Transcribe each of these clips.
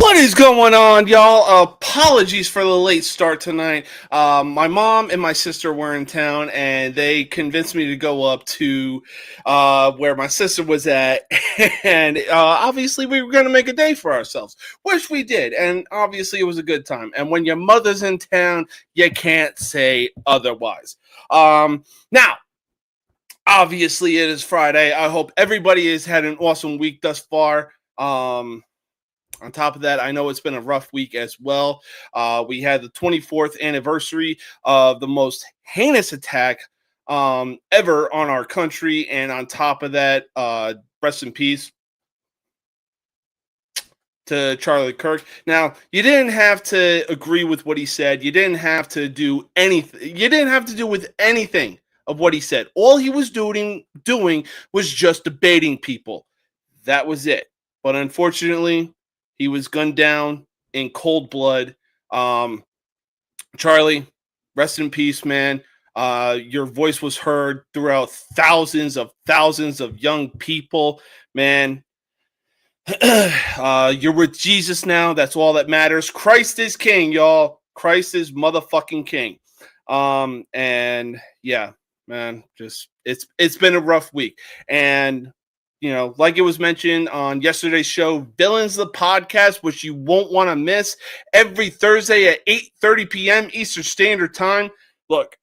What is going on, y'all? Apologies for the late start tonight. My mom and my sister were in town, and they convinced me to go up to where my sister was at. And obviously, we were going to make a day for ourselves, which we did. And obviously, it was a good time. And when your mother's in town, you can't say otherwise. Now, obviously, it is Friday. I hope everybody has had an awesome week thus far. On top of that, I know it's been a rough week as well. We had the 24th anniversary of the most heinous attack ever on our country. And on top of that, rest in peace to Charlie Kirk. Now, you didn't have to agree with what he said. You didn't have to do anything. You didn't have to do with anything of what he said. All he was doing was just debating people. That was it. But unfortunately, he was gunned down in cold blood. Charlie, rest in peace, man. Your voice was heard throughout thousands of young people, man. You're with Jesus now. That's all that matters. Christ is king, y'all. Christ is motherfucking king. And yeah, man, just it's been a rough week. And you know, like it was mentioned on yesterday's show, Villains the Podcast, which you won't want to miss every Thursday at 8:30 p.m. Eastern Standard Time. Look,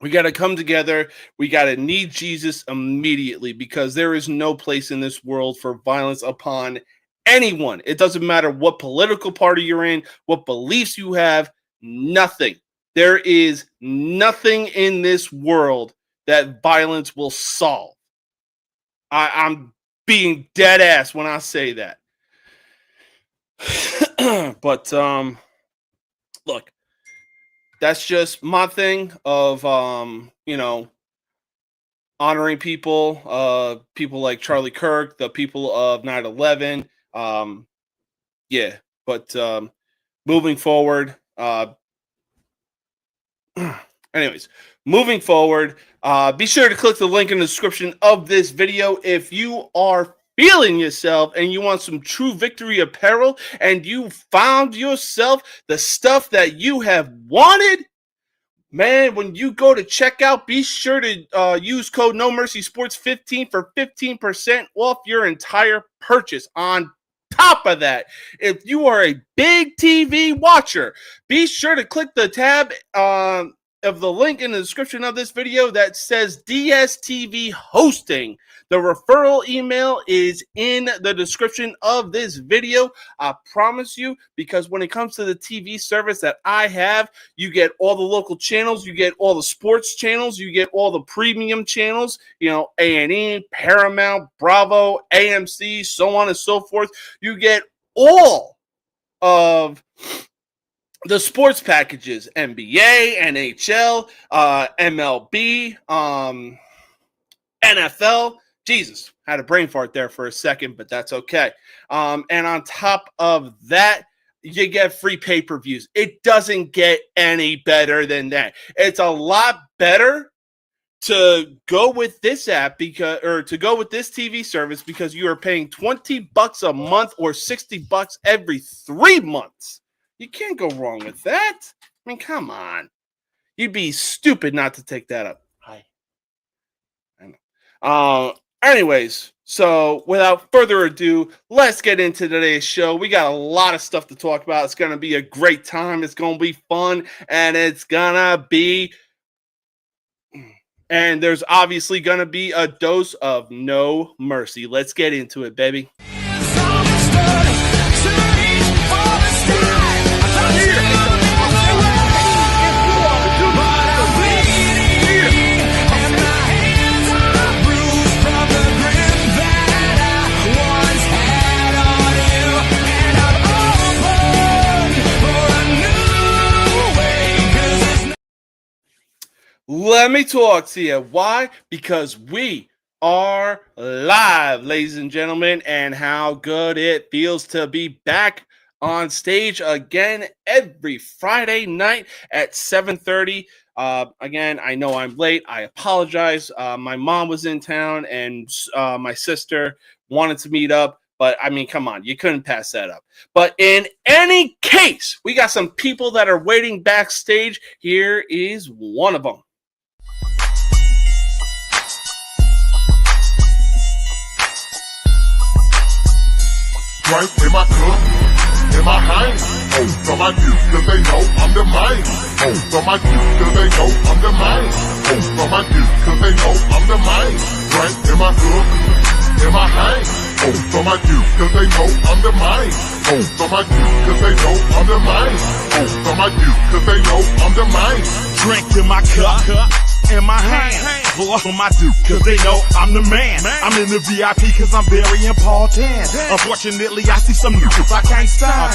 we got to come together. We got to need Jesus immediately because there is no place in this world for violence upon anyone. It doesn't matter what political party you're in, what beliefs you have, nothing. There is nothing in this world that violence will solve. I'm being dead ass when I say that. But look, that's just my thing of you know, honoring people, people like Charlie Kirk, the people of 9/11. Yeah, but moving forward, anyways, moving forward, be sure to click the link in the description of this video if you are feeling yourself and you want some true victory apparel and you found yourself the stuff that you have wanted. Man, when you go to checkout, be sure to use code NoMercySports15 for 15% off your entire purchase. On top of that, if you are a big TV watcher, be sure to click the tab of the link in the description of this video that says DSTV hosting. The referral email is in the description of this video. I promise you, because when it comes to the TV service that I have, you get all the local channels, you get all the sports channels, you get all the premium channels, you know, A&E, Paramount, Bravo, AMC, so on and so forth. You get all of the sports packages, NBA, NHL, MLB, NFL. Jesus, had a brain fart there for a second, but that's okay. And on top of that, you get free pay-per-views. It doesn't get any better than that. It's a lot better to go with this app to go with this TV service because you are paying $20 a month or $60 every 3 months. You can't go wrong with that. I mean, come on. You'd be stupid not to take that up. Hi. I know. Anyways, so without further ado, let's get into today's show. We got a lot of stuff to talk about. It's going to be a great time. It's going to be fun. And it's going to be... And there's obviously going to be a dose of no mercy. Let's get into it, baby. Let me talk to you. Why? Because we are live, ladies and gentlemen, and how good it feels to be back on stage again every Friday night at 7:30. Again, I know I'm late. I apologize. My mom was in town and my sister wanted to meet up, But I mean, come on, you couldn't pass that up. But in any case, we got some people that are waiting backstage. Here is one of them. Right in my cup, in my hand. Oh, from my youth, cause they know I'm the man. Oh, from my youth, cause they know I'm the man. Oh, from my youth, cause they know I'm the man. Right in my cup, in my hand. Oh, from my youth, cause they know I'm the man. Oh, from my youth, cause they know I'm the man. Oh, from my youth, cause they know I'm the man. Drink in my cup, in my hand. Blow on my dude, cause they know I'm the man. I'm in the VIP cause I'm very important. Unfortunately, I see some niggas I can't stand.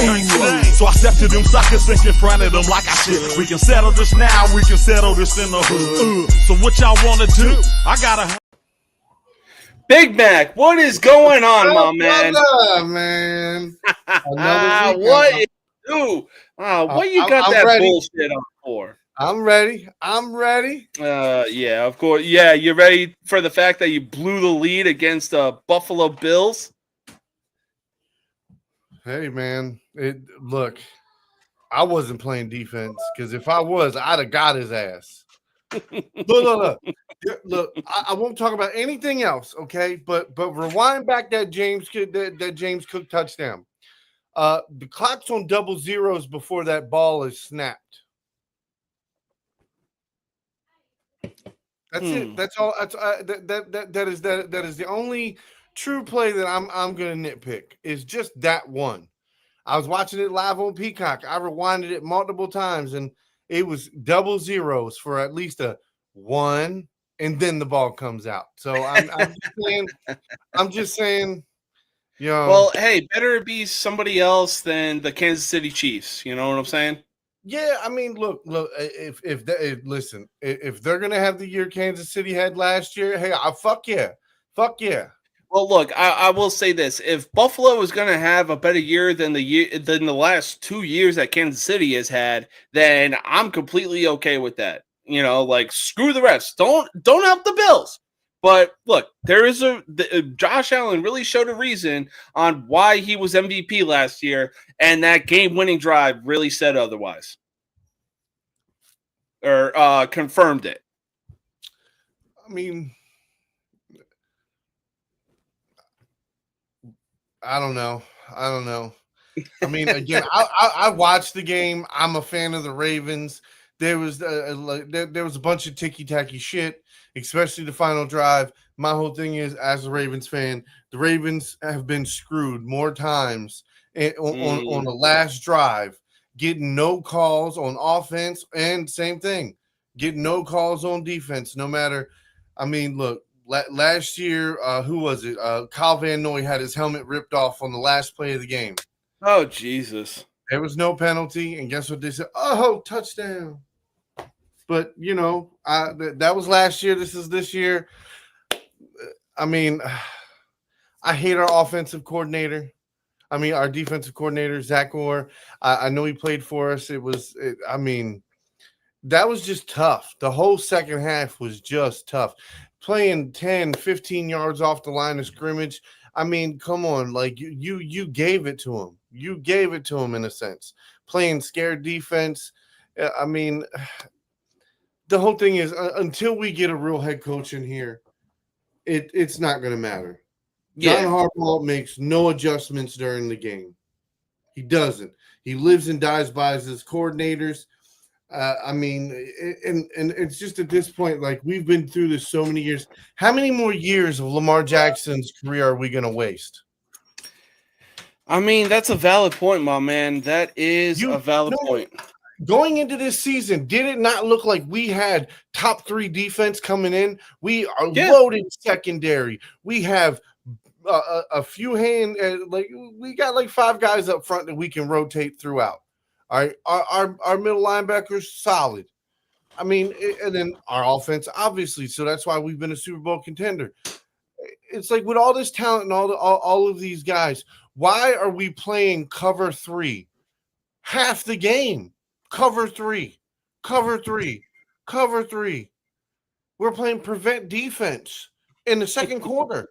So I step to them suckers, think in front of them like I should. We can settle this now, we can settle this in the hood. So what y'all wanna do? I gotta... Big Mac, what is going on, my man? Man. What is you? What you got that ready. bullshit on for? I'm ready. Yeah, of course. Yeah, you're ready for the fact that you blew the lead against the Buffalo Bills? Hey, man. Look, I wasn't playing defense because if I was, I'd have got his ass. Look. I won't talk about anything else, okay? But rewind back that James Cook touchdown. The clock's on double zeros before that ball is snapped. That's it. That's all. That is the only true play that I'm gonna nitpick. Is just that one. I was watching it live on Peacock. I rewinded it multiple times, and it was double zeros for at least a 1, and then the ball comes out. So I'm just saying, you know. Well, hey, better be somebody else than the Kansas City Chiefs. You know what I'm saying? Yeah, I mean, look. If they're gonna have the year Kansas City had last year, hey, fuck yeah. Well, look, I will say this: if Buffalo is going to have a better year than the last 2 years that Kansas City has had, then I'm completely okay with that. You know, like screw the rest. Don't help the Bills. But look, there is Josh Allen really showed a reason on why he was MVP last year, and that game-winning drive really said otherwise, or confirmed it. I mean, I don't know. I mean, again, I watched the game. I'm a fan of the Ravens. There was a bunch of ticky-tacky shit, especially the final drive. My whole thing is, as a Ravens fan, the Ravens have been screwed more times on the last drive, getting no calls on offense, and same thing, getting no calls on defense. No matter, I mean, look, last year, who was it? Kyle Van Noy had his helmet ripped off on the last play of the game. Oh, Jesus. There was no penalty, and guess what they said? Oh, touchdown. But, you know, that was last year. This is this year. I mean, I hate our offensive coordinator. I mean, our defensive coordinator, Zach Orr. I know he played for us. That was just tough. The whole second half was just tough. Playing 10, 15 yards off the line of scrimmage. I mean, come on. Like, you gave it to him. You gave it to him in a sense. Playing scared defense. I mean, the whole thing is until we get a real head coach in here, it's not going to matter. John Harbaugh makes no adjustments during the game. He doesn't. He lives and dies by his coordinators. I mean, and it's just at this point, like, we've been through this so many years. How many more years of Lamar Jackson's career are we going to waste? I mean, that's a valid point, my man. That is a valid point. Going into this season, did it not look like we had top 3 defense coming in? We are loaded secondary. We have a few we got like 5 guys up front that we can rotate throughout. All right, our middle linebackers solid. I mean, and then our offense, obviously. So that's why we've been a Super Bowl contender. It's like with all this talent and all of these guys, why are we playing cover 3 half the game? Cover 3. We're playing prevent defense in the second quarter.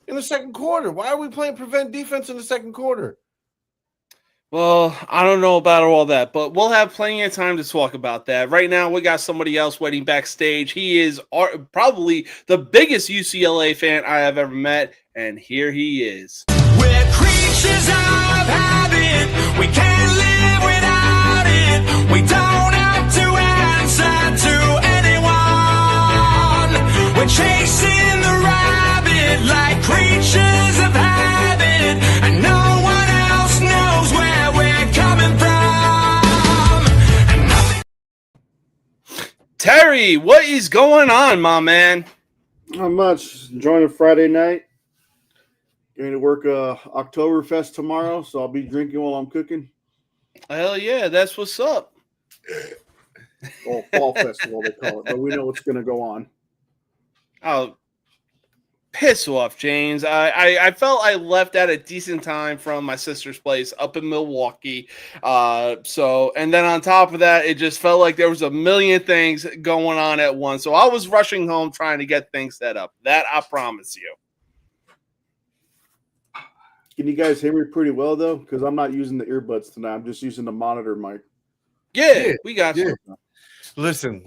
in the second quarter? Why are we playing prevent defense in the second quarter? Well, I don't know about all that, but we'll have plenty of time to talk about that. Right now, we got somebody else waiting backstage. He is probably the biggest UCLA fan I have ever met, and here he is. We're creatures of habit. We can't live without it. We don't have to answer to anyone. We're chasing the rabbit like creatures of habit, and no one else knows where we're coming from. Terry, what is going on, my man? Not much. Enjoying a Friday night. Going to work Oktoberfest tomorrow, so I'll be drinking while I'm cooking. Hell yeah, that's what's up. Well, fall festival they call it, but we know what's going to go on. Oh, piss off, James. I felt I left at a decent time from my sister's place up in Milwaukee. And then on top of that, it just felt like there was a million things going on at once. So I was rushing home trying to get things set up. That I promise you. Can you guys hear me pretty well, though? Because I'm not using the earbuds tonight. I'm just using the monitor mic. Yeah, we got you. Listen.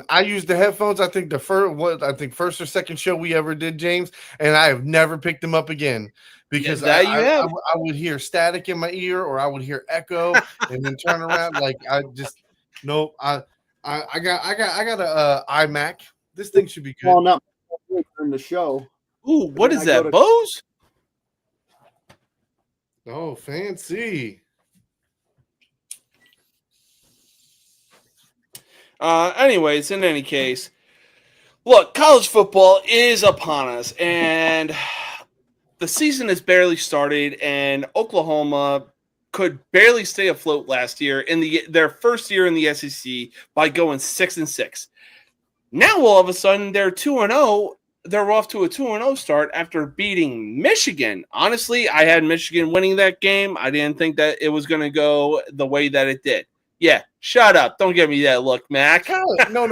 I used the headphones. I think first or second show we ever did, James, and I have never picked them up again because I would hear static in my ear or I would hear echo and then turn around like I just nope. I got a iMac. This thing should be good. Well, not during the show. Ooh, what is that, Bose? Oh, fancy. Anyways, in any case, look, college football is upon us, and the season has barely started, and Oklahoma could barely stay afloat last year in their first year in the SEC by going 6-6. Now, all of a sudden, they're 2-0. They're off to a 2-0 start after beating Michigan. Honestly, I had Michigan winning that game. I didn't think that it was going to go the way that it did. Yeah, shut up. Don't give me that look, Mac. No.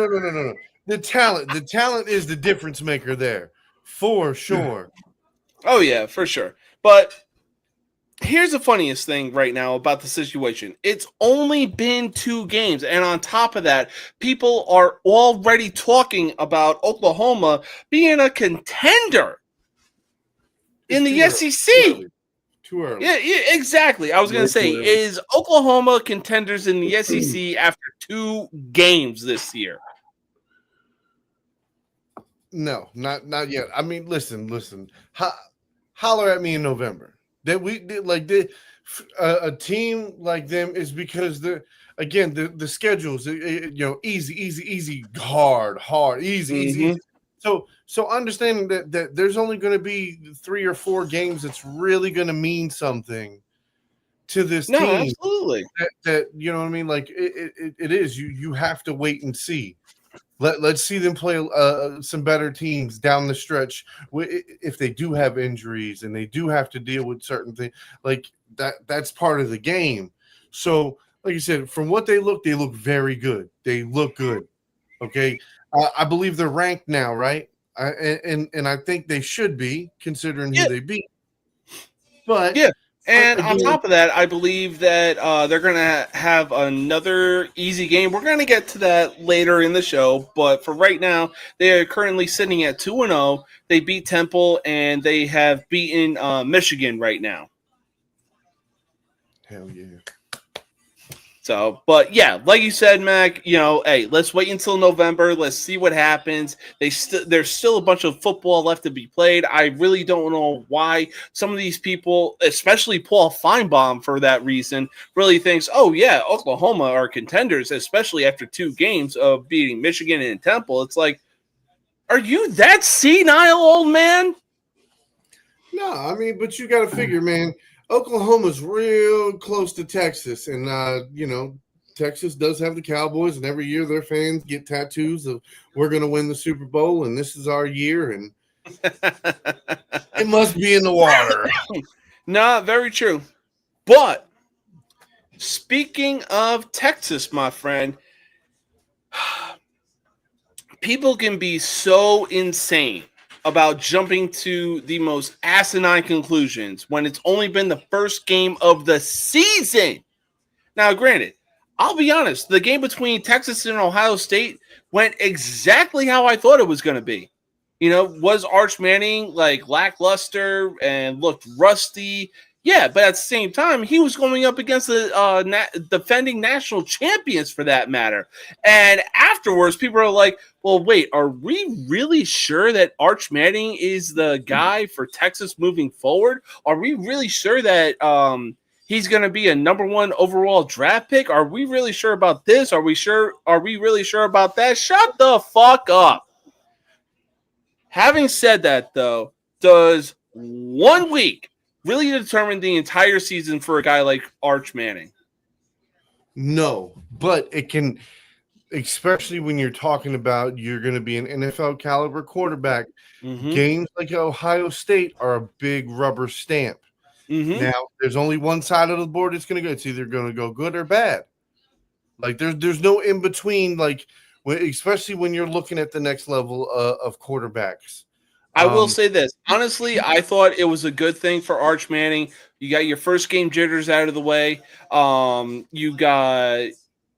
The talent is the difference maker there, for sure. Oh, yeah, for sure. But here's the funniest thing right now about the situation. It's only been 2 games. And on top of that, people are already talking about Oklahoma being a contender in the SEC. Too early. Yeah, exactly. I was going to say, is Oklahoma contenders in the SEC after 2 games this year? No, not yet. I mean, listen. Holler at me in November. That we did a team like them is because the schedules, easy, hard, easy. So understanding that there's only going to be 3 or 4 games that's really going to mean something to this team. Absolutely. That you know what I mean? Like it is. You have to wait and see. Let's see them play some better teams down the stretch. If they do have injuries and they do have to deal with certain things, like that's part of the game. So, like you said, from what they look very good. They look good. Okay, I believe they're ranked now, right? And I think they should be considering who they beat. But yeah. And on top of that, I believe that they're going to have another easy game. We're going to get to that later in the show. But for right now, they are currently sitting at 2-0. They beat Temple, and they have beaten Michigan right now. Hell yeah. So, but yeah, like you said, Mac, hey, let's wait until November. Let's see what happens. There's still a bunch of football left to be played. I really don't know why some of these people, especially Paul Feinbaum for that reason, really thinks, oh yeah, Oklahoma are contenders, especially after 2 games of beating Michigan and Temple. It's like, are you that senile, old man? No, I mean, but you got to figure, man. Oklahoma's real close to Texas, and Texas does have the Cowboys, and every year their fans get tattoos of "We're going to win the Super Bowl, and this is our year," and it must be in the water. No, very true. But speaking of Texas, my friend, people can be so insane about jumping to the most asinine conclusions when it's only been the first game of the season. Now, granted, I'll be honest, the game between Texas and Ohio State went exactly how I thought it was going to be. You know, was Arch Manning like lackluster and looked rusty? Yeah, but at the same time, he was going up against the defending national champions for that matter. And afterwards, people are like, well, wait, are we really sure that Arch Manning is the guy for Texas moving forward? Are we really sure that he's going to be a number 1 overall draft pick? Are we really sure about this? Are we really sure about that? Shut the fuck up. Having said that, though, does 1 week really determine the entire season for a guy like Arch Manning? No, but it can, especially when you're talking about you're going to be an NFL caliber quarterback. Mm-hmm. Games like Ohio State are a big rubber stamp. Mm-hmm. Now, there's only one side of the board it's going to go. It's either going to go good or bad. Like there's no in between. Like especially when you're looking at the next level of quarterbacks. I will say this. Honestly, I thought it was a good thing for Arch Manning. You got your first game jitters out of the way. You got,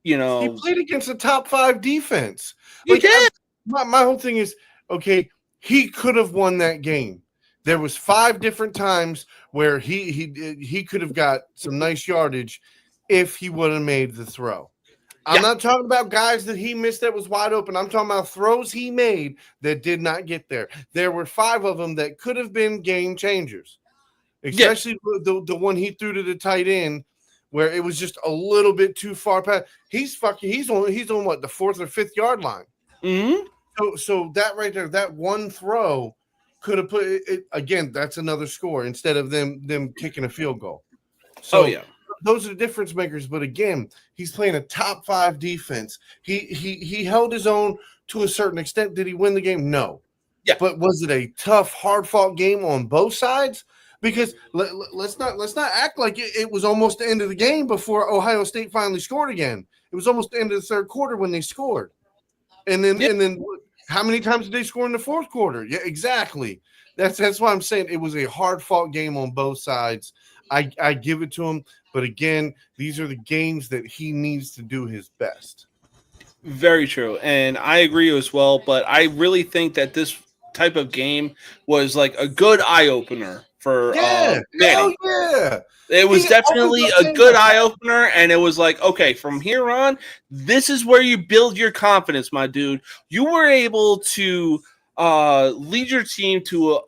you know. He played against a top 5 defense. He did. My whole thing is, okay, he could have won that game. There was 5 different times where he could have got some nice yardage if he would have made the throw. I'm not talking about guys that he missed that was wide open. I'm talking about throws he made that did not get there. There were 5 of them that could have been game changers, especially the one he threw to the tight end where it was just a little bit too far past. He's on what, the 4th or 5th yard line. Mm-hmm. So that right there, that one throw could have put it again. That's another score instead of them kicking a field goal. So those are the difference makers. But again, he's playing a top 5 defense. He held his own to a certain extent. Did he win the game? No. Yeah. But was it a tough, hard-fought game on both sides? Because let's not act like it was almost the end of the game before Ohio State finally scored again. It was almost the end of the 3rd quarter when they scored. And then how many times did they score in the 4th quarter? Yeah, exactly. That's why I'm saying it was a hard-fought game on both sides. I give it to him. But again, these are the games that he needs to do his best. Very true. And I agree as well. But I really think that this type of game was like a good eye-opener for Manning. Yeah. It was definitely a good eye-opener. And it was like, okay, from here on, this is where you build your confidence, my dude. You were able to lead your team to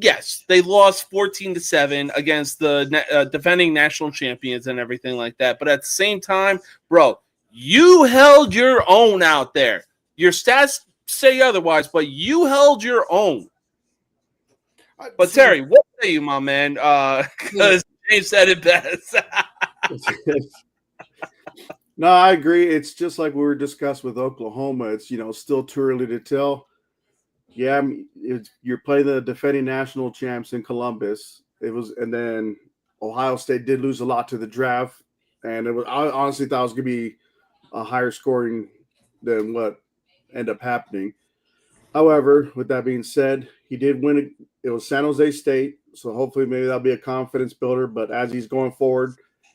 yes, they lost 14-7 against the defending national champions and everything like that. But at the same time, bro, you held your own out there. Your stats say otherwise, but you held your own. But Terry, what say you, my man? Because James said it best. No, I agree. It's just like we were discussing with Oklahoma. It's still too early to tell. Yeah, you're playing the defending national champs in Columbus. And then Ohio State did lose a lot to the draft, and I honestly thought it was going to be a higher scoring than what ended up happening. However, with that being said, he did win. It was San Jose State, so hopefully maybe that'll be a confidence builder. But as he's going forward,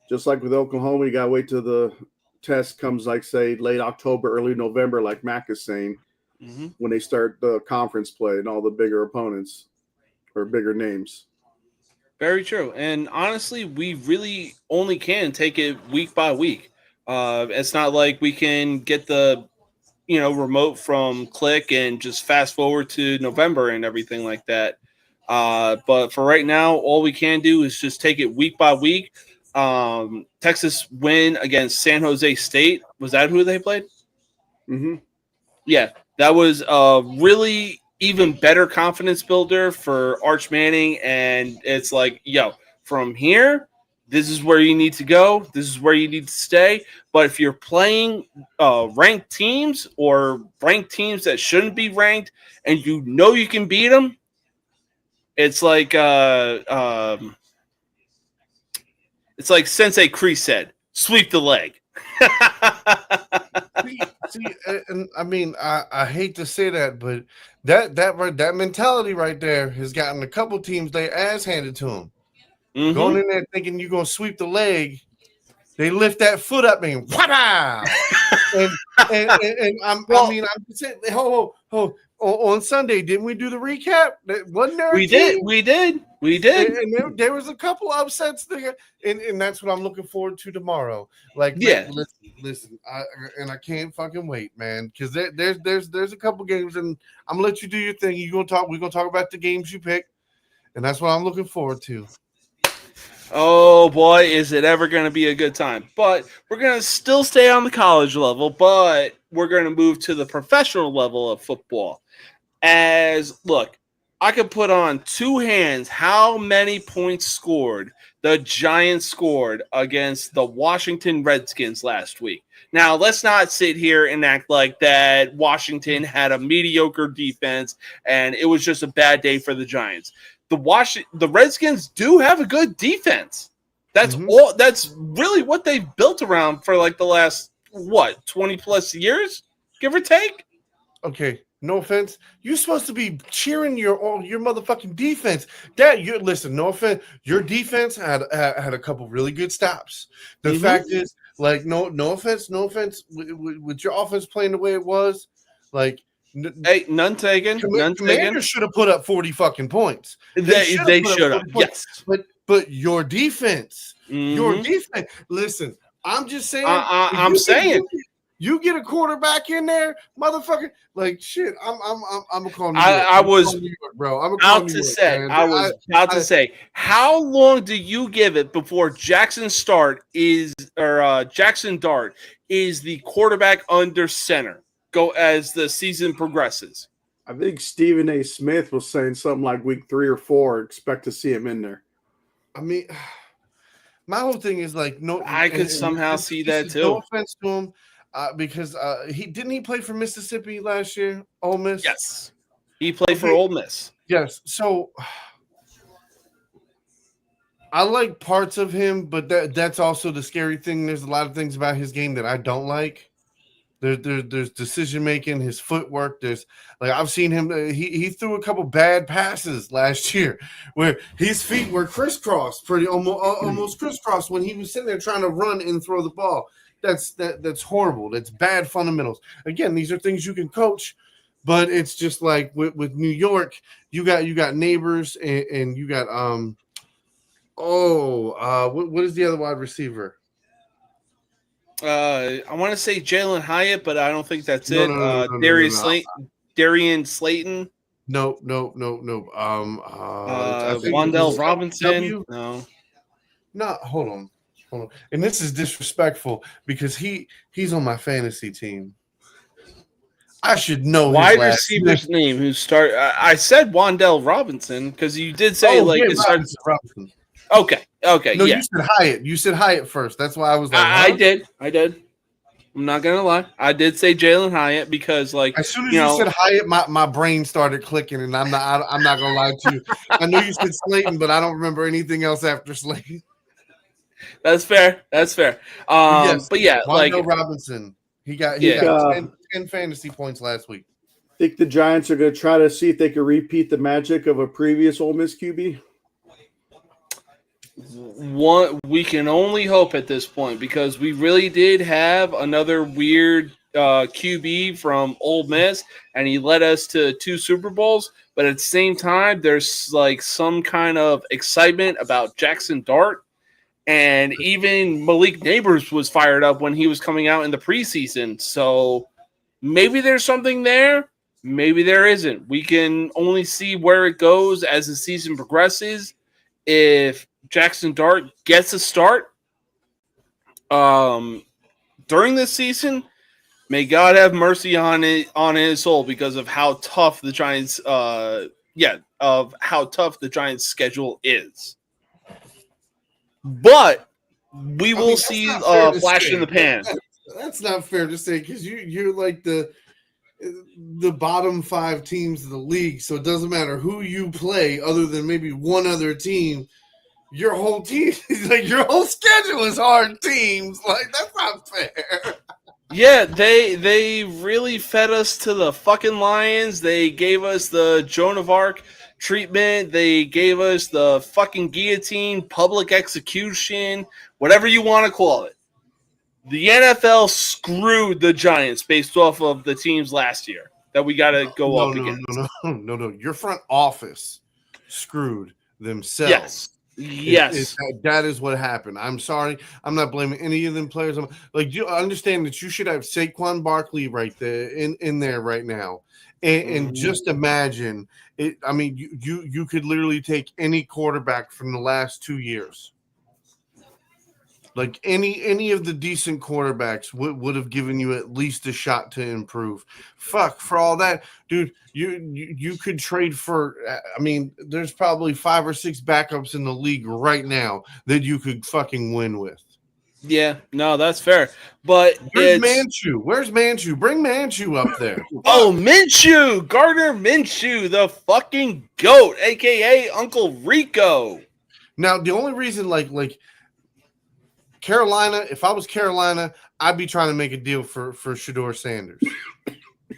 just like with Oklahoma, you got to wait till the test comes, like say late October, early November, like Mac is saying. Mm-hmm. When they start the conference play and all the bigger opponents or bigger names. Very true. And honestly, we really only can take it week by week. It's not like we can get the, remote from Click and just fast forward to November and everything like that. But for right now, all we can do is just take it week by week. Texas win against San Jose State. Was that who they played? Mm-hmm. Yeah. That was a really even better confidence builder for Arch Manning. And it's like, from here, this is where you need to go. This is where you need to stay. But if you're playing ranked teams or ranked teams that shouldn't be ranked and you can beat them, it's like Sensei Kreese said, sweep the leg. See, and I mean, I hate to say that, but that mentality right there has gotten a couple teams their ass handed to them. Mhm. Going in there thinking you're gonna sweep the leg, they lift that foot up and whap and I'm just saying, on Sunday, didn't we do the recap? Wasn't there? We did. And there was a couple upsets there, and that's what I'm looking forward to tomorrow. Like, Yeah. man, listen, I can't fucking wait, man, because there's a couple games, and I'm gonna let you do your thing. We're gonna talk about the games you pick, and that's what I'm looking forward to. Oh boy, is it ever going to be a good time. But we're going to still stay on the college level, but we're going to move to the professional level of football. Look, I could put on two hands how many points scored the Giants scored against the Washington Redskins last week. Now, let's not sit here and act like that Washington had a mediocre defense and it was just a bad day for the Giants. The Redskins do have a good defense. That's all. That's really what they've built around for like the last 20 plus years, give or take. Okay, no offense. You're supposed to be cheering your motherfucking defense. Listen. No offense. Your defense had a couple really good stops. The fact is, like, no offense. With your offense playing the way it was, like. Hey, none taken. Commanders should have put up 40 fucking points. They should have. Yes, but your defense, Listen, I'm just saying. I'm saying you get a quarterback in there, motherfucker. Like shit. I'm gonna call New York. I was New York, bro. I'm about to say. How long do you give it before Jackson Dart is the quarterback under center? Go as the season progresses. I think Stephen A. Smith was saying something like week 3 or 4. Expect to see him in there. I mean, my whole thing is like I could somehow see that too. No offense to him, because he play for Mississippi last year, Ole Miss. Yes, he played for Ole Miss. Yes, so I like parts of him, but that's also the scary thing. There's a lot of things about his game that I don't like. There's decision making, his footwork. There's like I've seen him. He threw a couple bad passes last year where his feet were crisscrossed, almost crisscrossed when he was sitting there trying to run and throw the ball. That's horrible. That's bad fundamentals. Again, these are things you can coach, but it's just like with New York, you got Neighbors and you got what is the other wide receiver? I want to say Jalen Hyatt, but I don't think that's it. Darian Slayton. No. Wan'Dale Robinson. No, hold on. And this is disrespectful because he's on my fantasy team. I should know his wide receiver's name. Who start? I said Wan'Dale Robinson because you did say Robinson. Okay. No, you said Hyatt. You said Hyatt first. That's why I was like, I did. I'm not gonna lie. I did say Jalen Hyatt because, like, as soon as you said Hyatt, my brain started clicking, and I'm not gonna lie to you. I know you said Slayton, but I don't remember anything else after Slayton. That's fair. Yes, but yeah, Wan'Dale Robinson. He got 10 fantasy points last week. I think the Giants are going to try to see if they can repeat the magic of a previous Ole Miss QB. We can only hope at this point because we really did have another weird QB from Ole Miss, and he led us to 2 Super Bowls. But at the same time, there's like some kind of excitement about Jackson Dart, and even Malik Neighbors was fired up when he was coming out in the preseason. So maybe there's something there. Maybe there isn't. We can only see where it goes as the season progresses. If Jackson Dart gets a start during this season, may God have mercy on his soul because of how tough the Giants schedule is. But we will see a flash in the pan. That's not fair to say because you're like the bottom 5 teams of the league, so it doesn't matter who you play other than maybe one other team. your whole team, like your whole schedule is hard teams. Like that's not fair. Yeah, they really fed us to the fucking Lions. They gave us the Joan of Arc treatment. They gave us the fucking guillotine, public execution, whatever you want to call it. The NFL screwed the Giants based off of the teams last year that we got to go up against. No. Your front office screwed themselves. Yes. That is what happened. I'm sorry. I'm not blaming any of them players. Like, you understand that you should have Saquon Barkley right there in there right now, and just imagine it. I mean, you could literally take any quarterback from the last 2 years. Like any of the decent quarterbacks would have given you at least a shot to improve. Fuck, for all that, dude, you could trade for. I mean, there's probably 5 or 6 backups in the league right now that you could fucking win with. Yeah, no, that's fair. But where's Minshew? Where's Minshew? Bring Minshew up there. Oh, Minshew, Gardner Minshew, the fucking GOAT, aka Uncle Rico. Now, the only reason, like. Carolina, if I was Carolina, I'd be trying to make a deal for Shedeur Sanders.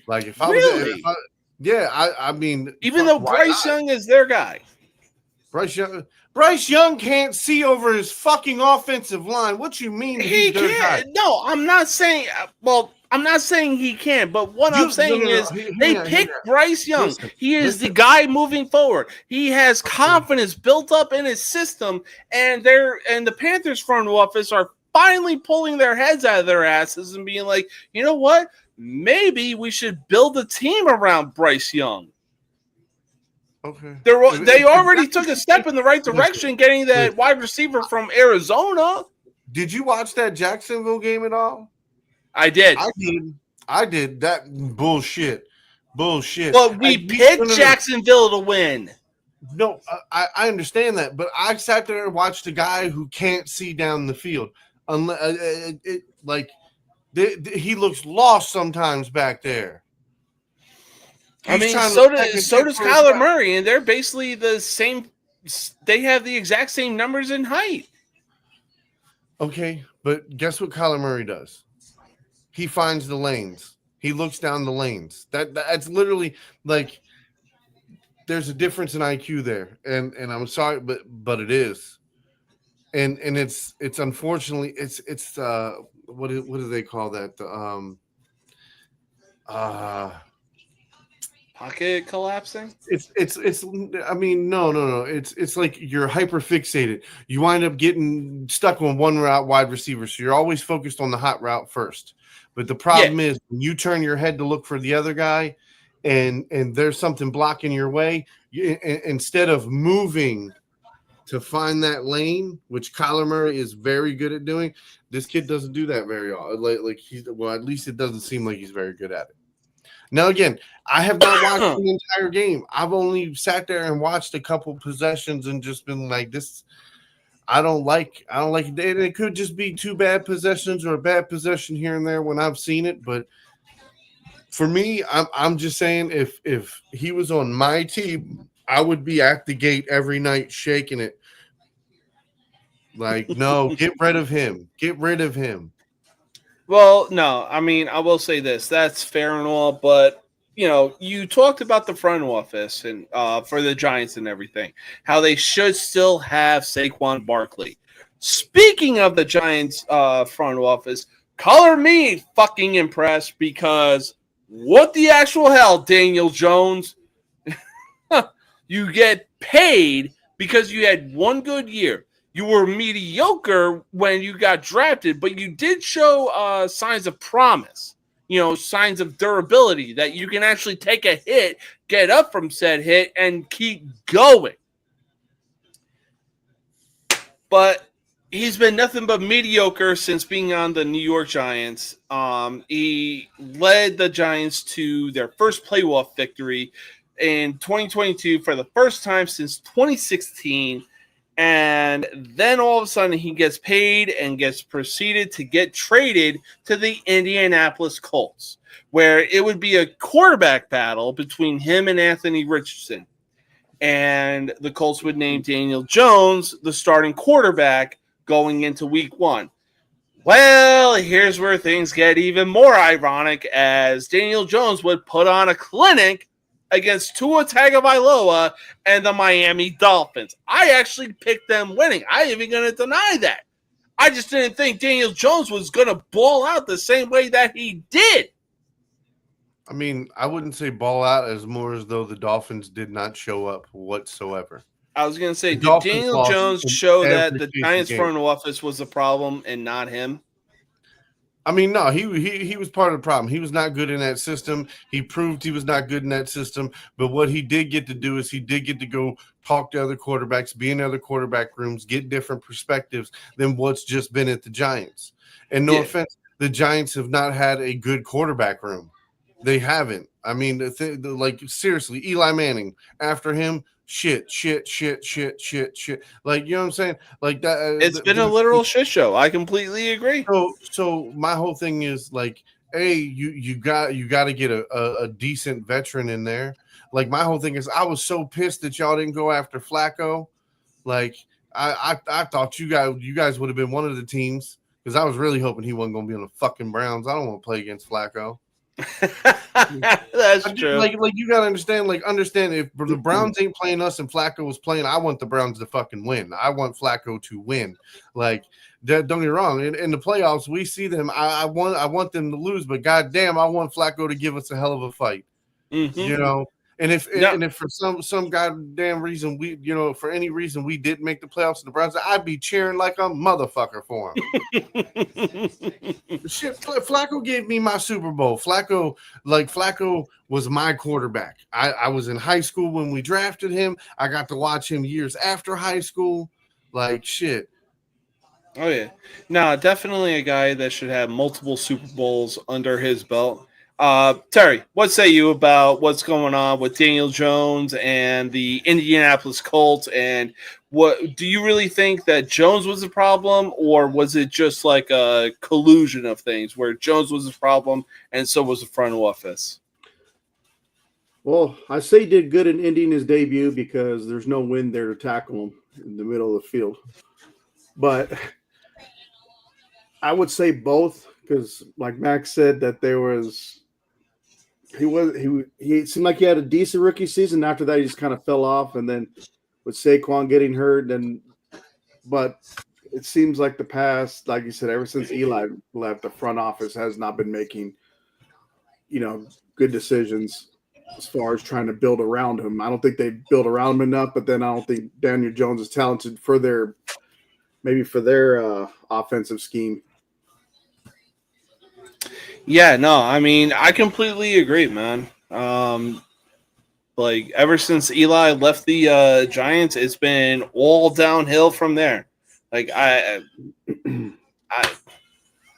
Like if I really? Was, I mean, even though Bryce Young is their guy, Bryce Young can't see over his fucking offensive line. What you mean he can't? No, I'm not saying. Well, I'm not saying he can, but what I'm saying is they picked Bryce Young. He is the guy moving forward. He has confidence built up in his system, and the Panthers front office are finally pulling their heads out of their asses and being like, you know what? Maybe we should build a team around Bryce Young. Okay. They already took a step in the right direction, getting that wide receiver from Arizona. Did you watch that Jacksonville game at all? I did. I did. That bullshit. But we picked Jacksonville to win. No, I understand that, but I sat there and watched a guy who can't see down the field. He looks lost sometimes back there. I mean, so does Kyler Murray, and they're basically the same. They have the exact same numbers in height. Okay, but guess what Kyler Murray does? He finds the lanes. He looks down the lanes. That's literally like there's a difference in IQ there, and I'm sorry, but it is, and it's unfortunately it's what do they call that? Pocket collapsing? It's I mean, no. It's like you're hyper fixated. You wind up getting stuck on one route wide receiver. So you're always focused on the hot route first. But the problem is when you turn your head to look for the other guy and there's something blocking your way, instead of moving to find that lane, which Kyler Murray is very good at doing, this kid doesn't do that very often. At least it doesn't seem like he's very good at it. Now, again, I have not watched the entire game. I've only sat there and watched a couple possessions and just been like, this, I don't like it. It could just be 2 bad possessions or a bad possession here and there when I've seen it. But for me, I'm just saying if he was on my team, I would be at the gate every night shaking it. Like, no, get rid of him. Get rid of him. Well, no, I mean, I will say this. That's fair and all, but, you know, you talked about the front office and for the Giants and everything, how they should still have Saquon Barkley. Speaking of the Giants front office, color me fucking impressed because what the actual hell, Daniel Jones? You get paid because you had one good year. You were mediocre when you got drafted, but you did show signs of promise, you know, signs of durability that you can actually take a hit, get up from said hit, and keep going. But he's been nothing but mediocre since being on the New York Giants. He led the Giants to their first playoff victory in 2022 for the first time since 2016. And then all of a sudden he gets paid and gets proceeded to get traded to the Indianapolis Colts, where it would be a quarterback battle between him and Anthony Richardson. and the Colts would name Daniel Jones the starting quarterback going into week 1. Well, here's where things get even more ironic, as Daniel Jones would put on a clinic against Tua Tagovailoa and the Miami Dolphins. I actually picked them winning. I ain't even going to deny that. I just didn't think Daniel Jones was going to ball out the same way that he did. I mean, I wouldn't say ball out as more as though the Dolphins did not show up whatsoever. I was going to say, did Dolphins Daniel Jones show that the Giants game. front office was the problem and not him? I mean, no, he was part of the problem. He was not good in that system. He proved he was not good in that system. But what he did get to do is he did get to go talk to other quarterbacks, be in other quarterback rooms, get different perspectives than what's just been at the Giants. And no offense, the Giants have not had a good quarterback room. They haven't. I mean, like, seriously, Eli Manning, after him, shit. Like, you know what I'm saying? Like that. It's been a literal shit show. I completely agree. So my whole thing is like, hey, you got to get a decent veteran in there. Like, my whole thing is, I was so pissed that y'all didn't go after Flacco. Like, I thought you guys would have been one of the teams, because I was really hoping he wasn't going to be on the fucking Browns. I don't want to play against Flacco. That's true. Like you gotta understand. Like, understand, if the Browns ain't playing us and Flacco was playing, I want the Browns to fucking win. I want Flacco to win. Like, don't get me wrong. In the playoffs, we see them. I want them to lose, but goddamn, I want Flacco to give us a hell of a fight. Mm-hmm. You know. And if for some goddamn reason for any reason we didn't make the playoffs in the Browns, I'd be cheering like a motherfucker for him. Shit, Flacco gave me my Super Bowl. Flacco was my quarterback. I was in high school when we drafted him. I got to watch him years after high school. Like, shit. Oh yeah, no, definitely a guy that should have multiple Super Bowls under his belt. Terry, what say you about what's going on with Daniel Jones and the Indianapolis Colts? And what do you really think that Jones was the problem, or was it just like a collusion of things where Jones was the problem and so was the front office? Well, I say he did good in ending his debut because there's no wind there to tackle him in the middle of the field. But I would say both, because like Max said, that there was he seemed like he had a decent rookie season. After that, he just kind of fell off, and then with Saquon getting hurt, but it seems like the past, like you said, ever since Eli left, the front office has not been making, good decisions as far as trying to build around him. I don't think they built around him enough, but then I don't think Daniel Jones is talented for their offensive scheme. Yeah, no, I mean, I completely agree, man. Like, ever since Eli left the Giants, it's been all downhill from there. Like, I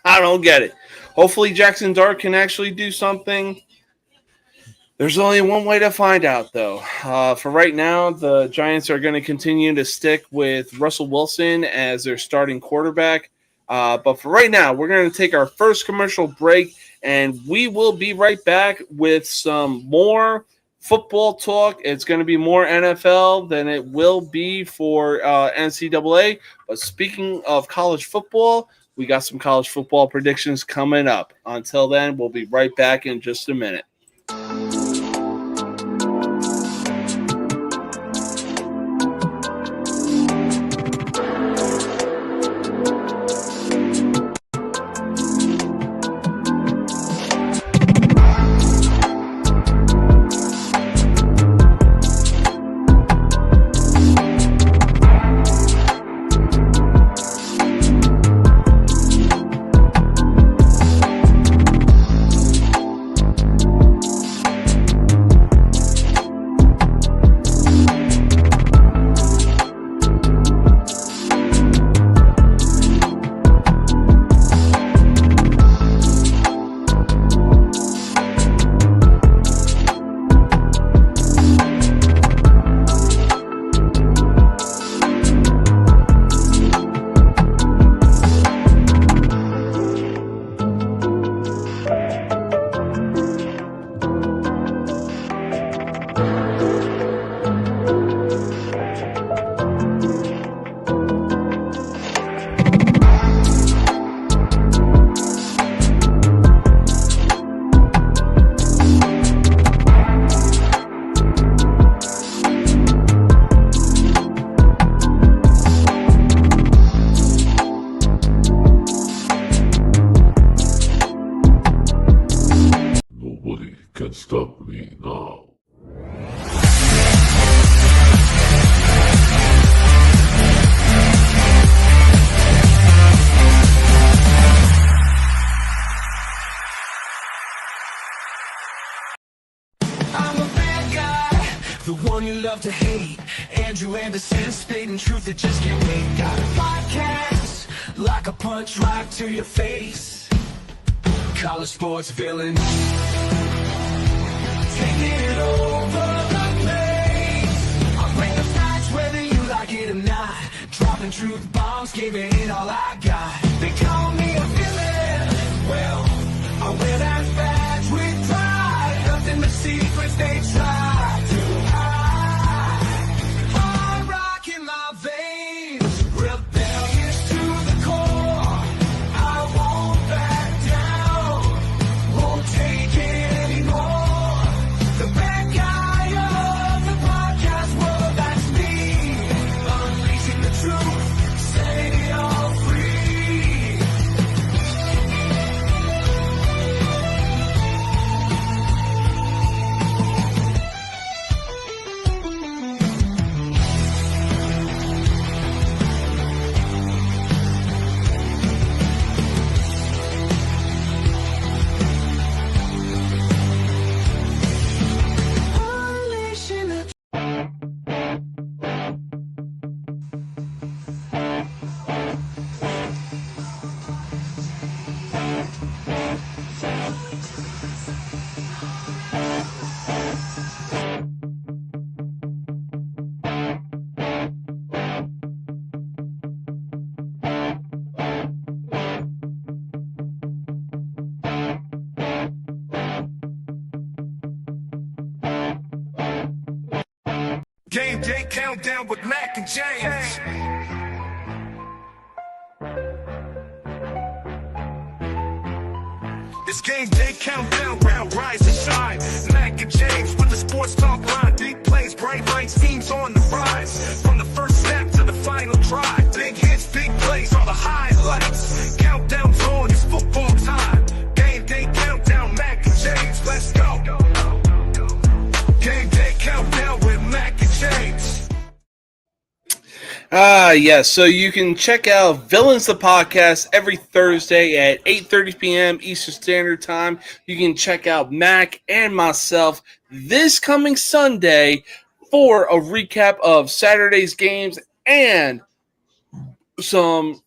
don't get it. Hopefully Jackson Dart can actually do something. There's only one way to find out, though. For right now, the Giants are going to continue to stick with Russell Wilson as their starting quarterback. But for right now, we're going to take our first commercial break, and we will be right back with some more football talk. It's going to be more NFL than it will be for NCAA. But speaking of college football, we got some college football predictions coming up. Until then, we'll be right back in just a minute. I'm a bad guy, the one you love to hate. Andrew Anderson, spitting truth that just can't wait. Got a podcast, like a punch right to your face. College sports villain, taking it over the place. I bring the facts whether you like it or not. Dropping truth bombs, giving it all I got. They call me a villain, well, I wear that badge with pride. Nothing but secrets they try to hide. Hard rock in my veins, rebellious to the core. I won't back down, won't take it anymore. The bad guy of the podcast world, that's me. Unleashing the truth, setting it all free. Unleashing the Game day countdown with Mac and James. It's game day countdown, round rise and shine. Mac and James with the sports talk line. Big plays, bright lights, teams on the rise. From the first snap to the final drive. Big hits, big plays, all the highlights. Countdown's on, it's football time. Game day countdown, Mac and James, let's go. Game day countdown with Mac and James. Yes. So you can check out Villains the Podcast every Thursday at 8:30 p.m. Eastern Standard Time. You can check out Mac and myself this coming Sunday for a recap of Saturday's games and some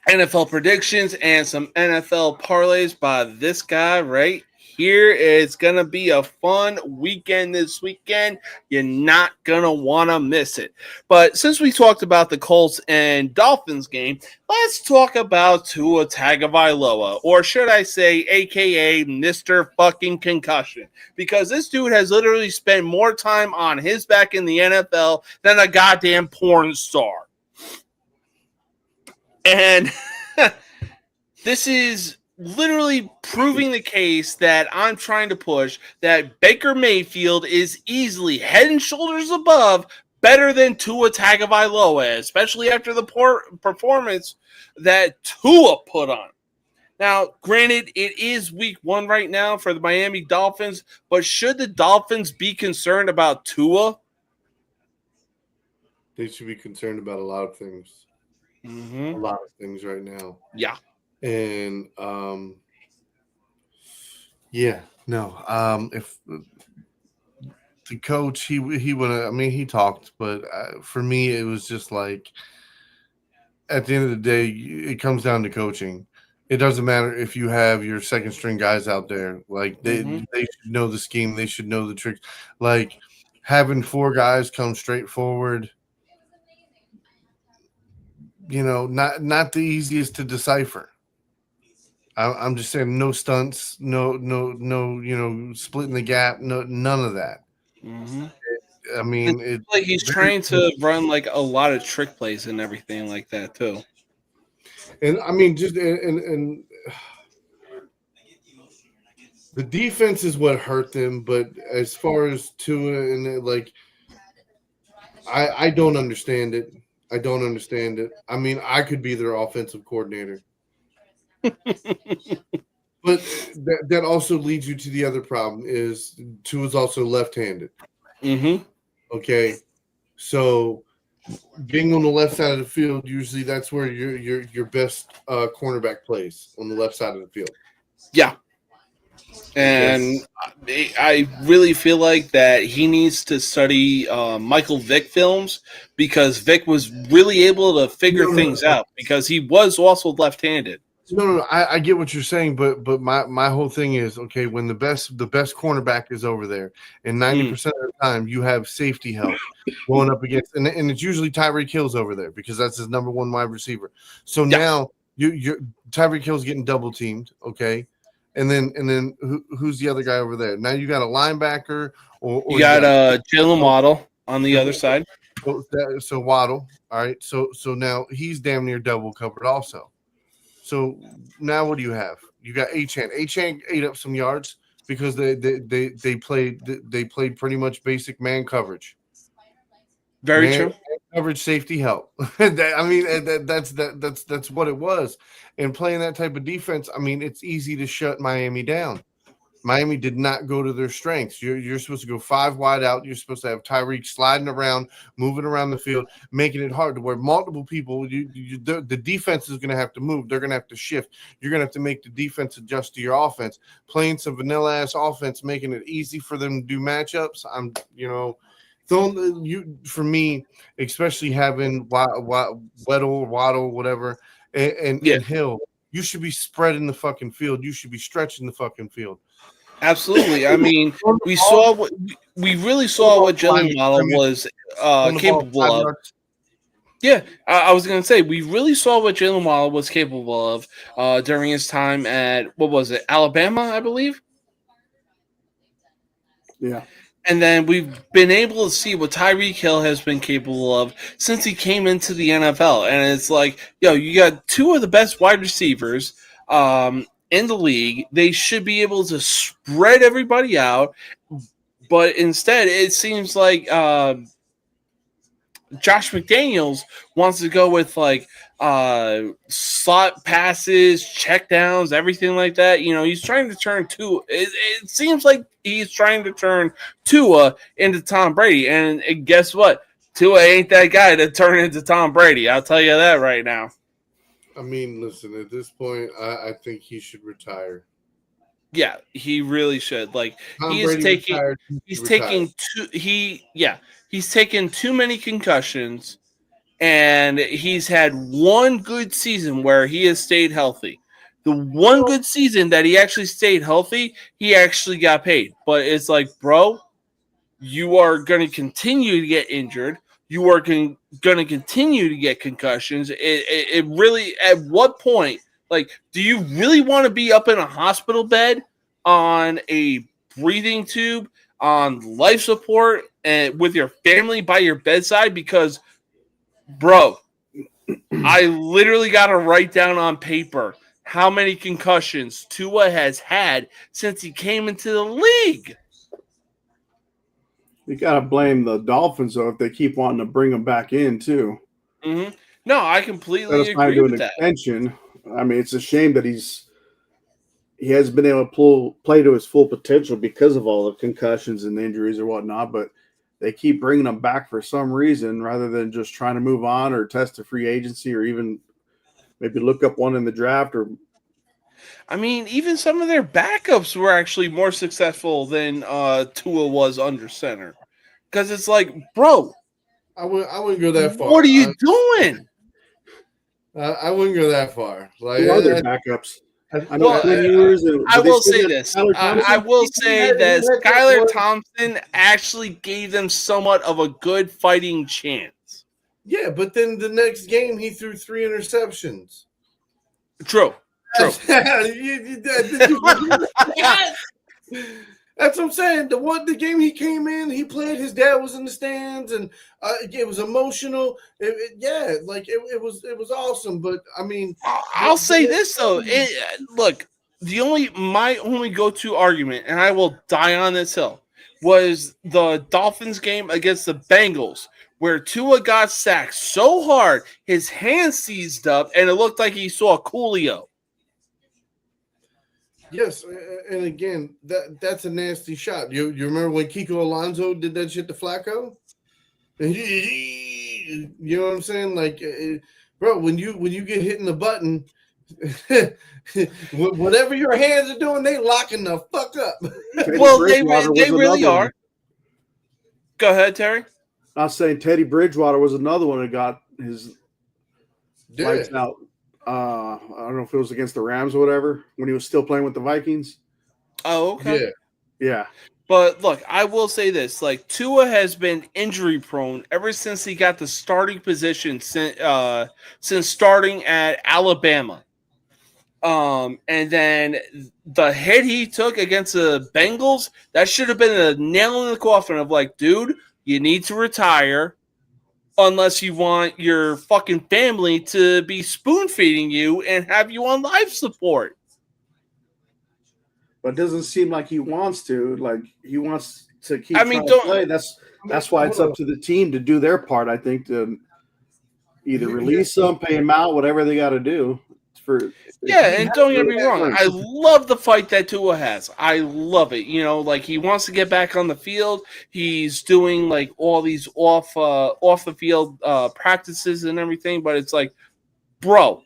NFL predictions and some NFL parlays by this guy right here. It's going to be a fun weekend this weekend. You're not going to want to miss it. But since we talked about the Colts and Dolphins game, let's talk about Tua Tagovailoa, or should I say, AKA Mr. fucking Concussion, because this dude has literally spent more time on his back in the NFL than a goddamn porn star. And this is literally proving the case that I'm trying to push, that Baker Mayfield is easily head and shoulders above better than Tua Tagovailoa, especially after the poor performance that Tua put on. Now, granted, it is week 1 right now for the Miami Dolphins, but should the Dolphins be concerned about Tua? They should be concerned about a lot of things. A lot of things right now. Yeah. And if the coach he would, I mean, he talked, but for me it was just like, at the end of the day, it comes down to coaching. It doesn't matter if you have your second string guys out there, like they should know the scheme, they should know the tricks. Like having 4 guys come straight forward, you know, not the easiest to decipher. I'm just saying, no stunts, no, you know, splitting the gap, none of that. I mean, it's like he's trying to run like a lot of trick plays and everything like that too. And I mean, just and the defense is what hurt them. But as far as Tua and like, I don't understand it. I don't understand it. I mean, I could be their offensive coordinator. But that also leads you to the other problem is Tua's also left-handed. Mm-hmm. Okay, so being on the left side of the field, usually that's where your best cornerback plays, on the left side of the field. Yeah. And I really feel like that he needs to study Michael Vick films, because Vick was really able to figure things out, because he was also left-handed. No, I get what you're saying, but my whole thing is, okay, when the best cornerback is over there, and 90% of the time you have safety help going up against, and it's usually Tyreek Hill's over there because that's his number one wide receiver. So now you're Tyreek Hill's getting double teamed, okay, and then who's the other guy over there? Now you got a linebacker, or you got Jalen Waddle on the other side. So Waddle, all right. So now he's damn near double covered also. So now what do you have? You got Achane. Achane ate up some yards because they played pretty much basic man coverage. Very true. Coverage, safety help. That's what it was. And playing that type of defense, I mean, it's easy to shut Miami down. Miami did not go to their strengths. You're supposed to go 5 wide out. You're supposed to have Tyreek sliding around, moving around the field, making it hard to where multiple people, the defense is going to have to move. They're going to have to shift. You're going to have to make the defense adjust to your offense. Playing some vanilla-ass offense, making it easy for them to do matchups. For me, especially having Waddle, whatever, and Hill, you should be spreading the fucking field. You should be stretching the fucking field. Absolutely. I mean, we really saw what Jalen Waddle was capable of. Yeah, I was going to say, we really saw what Jalen Waddle was capable of during his time at, what was it, Alabama, I believe? Yeah. And then we've been able to see what Tyreek Hill has been capable of since he came into the NFL. And it's like, you got 2 of the best wide receivers in the league. They should be able to spread everybody out, but instead it seems like Josh McDaniels wants to go with like slot passes, check downs, everything like that. He's trying to turn it seems like he's trying to turn Tua into Tom Brady, and guess what? Tua ain't that guy to turn into Tom Brady. I'll tell you that right now. I mean, listen, at this point, I think he should retire. Yeah, he really should. Like, he's taking too many concussions, and he's had one good season where he has stayed healthy. The one good season that he actually stayed healthy, he actually got paid. But it's like, bro, you are going to continue to get injured. You are going to continue to get concussions. It really, at what point, like, do you really want to be up in a hospital bed on a breathing tube, on life support, and with your family by your bedside? Because, bro, I literally got to write down on paper how many concussions Tua has had since he came into the league. You got to blame the Dolphins, though, if they keep wanting to bring him back in, too. Mm-hmm. No, I completely agree with that. Extension. I mean, it's a shame that he hasn't been able to play to his full potential because of all the concussions and injuries or whatnot, but they keep bringing him back for some reason rather than just trying to move on or test a free agency or even maybe look up one in the draft. Or I mean, even some of their backups were actually more successful than Tua was under center. Because it's like, bro, I wouldn't go that far. What are you doing? I wouldn't go that far. Like, who are their backups? I will say this. I will say that Skylar Thompson actually gave them somewhat of a good fighting chance. Yeah, but then the next game he threw 3 interceptions. True. That's what I'm saying. The game he came in, he played. His dad was in the stands, and it was emotional. It was awesome. But I mean, I'll say this though. Look, my only go-to argument, and I will die on this hill, was the Dolphins game against the Bengals, where Tua got sacked so hard his hands seized up, and it looked like he saw Coolio. Yes, and again, that's a nasty shot. You remember when Kiko Alonso did that shit to Flacco? You know what I'm saying? Like, bro, when you get hit in the button, whatever your hands are doing, they locking the fuck up. Well, Bridgewater they was really another one. are. Go ahead, Terry. I was saying Teddy Bridgewater was another one that got his Yeah. lights out. I don't know if it was against the Rams or whatever when he was still playing with the Vikings. Oh, okay. Yeah. Yeah, But look, I will say this: like Tua has been injury prone ever since he got the starting position since starting at Alabama. And then the hit he took against the Bengals, that should have been a nail in the coffin of like, dude, you need to retire unless you want your fucking family to be spoon feeding you and have you on life support. but it doesn't seem like he wants to. Like he wants to keep I mean, trying to don't- play. That's why it's up to the team to do their part. I think to either release him, pay him out, whatever they got to do. Yeah, and don't get me wrong, I love the fight that Tua has. I love it. You know, like he wants to get back on the field. He's doing like all these off the field practices and everything, but it's like, bro,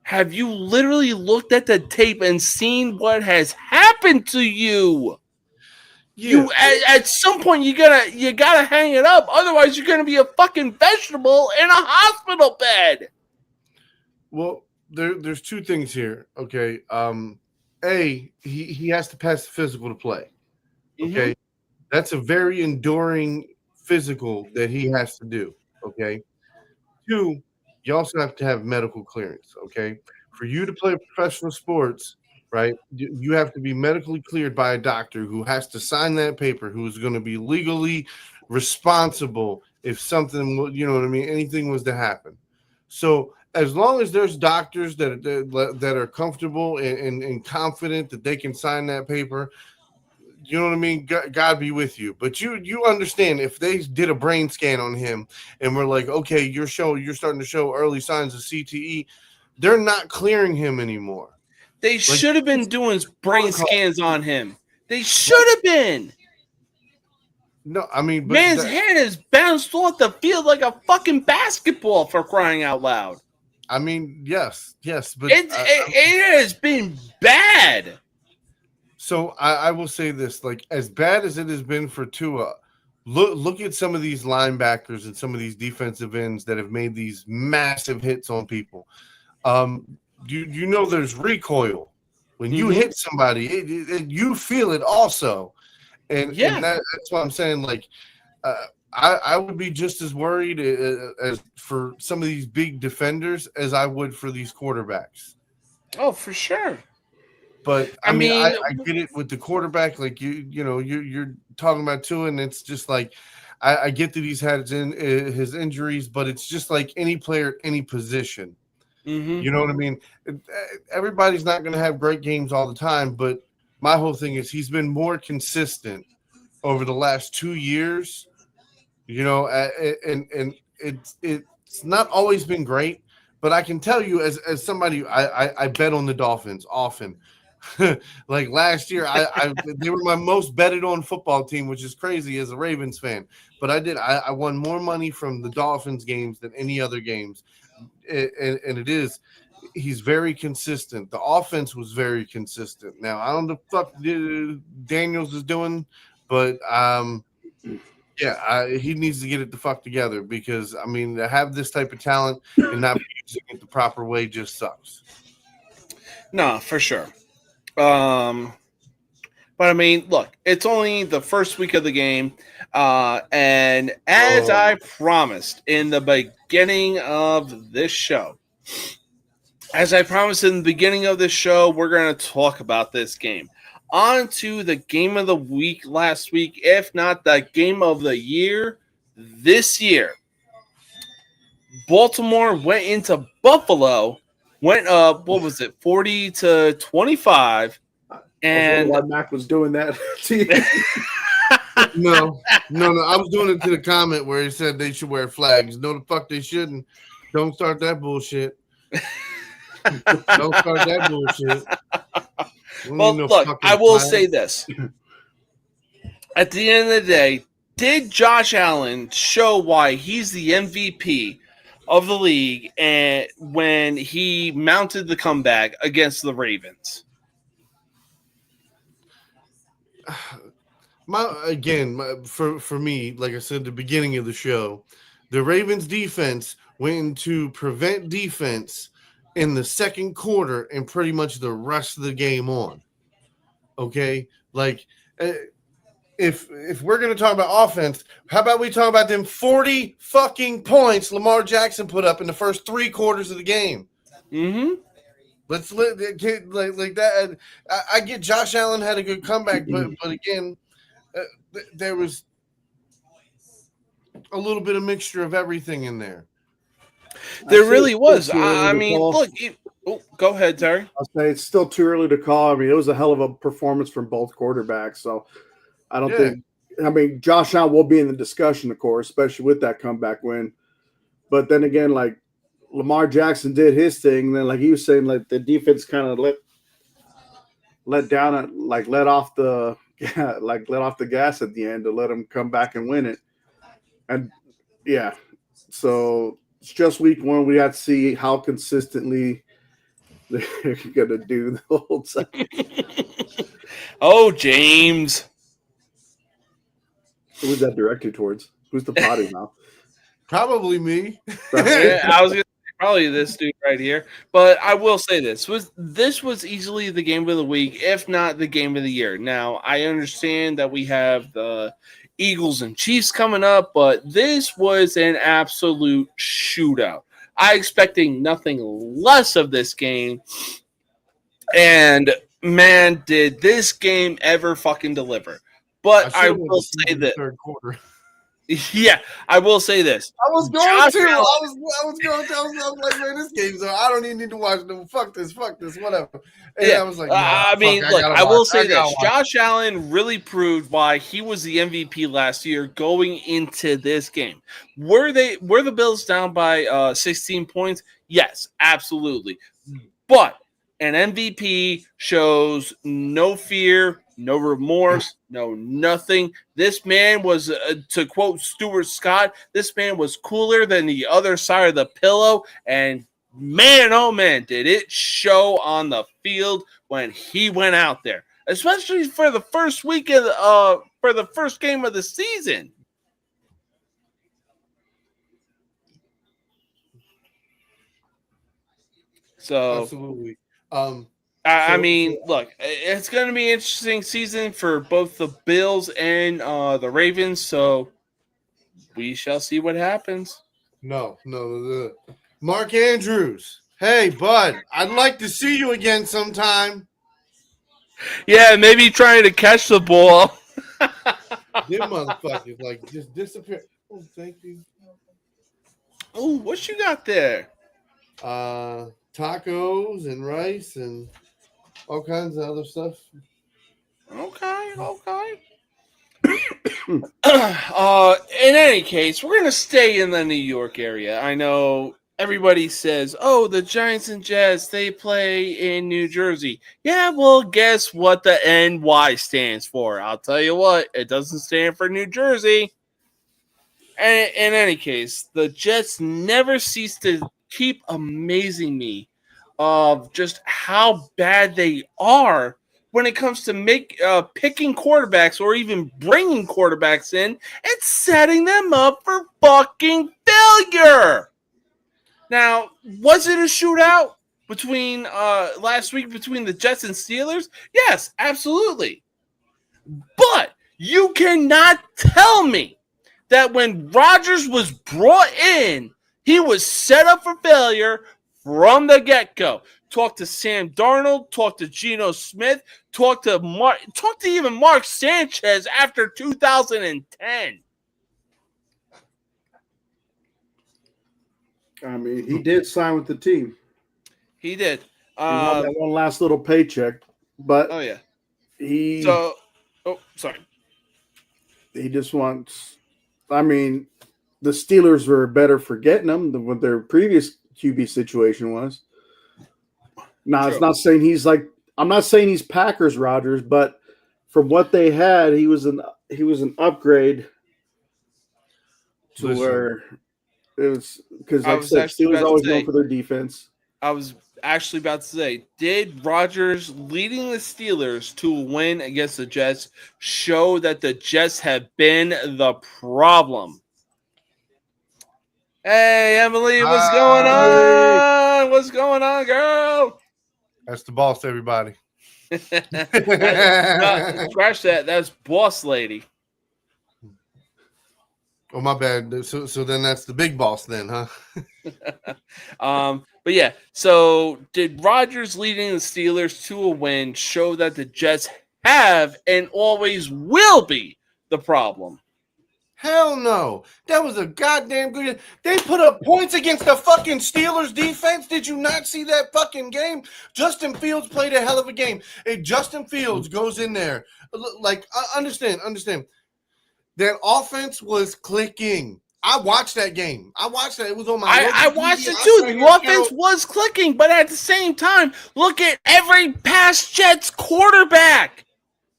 have you literally looked at the tape and seen what has happened to you? You at some point you gotta hang it up, otherwise you're gonna be a fucking vegetable in a hospital bed. Well, there's two things here. Okay. He has to pass the physical to play. Okay. That's a very enduring physical that he has to do. Okay. Two, you also have to have medical clearance. Okay. For you to play professional sports, right, you have to be medically cleared by a doctor who has to sign that paper, who is going to be legally responsible if something, you know what I mean, anything was to happen. So as long as there's doctors that are comfortable and confident that they can sign that paper, you know what I mean? God be with you. But you understand if they did a brain scan on him and we're like, okay, you're starting to show early signs of CTE, they're not clearing him anymore. They should have been doing brain scans on him. They should have been. No, I mean, but man's head is bounced off the field like a fucking basketball, for crying out loud. I mean, yes, but it has been bad. So I will say this: like, as bad as it has been for Tua, look at some of these linebackers and some of these defensive ends that have made these massive hits on people. You know, there's recoil when you hit somebody; you feel it also. And that's why I'm saying, like, I would be just as worried as for some of these big defenders as I would for these quarterbacks. Oh, for sure. But I mean, I get it with the quarterback. Like you're talking about Tua, and it's just like I get that he's had his injuries, but it's just like any player at any position. You know what I mean? Everybody's not going to have great games all the time, but my whole thing is he's been more consistent over the last 2 years, you know, and it's not always been great, but I can tell you as somebody, I bet on the Dolphins often. Like last year, they were my most betted on football team, which is crazy as a Ravens fan. But I won more money from the Dolphins games than any other games, and he's very consistent. The offense was very consistent. Now I don't know what the fuck Daniels is doing, but he needs to get it the fuck together because I mean to have this type of talent and not using it the proper way just sucks. No, for sure. But I mean, look, it's only the first week of the game, and as I promised in the beginning of this show, we're going to talk about this game. On to the game of the week last week, if not the game of the year this year. Baltimore went into Buffalo, went up, 40-25. And why Mac was doing that to you. No. I was doing it to the comment where he said they should wear flags. No, the fuck they shouldn't. Don't start that bullshit. Don't start that bullshit. Well, look, I will say this. At the end of the day, did Josh Allen show why he's the MVP of the league and when he mounted the comeback against the Ravens? For me, like I said at the beginning of the show, the Ravens defense went into prevent defense in the second quarter and pretty much the rest of the game on. Okay, like if we're gonna talk about offense, how about we talk about them 40 fucking points Lamar Jackson put up in the first 3 quarters of the game? Mm-hmm. Let's like that. I get Josh Allen had a good comeback, but again, there was a little bit of mixture of everything in there. There really was. I mean, look. Go ahead, Terry. I'll say it's still too early to call. I mean, it was a hell of a performance from both quarterbacks. So I don't think. I mean, Josh Allen will be in the discussion, of course, especially with that comeback win. But then again, like Lamar Jackson did his thing. And then, like he was saying, like the defense kind of let down, like let off the gas at the end to let them come back and win it. And yeah, so it's just week 1. We got to see how consistently they're gonna do the whole time. Oh, James. Who was that directed towards? Who's the potty mouth? Probably me. Yeah, I was gonna say probably this dude right here. But I will say this was easily the game of the week, if not the game of the year. Now, I understand that we have the Eagles and Chiefs coming up, but this was an absolute shootout. I expecting nothing less of this game. And man, did this game ever fucking deliver. But I will say that third quarter. Yeah, I will say this. I was going to. I was going to. I was like, man, this game's I don't even need to watch them. Fuck this, whatever. And yeah. I was like, I mean, look, I will say this. Josh Allen really proved why he was the MVP last year going into this game. Were the Bills down by 16 points? Yes, absolutely. But an MVP shows no fear, no remorse, no nothing. This man was, to quote Stuart Scott, this man was cooler than the other side of the pillow. And man, oh man, did it show on the field when he went out there, especially for the first week of for the first game of the season. So absolutely. I mean, look, it's going to be an interesting season for both the Bills and the Ravens. So we shall see what happens. No. Mark Andrews. Hey, bud, I'd like to see you again sometime. Yeah, maybe trying to catch the ball. Them motherfuckers like just disappear. Oh, thank you. Oh, what you got there? Tacos and rice and all kinds of other stuff. Okay. In any case, we're going to stay in the New York area. I know everybody says, oh, the Giants and Jets, they play in New Jersey. Yeah, well, guess what the NY stands for? I'll tell you what, it doesn't stand for New Jersey. And in any case, the Jets never cease to keep amazing me of just how bad they are when it comes to picking quarterbacks or even bringing quarterbacks in and setting them up for fucking failure. Now, was it a shootout between last week between the Jets and Steelers? Yes, absolutely. But you cannot tell me that when Rodgers was brought in, he was set up for failure from the get-go. Talk to Sam Darnold, talk to Geno Smith, talk to even Mark Sanchez after 2010. I mean, he did sign with the team. He did. He wanted that one last little paycheck, but oh yeah. Sorry. He just wants. I mean, the Steelers were better for getting him than what their previous QB situation was. Now, it's not saying he's like I'm not saying he's Packers Rodgers, but from what they had, he was an upgrade to Listen. where it was because, I like I was said, actually Steelers about to always say- known for their defense. I was actually about to say, did Rodgers leading the Steelers to a win against the Jets show that the Jets have been the problem? Hey, Emily, what's going on? What's going on, girl? That's the boss, everybody. Scratch that. That's boss lady. Oh, my bad. So then that's the big boss then, huh? But yeah, so did Rodgers leading the Steelers to a win show that the Jets have and always will be the problem? Hell no. That was a goddamn good. They put up points against the fucking Steelers defense. Did you not see that fucking game? Justin Fields played a hell of a game. If Justin Fields goes in there, like, understand. That offense was clicking. I watched that game. I watched that. It was on my I local watched TV. it I too. sat The here offense count- was clicking, but at the same time, look at every past Jets quarterback.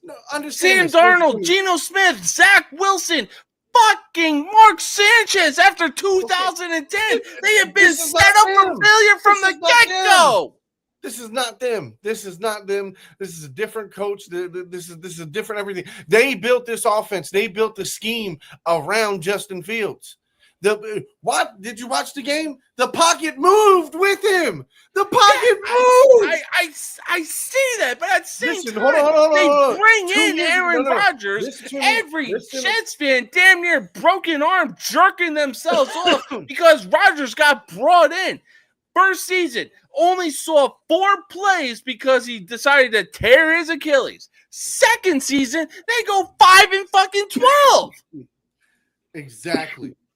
No, Sam understand this. Darnold, Geno Smith, Zach Wilson, fucking Mark Sanchez after 2010. They have been This is set not up for them. failure from This the is not get-go. This is not them. This is not them. This is a different coach. This is a different everything. They built this offense. They built the scheme around Justin Fields. What did you watch the game? The pocket moved with him. The pocket moved. I see that, but at the same Listen, time, hold on. they bring 2 in years- Aaron no. Rodgers. Listen to me. Every Listen to me. Jets fan damn near broken arm jerking themselves off because Rodgers got brought in. First season, only saw 4 plays because he decided to tear his Achilles. Second season, they go 5-12.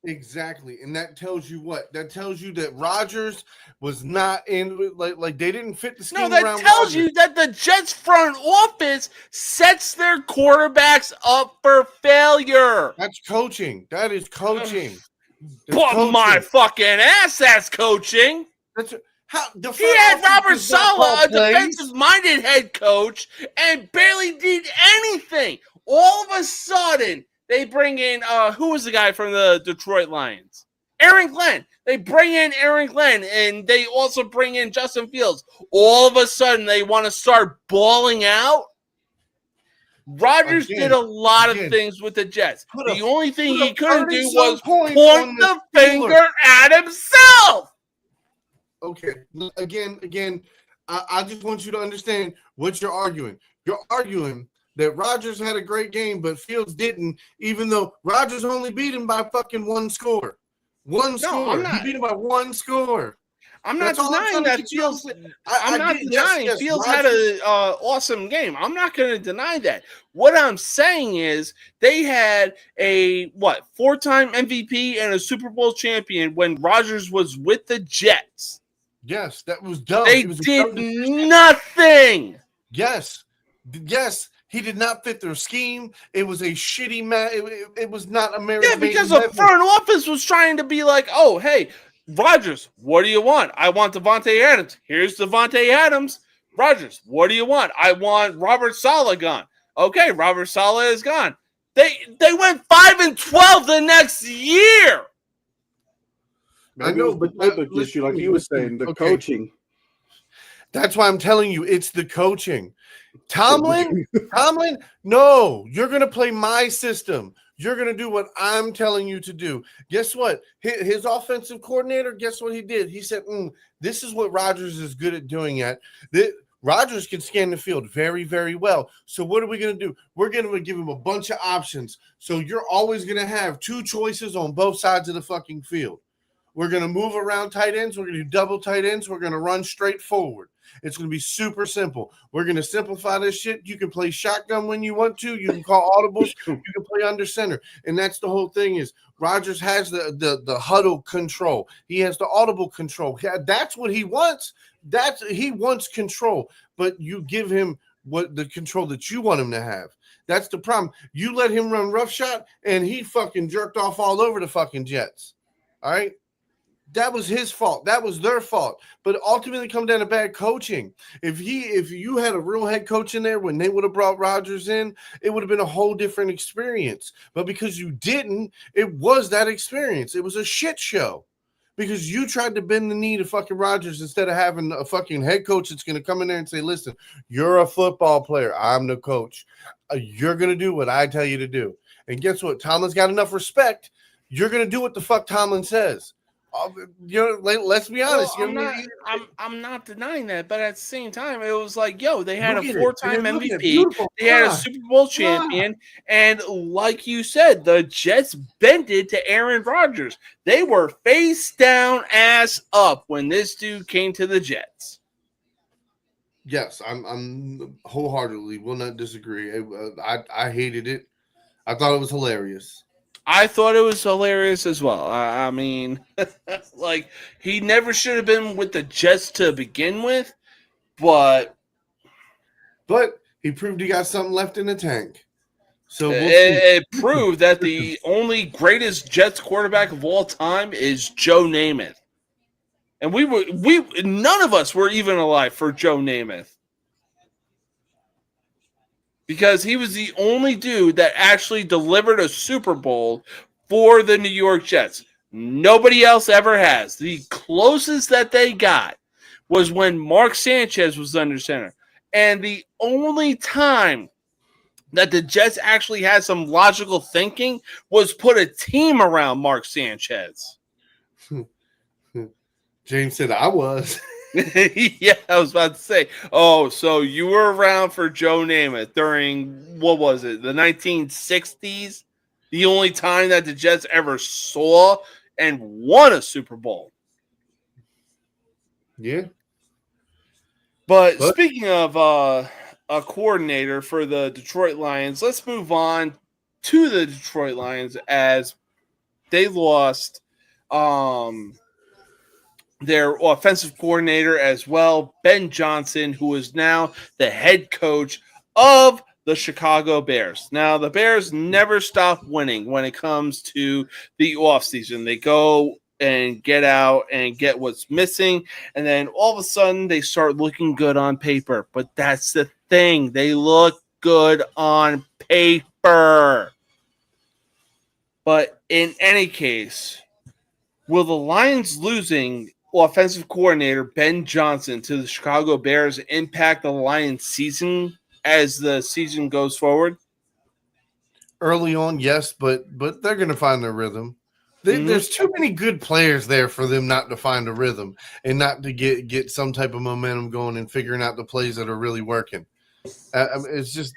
Exactly. And that tells you what? That tells you that Rodgers was not in like they didn't fit the scheme No, that around tells Rodgers. you that the Jets front office sets their quarterbacks up for failure. That's coaching. That is coaching. That's But my coaching. fucking ass, that's coaching. That's how the He had front office Robert does not Saleh, call a plays. defensive-minded head coach, and barely did anything. All of a sudden, they bring in who was the guy from the Detroit Lions? Aaron Glenn. They bring in Aaron Glenn, and they also bring in Justin Fields. All of a sudden, they want to start balling out. Rodgers did a lot of things with the Jets. The only thing he couldn't do was point the finger at himself. Okay. Again, I just want you to understand what you're arguing. You're arguing that Rodgers had a great game, but Fields didn't, even though Rodgers only beat him by fucking 1 score. One score. I'm not. He beat him by 1 score. I'm not That's all I'm denying trying to that get you Fields. to understand. I'm not denying yes, Fields Rodgers- had an awesome game. I'm not going to deny that. What I'm saying is they had a 4-time MVP and a Super Bowl champion when Rodgers was with the Jets. Yes, that was dumb. They It was a did dumb decision. nothing. Yes, he did not fit their scheme. It was a shitty match. It was not a merit. Yeah, because the front office was trying to be like, oh, hey, Rodgers, what do you want? I want Devontae Adams. Here's Devontae Adams. Rodgers, what do you want? I want Robert Saleh gone. Okay, Robert Saleh is gone. They went 5-12 the next year. I Maybe know, it was the but playbook issue, like he was saying, the Okay. coaching. That's why I'm telling you, it's the coaching. Tomlin, no, you're going to play my system. You're going to do what I'm telling you to do. Guess what? His offensive coordinator, guess what he did? He said, this is what Rodgers is good at doing at. Rodgers can scan the field very, very well. So what are we going to do? We're going to give him a bunch of options. So you're always going to have 2 choices on both sides of the fucking field. We're going to move around tight ends. We're going to do double tight ends. We're going to run straight forward. It's going to be super simple. We're going to simplify this shit. You can play shotgun when you want to. You can call audibles. You can play under center. And that's the whole thing is Rodgers has the huddle control. He has the audible control. That's what he wants. He wants control. But you give him the control that you want him to have. That's the problem. You let him run roughshod, and he fucking jerked off all over the fucking Jets. All right? That was his fault. That was their fault. But ultimately, it come down to bad coaching. If you had a real head coach in there when they would have brought Rodgers in, it would have been a whole different experience. But because you didn't, it was that experience. It was a shit show because you tried to bend the knee to fucking Rodgers instead of having a fucking head coach that's going to come in there and say, "Listen, you're a football player. I'm the coach. You're going to do what I tell you to do." And guess what? Tomlin's got enough respect. You're going to do what the fuck Tomlin says. Let's be honest. Well, I'm not denying that, but at the same time, it was like, yo, they had a 4-time MVP, they had a Super Bowl champion, and like you said, the Jets bended to Aaron Rodgers. They were face down, ass up when this dude came to the Jets. Yes, I'm wholeheartedly will not disagree. I hated it. I thought it was hilarious. I thought it was hilarious as well. I mean, like, he never should have been with the Jets to begin with, but he proved he got something left in the tank. So it proved that the only greatest Jets quarterback of all time is Joe Namath. And none of us were even alive for Joe Namath. Because he was the only dude that actually delivered a Super Bowl for the New York Jets. Nobody else ever has. The closest that they got was when Mark Sanchez was under center. And the only time that the Jets actually had some logical thinking was put a team around Mark Sanchez. James said I was. Yeah, I was about to say. Oh, so you were around for Joe Namath during, what was it, the 1960s? The only time that the Jets ever saw and won a Super Bowl. Yeah. But speaking of a coordinator for the Detroit Lions, let's move on to the Detroit Lions as they lost their offensive coordinator as well, Ben Johnson, who is now the head coach of the Chicago Bears. Now, the Bears never stop winning when it comes to the offseason. They go and get out and get what's missing, and then all of a sudden they start looking good on paper. But that's the thing. They look good on paper. But in any case, will the Lions losing offensive coordinator Ben Johnson to the Chicago Bears impact the Lions season as the season goes forward? Early on, yes, but they're going to find their rhythm. There's too many good players there for them not to find a rhythm and not to get some type of momentum going and figuring out the plays that are really working. It's just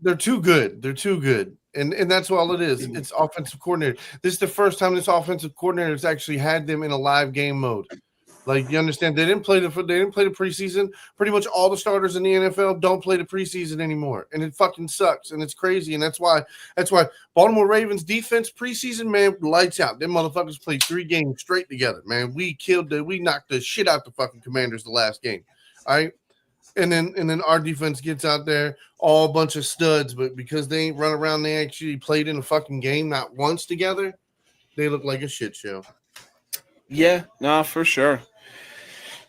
they're too good. They're too good. And that's all it is. It's offensive coordinator. This is the first time this offensive coordinator has actually had them in a live game mode. Like, you understand, they didn't play the preseason. Pretty much all the starters in the NFL don't play the preseason anymore, and it fucking sucks, and it's crazy. And that's why Baltimore Ravens defense preseason, man, lights out. Them motherfuckers played 3 games straight together, man. We knocked the shit out the fucking Commanders the last game. All right. And then our defense gets out there, all a bunch of studs, but because they ain't run around, they actually played in a fucking game not once together, they look like a shit show. Yeah, no, for sure.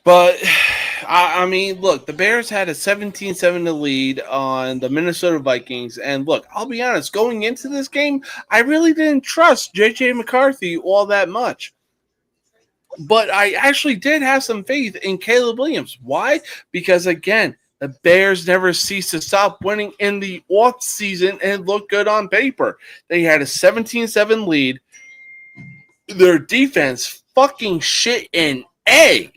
But, I mean, look, the Bears had a 17-7 lead on the Minnesota Vikings. And, look, I'll be honest, going into this game, I really didn't trust J.J. McCarthy all that much. But I actually did have some faith in Caleb Williams. Why? Because, again, the Bears never cease to stop winning in the offseason and look good on paper. They had a 17-7 lead. Their defense fucking shit an egg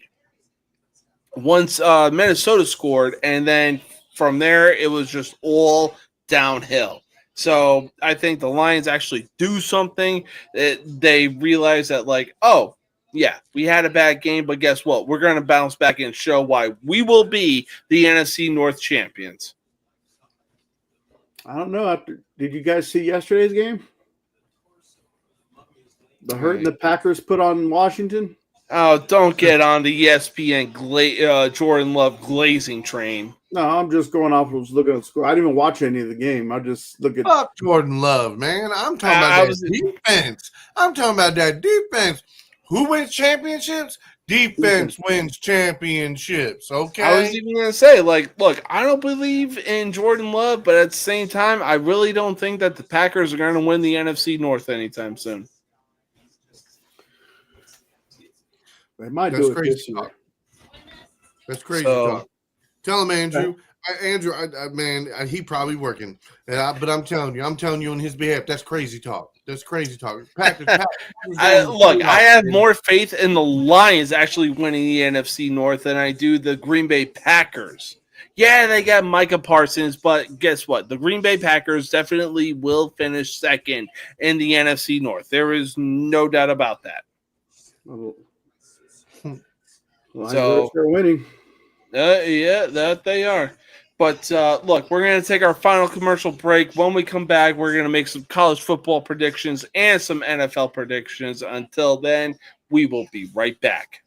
once Minnesota scored. And then from there, it was just all downhill. So I think the Lions actually do something. They realize that, like, oh, yeah, we had a bad game, but guess what? We're going to bounce back and show why we will be the NFC North champions. I don't know. Did you guys see yesterday's game? The hurt the Packers put on Washington? Oh, don't get on the ESPN Jordan Love glazing train. No, I'm just going off. I was looking at the score. I didn't even watch any of the game. I just look at. Fuck Jordan Love, man. I'm talking about that defense. I'm talking about that defense. Who wins championships? Defense wins championships. Okay. I was even gonna say, like, look, I don't believe in Jordan Love, but at the same time, I really don't think that the Packers are going to win the NFC North anytime soon. They might That's do it crazy this year. talk. That's crazy So- talk. Tell him, Andrew. Andrew, man, he probably working. But I'm telling you on his behalf, that's crazy talk. That's crazy talk. Packers I have more faith in the Lions actually winning the NFC North than I do the Green Bay Packers. Yeah, they got Micah Parsons, but guess what? The Green Bay Packers definitely will finish second in the NFC North. There is no doubt about that. Well, So- they're winning. Yeah, that they are. But look, we're going to take our final commercial break. When we come back, we're going to make some college football predictions and some NFL predictions. Until then, we will be right back.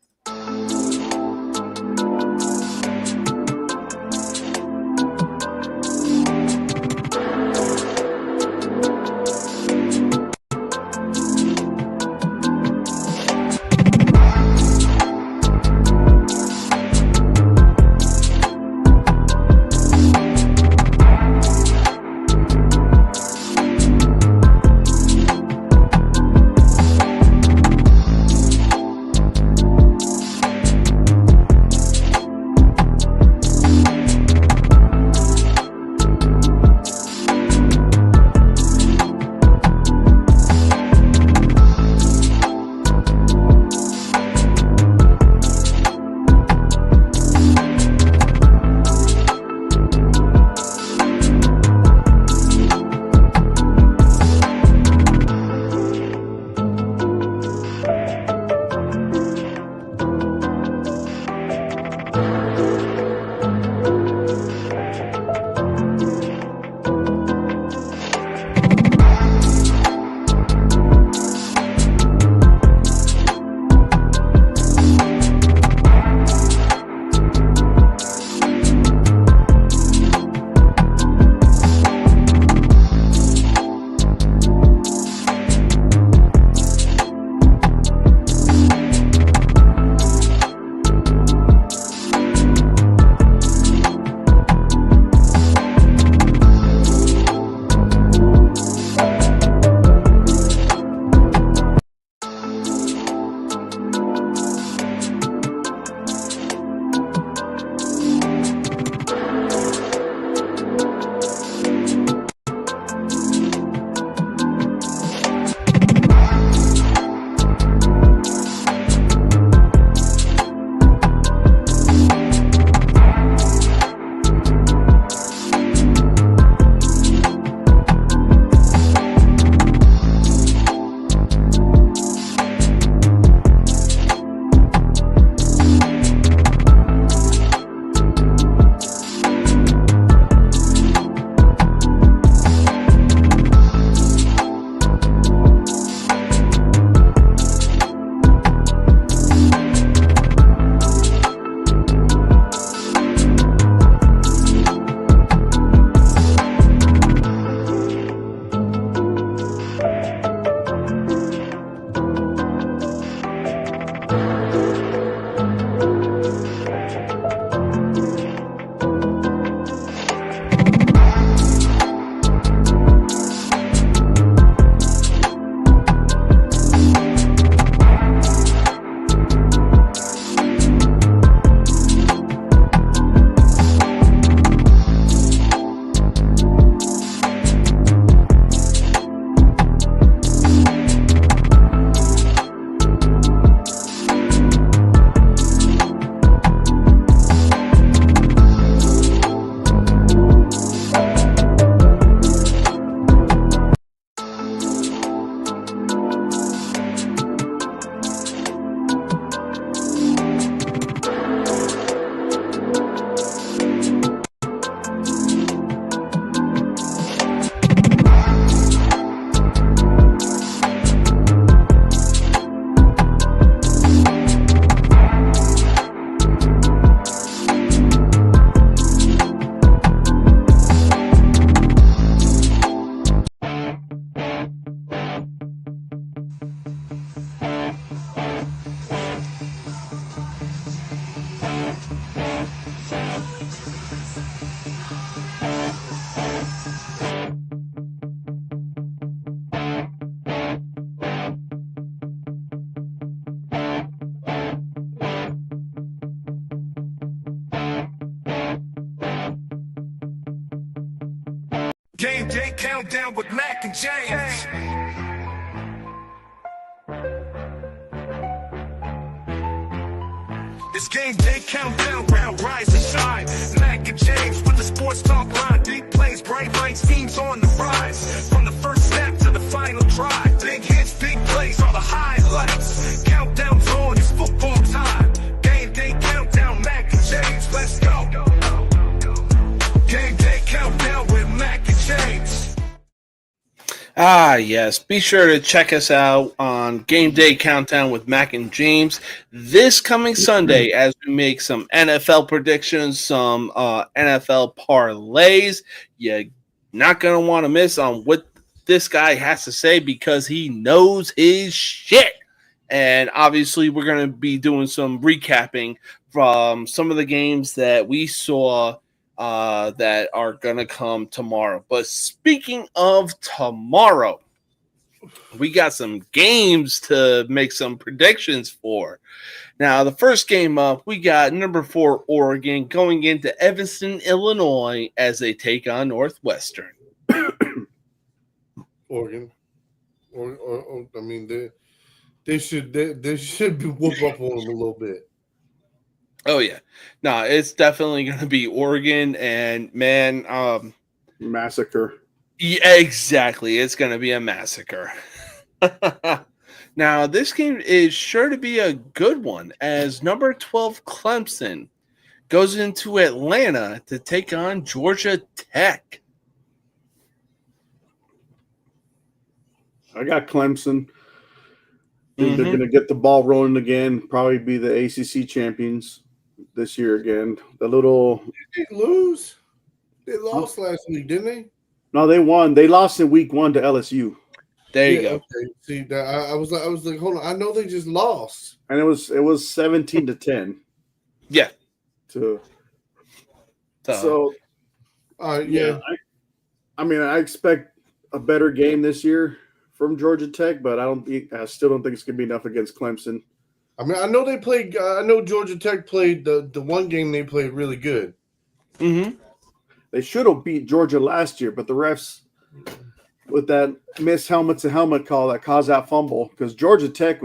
Game day countdown with Mac and James. It's game day countdown, round rise and shine. Mac and James with the sports talk line. Big plays, bright lights, teams on the rise. From the first snap to the final drive. Big hits, big plays are the highlights. Countdown's on, it's football time. Game day countdown, Mac and James, let's go. Game day countdown with Mac and James. Ah, yes. Be sure to check us out on Game Day Countdown with Mac and James this coming Sunday as we make some NFL predictions, some NFL parlays. You're not going to want to miss on what this guy has to say because he knows his shit. And obviously, we're going to be doing some recapping from some of the games that we saw that are going to come tomorrow. But speaking of tomorrow, we got some games to make some predictions for. Now, the first game up, we got number 4 Oregon going into Evanston, Illinois as they take on Northwestern. Oregon. Or I mean, they should be whoop up on them a little bit. Oh, yeah. No, it's definitely going to be Oregon. And, man, Massacre. yeah, exactly. It's going to be a massacre. Now, this game is sure to be a good one as number 12 Clemson goes into Atlanta to take on Georgia Tech. I got Clemson. They're going to get the ball rolling again. Probably be the ACC champions this year again. The little Did they lose? They lost last week, didn't they? no, they won. They lost in week 1 to LSU, There you go. Okay. See, that I was like, hold on. I know they just lost. and it was 17-10. Yeah. So So, Yeah. I expect a better game this year from Georgia Tech, but I still don't think it's gonna be enough against Clemson. I mean, I know they played. I know Georgia Tech played the one game they played really good. They should have beat Georgia last year, but the refs with that missed helmet to helmet call that caused that fumble because Georgia Tech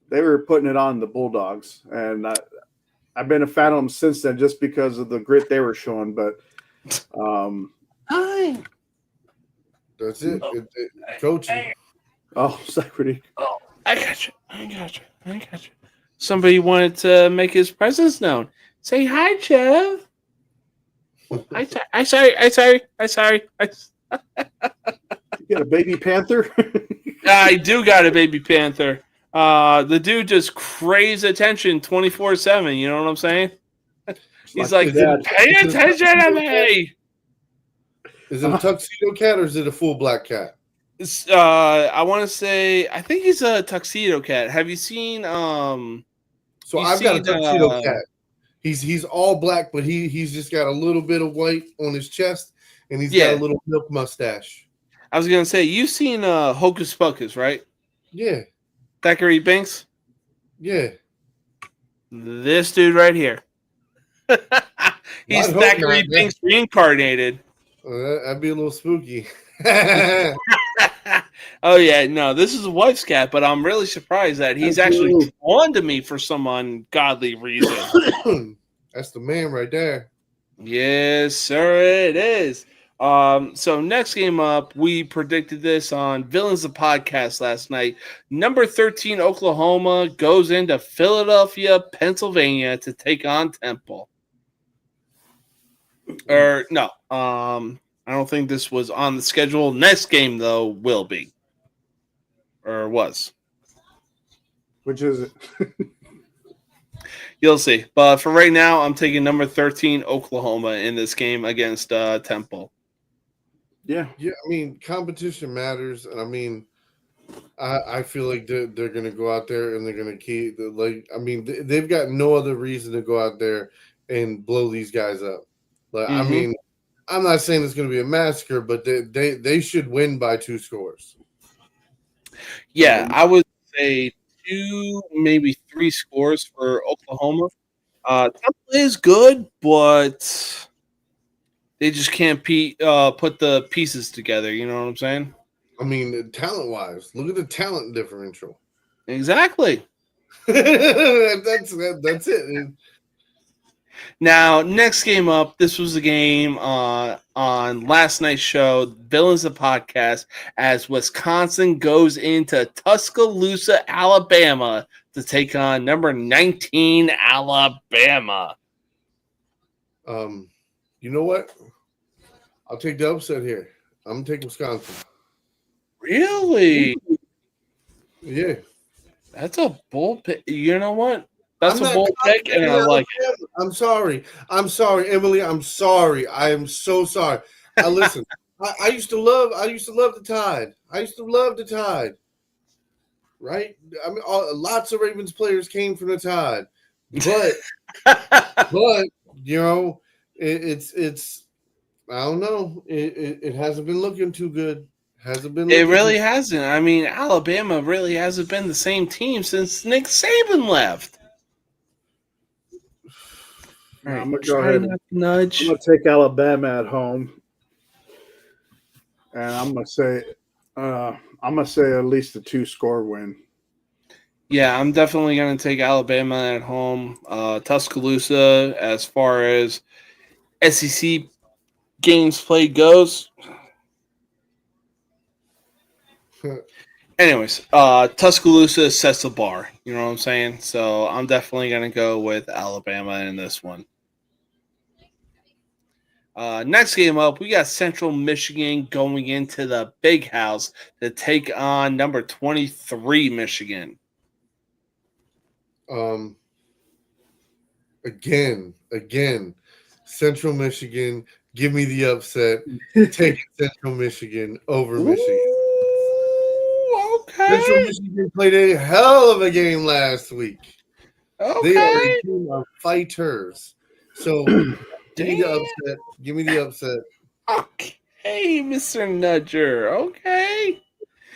they were putting it on the Bulldogs, and I've been a fan of them since then just because of the grit they were showing. But That's it. Coaching. oh, sorry. I got you. Somebody wanted to make his presence known. Say hi, Jeff. I sorry. You got a baby panther? I do got a baby panther. The dude just craves attention 24/7. You know what I'm saying? He's like, pay attention to me. Is it a tuxedo cat or is it a full black cat? I want to say, I think he's a tuxedo cat. Have you seen? So I've got a tuxedo cat. He's all black, but he's just got a little bit of white on his chest, and he's got a little milk mustache. I was gonna say, you've seen Hocus Pocus, right? Yeah. Thackeray Binks. Yeah. This dude right here. He's Thackeray Binks reincarnated. That'd be a little spooky. Oh yeah, no, this is a wife's cat, but I'm really surprised that he's actually drawn to me for some ungodly reason. That's the man right there. Yes, sir, it is. So next game up, we predicted this on Villains the Podcast last night. Number 13 Oklahoma goes into Philadelphia, Pennsylvania to take on Temple. Or no, I don't think this was on the schedule. Next game though will be. Or was. Which is it? You'll see. But for right now, I'm taking number 13 Oklahoma in this game against Temple. Yeah. Yeah, I mean, competition matters, and I mean, I feel like they're going to go out there and they're going to keep they've got no other reason to go out there and blow these guys up. Like, I mean, I'm not saying it's going to be a massacre, but they should win by 2 scores. Yeah, I would say 2, maybe 3 scores for Oklahoma. Temple is good, but They just can't put the pieces together. You know what I'm saying? I mean, talent-wise, look at the talent differential. Exactly. That's it. Now, next game up, this was a game on last night's show, Villains of Podcast, as Wisconsin goes into Tuscaloosa, Alabama to take on number 19, Alabama. You know what? I'll take the upset here. I'm going to take Wisconsin. Really? Yeah. That's a bold pick. You know what? That's I'm a bold pick, and I like it. I'm sorry, Emily. I'm sorry. I am so sorry. Listen. I used to love the Tide. I used to love the Tide. Right? I mean, lots of Ravens players came from the Tide, but you know, it's. I don't know. It hasn't been looking too good. It really hasn't. I mean, Alabama really hasn't been the same team since Nick Saban left. All right, I'm gonna go ahead. Nudge. I'm gonna take Alabama at home, and I'm gonna say at least a 2-score win. Yeah, I'm definitely going to take Alabama at home. Tuscaloosa, as far as SEC games played goes. Anyways, Tuscaloosa sets the bar. You know what I'm saying? So I'm definitely going to go with Alabama in this one. Next game up, we got Central Michigan going into the Big House to take on number 23 Michigan. Again, Central Michigan. Give me the upset. Take Central Michigan over Michigan. Ooh, okay. Central Michigan played a hell of a game last week. Okay. They are a team of fighters. So give me the upset. Give me the upset. Okay, Mr. Nudger. Okay.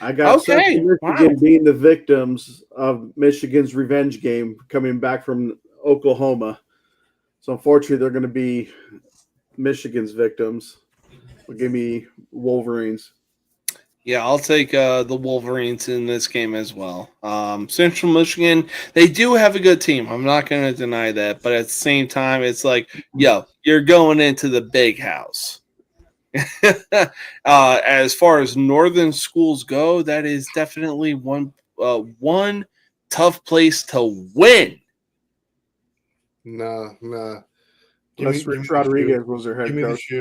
I got Central Michigan being the victims of Michigan's revenge game coming back from Oklahoma. So unfortunately, they're going to be Michigan's victims. But give me Wolverines. Yeah, I'll take the Wolverines in this game as well. Central Michigan, they do have a good team. I'm not going to deny that. But at the same time, it's like, yo, you're going into the Big House. As far as northern schools go, that is definitely one tough place to win. Nah. Rich Rodriguez was their head coach.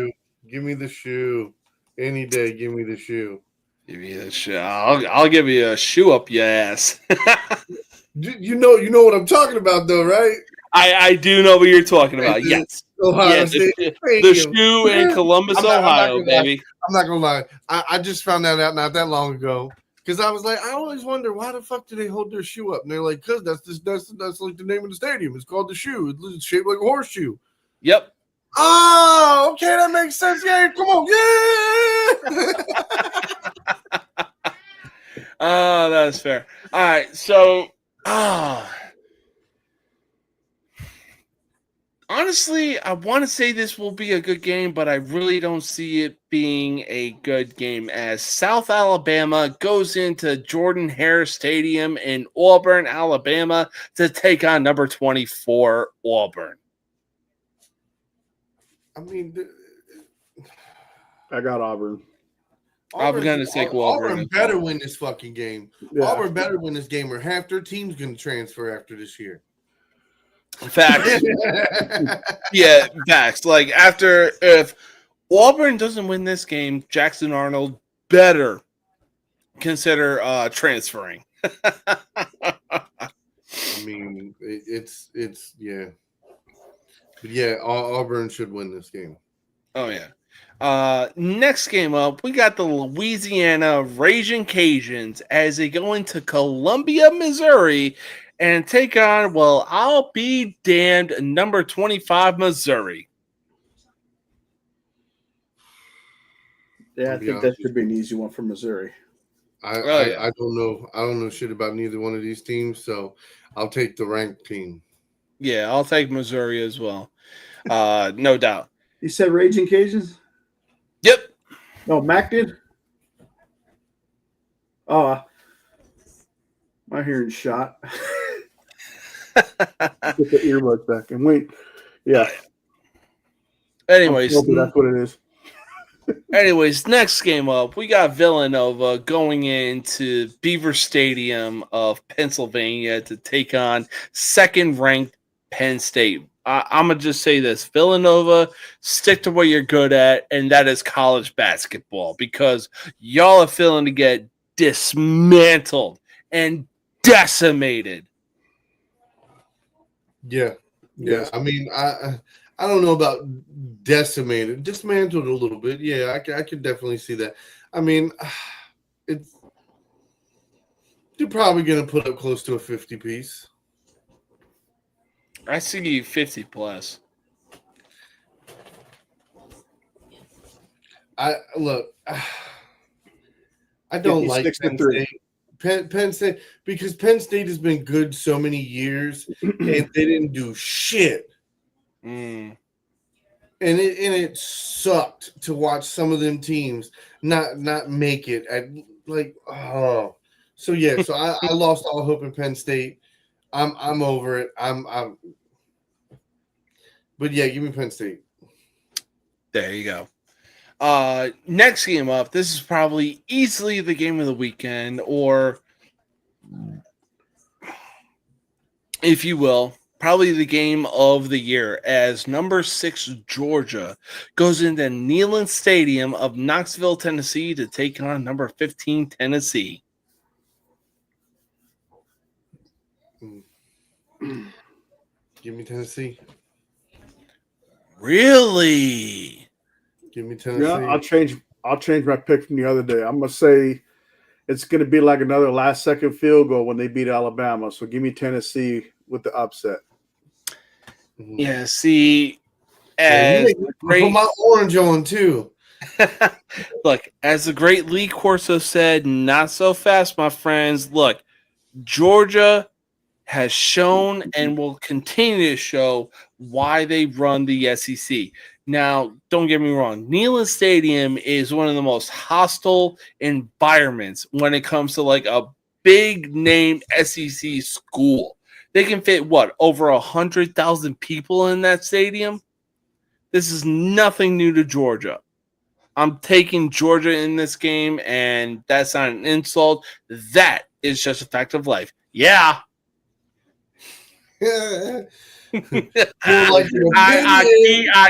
Give me the shoe. Any day, give me the shoe. Give me the shoe. I'll give you a shoe up your ass. You know what I'm talking about, though, right? I do know what you're talking about. Yes. Ohio State the shoe in Columbus, Ohio, baby. I'm not gonna lie. I just found that out not that long ago because I was like, I always wonder why the fuck do they hold their shoe up? And they're like, because that's like the name of the stadium. It's called the shoe. It's shaped like a horseshoe. Yep. Oh, okay, that makes sense. Yeah, come on, yeah. Oh, that's fair. All right, so honestly, I want to say this will be a good game, but I really don't see it being a good game as South Alabama goes into Jordan Hare Stadium in Auburn, Alabama to take on number 24 Auburn. I mean, I got Auburn. I'm going to take Auburn. Auburn better win this fucking game. Yeah. Auburn better win this game or half their team's going to transfer after this year. Facts. Yeah, facts. Like if Auburn doesn't win this game, Jackson Arnold better consider transferring. I mean, it's yeah. But yeah, Auburn should win this game. Oh yeah. Next game up, we got the Louisiana Raging Cajuns as they go into Columbia, Missouri, and take on, well, I'll be damned, number 25 Missouri. Yeah, I think that should be an easy one for Missouri. I don't know. I don't know shit about neither one of these teams, so I'll take the ranked team. Yeah, I'll take Missouri as well. No doubt. You said Raging Cajuns? Yep. No, Mac did. Oh, my hearing's shot. Get the earbuds back and wait. Yeah. Anyways, That's what it is. Next game up, we got Villanova going into Beaver Stadium of Pennsylvania to take on second-ranked Penn State. I'm going to just say this. Villanova, stick to what you're good at, and that is college basketball, because y'all are feeling to get dismantled and decimated. Yeah. Yes. I mean, I don't know about decimated, dismantled a little bit. Yeah, I could definitely see that. I mean, you're probably going to put up close to a 50 piece. I see you 50 plus. I don't like Penn State. Penn State, because Penn State has been good so many years and they didn't do shit. Mm. And it sucked to watch some of them teams not make it. So I lost all hope in Penn State. I'm over it. But yeah, give me Penn State. There you go. Next game up, this is probably easily the game of the weekend, or if you will, probably the game of the year, as number 6 Georgia goes into Neyland Stadium of Knoxville, Tennessee to take on number 15 Tennessee. Give me Tennessee. Really? Give me Tennessee. Yeah, I'll change my pick from the other day. I'm gonna say it's gonna be like another last second field goal when they beat Alabama. So give me Tennessee with the upset. Yeah, see, as put my orange on too. Look, as the great Lee Corso said, not so fast, my friends. Look, Georgia has shown and will continue to show why they run the SEC. Now, don't get me wrong. Neyland Stadium is one of the most hostile environments when it comes to like a big name SEC school. They can fit, over 100,000 people in that stadium? This is nothing new to Georgia. I'm taking Georgia in this game, and that's not an insult. That is just a fact of life. Yeah. I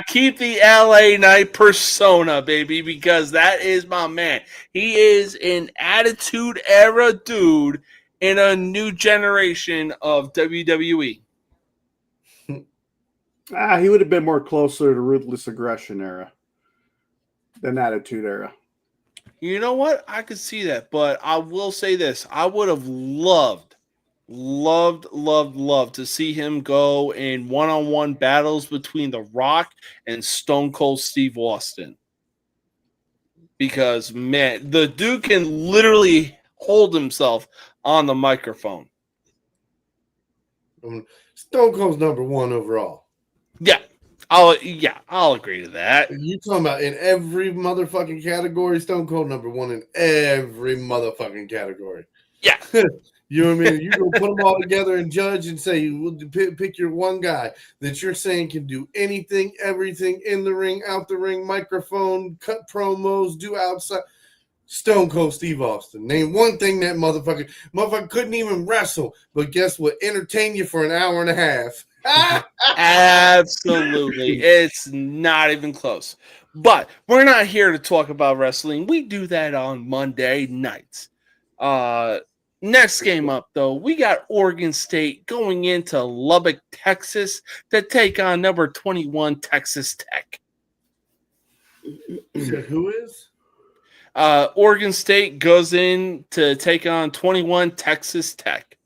keep the LA Knight persona, baby, because that is my man. He is an attitude era dude in a new generation of WWE. He would have been more closer to Ruthless Aggression era than Attitude era. You know what? I could see that, but I will say this. I would have loved to see him go in one-on-one battles between The Rock and Stone Cold Steve Austin. Because, man, the dude can literally hold himself on the microphone. Stone Cold's number 1 overall. Yeah. I'll agree to that. You talking about in every motherfucking category? Stone Cold number 1 in every motherfucking category. Yeah. You know what I mean? You go put them all together and judge and say, pick your one guy that you're saying can do anything, everything, in the ring, out the ring, microphone, cut promos, do outside. Stone Cold Steve Austin. Name one thing that motherfucker couldn't even wrestle, but guess what? Entertain you for an hour and a half. Absolutely. It's not even close. But we're not here to talk about wrestling. We do that on Monday nights. Next game up, though, we got Oregon State going into Lubbock, Texas to take on number 21 Texas Tech. Who is? Oregon State goes in to take on 21 Texas Tech.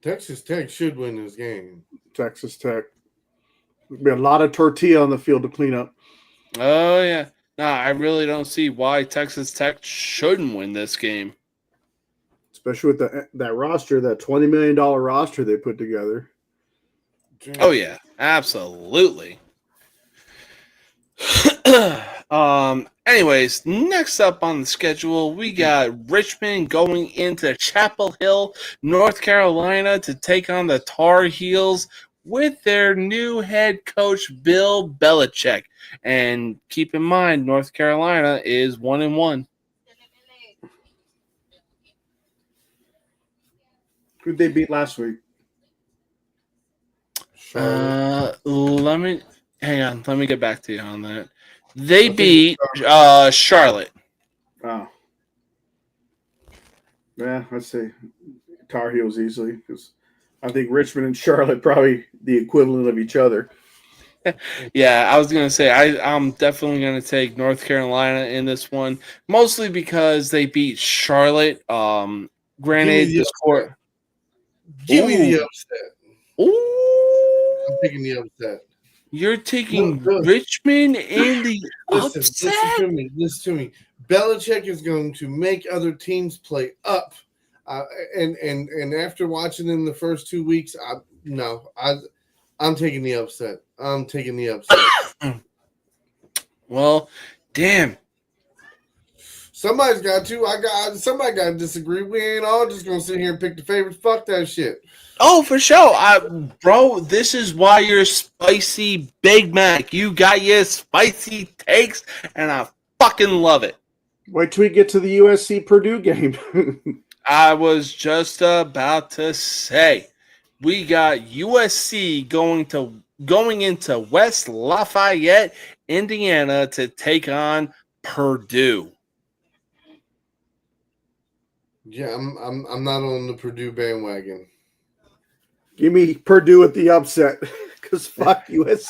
Texas Tech should win this game. Texas Tech. There'll be a lot of tortilla on the field to clean up. Oh, yeah. No, I really don't see why Texas Tech shouldn't win this game. Especially with that roster, that $20 million roster they put together. Oh, yeah. Absolutely. Anyways, next up on the schedule, we got Richmond going into Chapel Hill, North Carolina to take on the Tar Heels with their new head coach, Bill Belichick. And keep in mind, North Carolina is 1-1. Who'd they beat last week? Let me hang on. Let me get back to you on that. They beat Charlotte. Oh. Yeah, let's say Tar Heels easily because I think Richmond and Charlotte probably the equivalent of each other. Yeah, I was gonna say I'm definitely gonna take North Carolina in this one, mostly because they beat Charlotte. Granted, the score. Give me the upset. Ooh, I'm taking the upset. you're taking Look. Richmond in the Listen upset. to me. Listen to me. Belichick is going to make other teams play up. And after watching them the first 2 weeks, I'm taking the upset. I'm taking the upset. Well, damn. Somebody's got to. Somebody got to disagree. We ain't all just gonna sit here and pick the favorites. Fuck that shit. Oh, for sure. Bro, this is why you're spicy Big Mac. You got your spicy takes, and I fucking love it. Wait till we get to the USC Purdue game. I was just about to say, we got USC going into West Lafayette, Indiana, to take on Purdue. Yeah, I'm not on the Purdue bandwagon. Give me Purdue at the upset because fuck USC.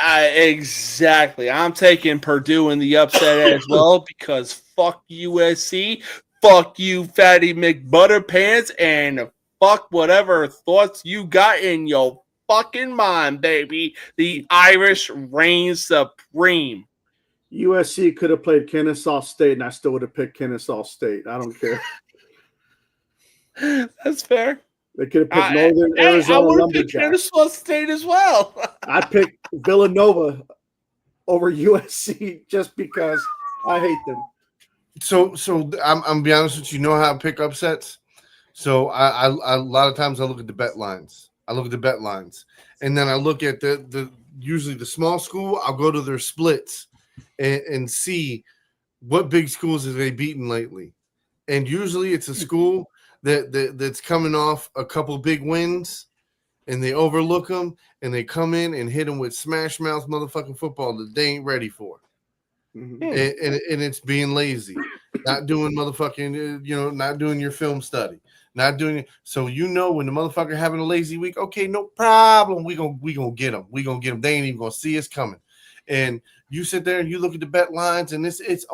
Exactly. I'm taking Purdue in the upset as well because fuck USC, fuck you, Fatty McButterpants, and fuck whatever thoughts you got in your fucking mind, baby. The Irish reign supreme. USC could have played Kennesaw State, and I still would have picked Kennesaw State. I don't care. That's fair. They could have picked Northern Arizona I would have picked Lumberjacks. Kennesaw State as well. I picked Villanova over USC just because I hate them. So I'm gonna be honest with you. Know how I pick upsets? So I a lot of times I look at the bet lines. And then I look at the usually the small school. I'll go to their splits and see what big schools have they beaten lately. And usually it's a school that's coming off a couple big wins, and they overlook them, and they come in and hit them with smash mouth motherfucking football that they ain't ready for. Mm-hmm. And it's being lazy, not doing motherfucking, not doing your film study, not doing it. So when the motherfucker having a lazy week, okay, no problem. We gonna get them. We gonna get them. They ain't even gonna see us coming. And you sit there and you look at the bet lines, and it's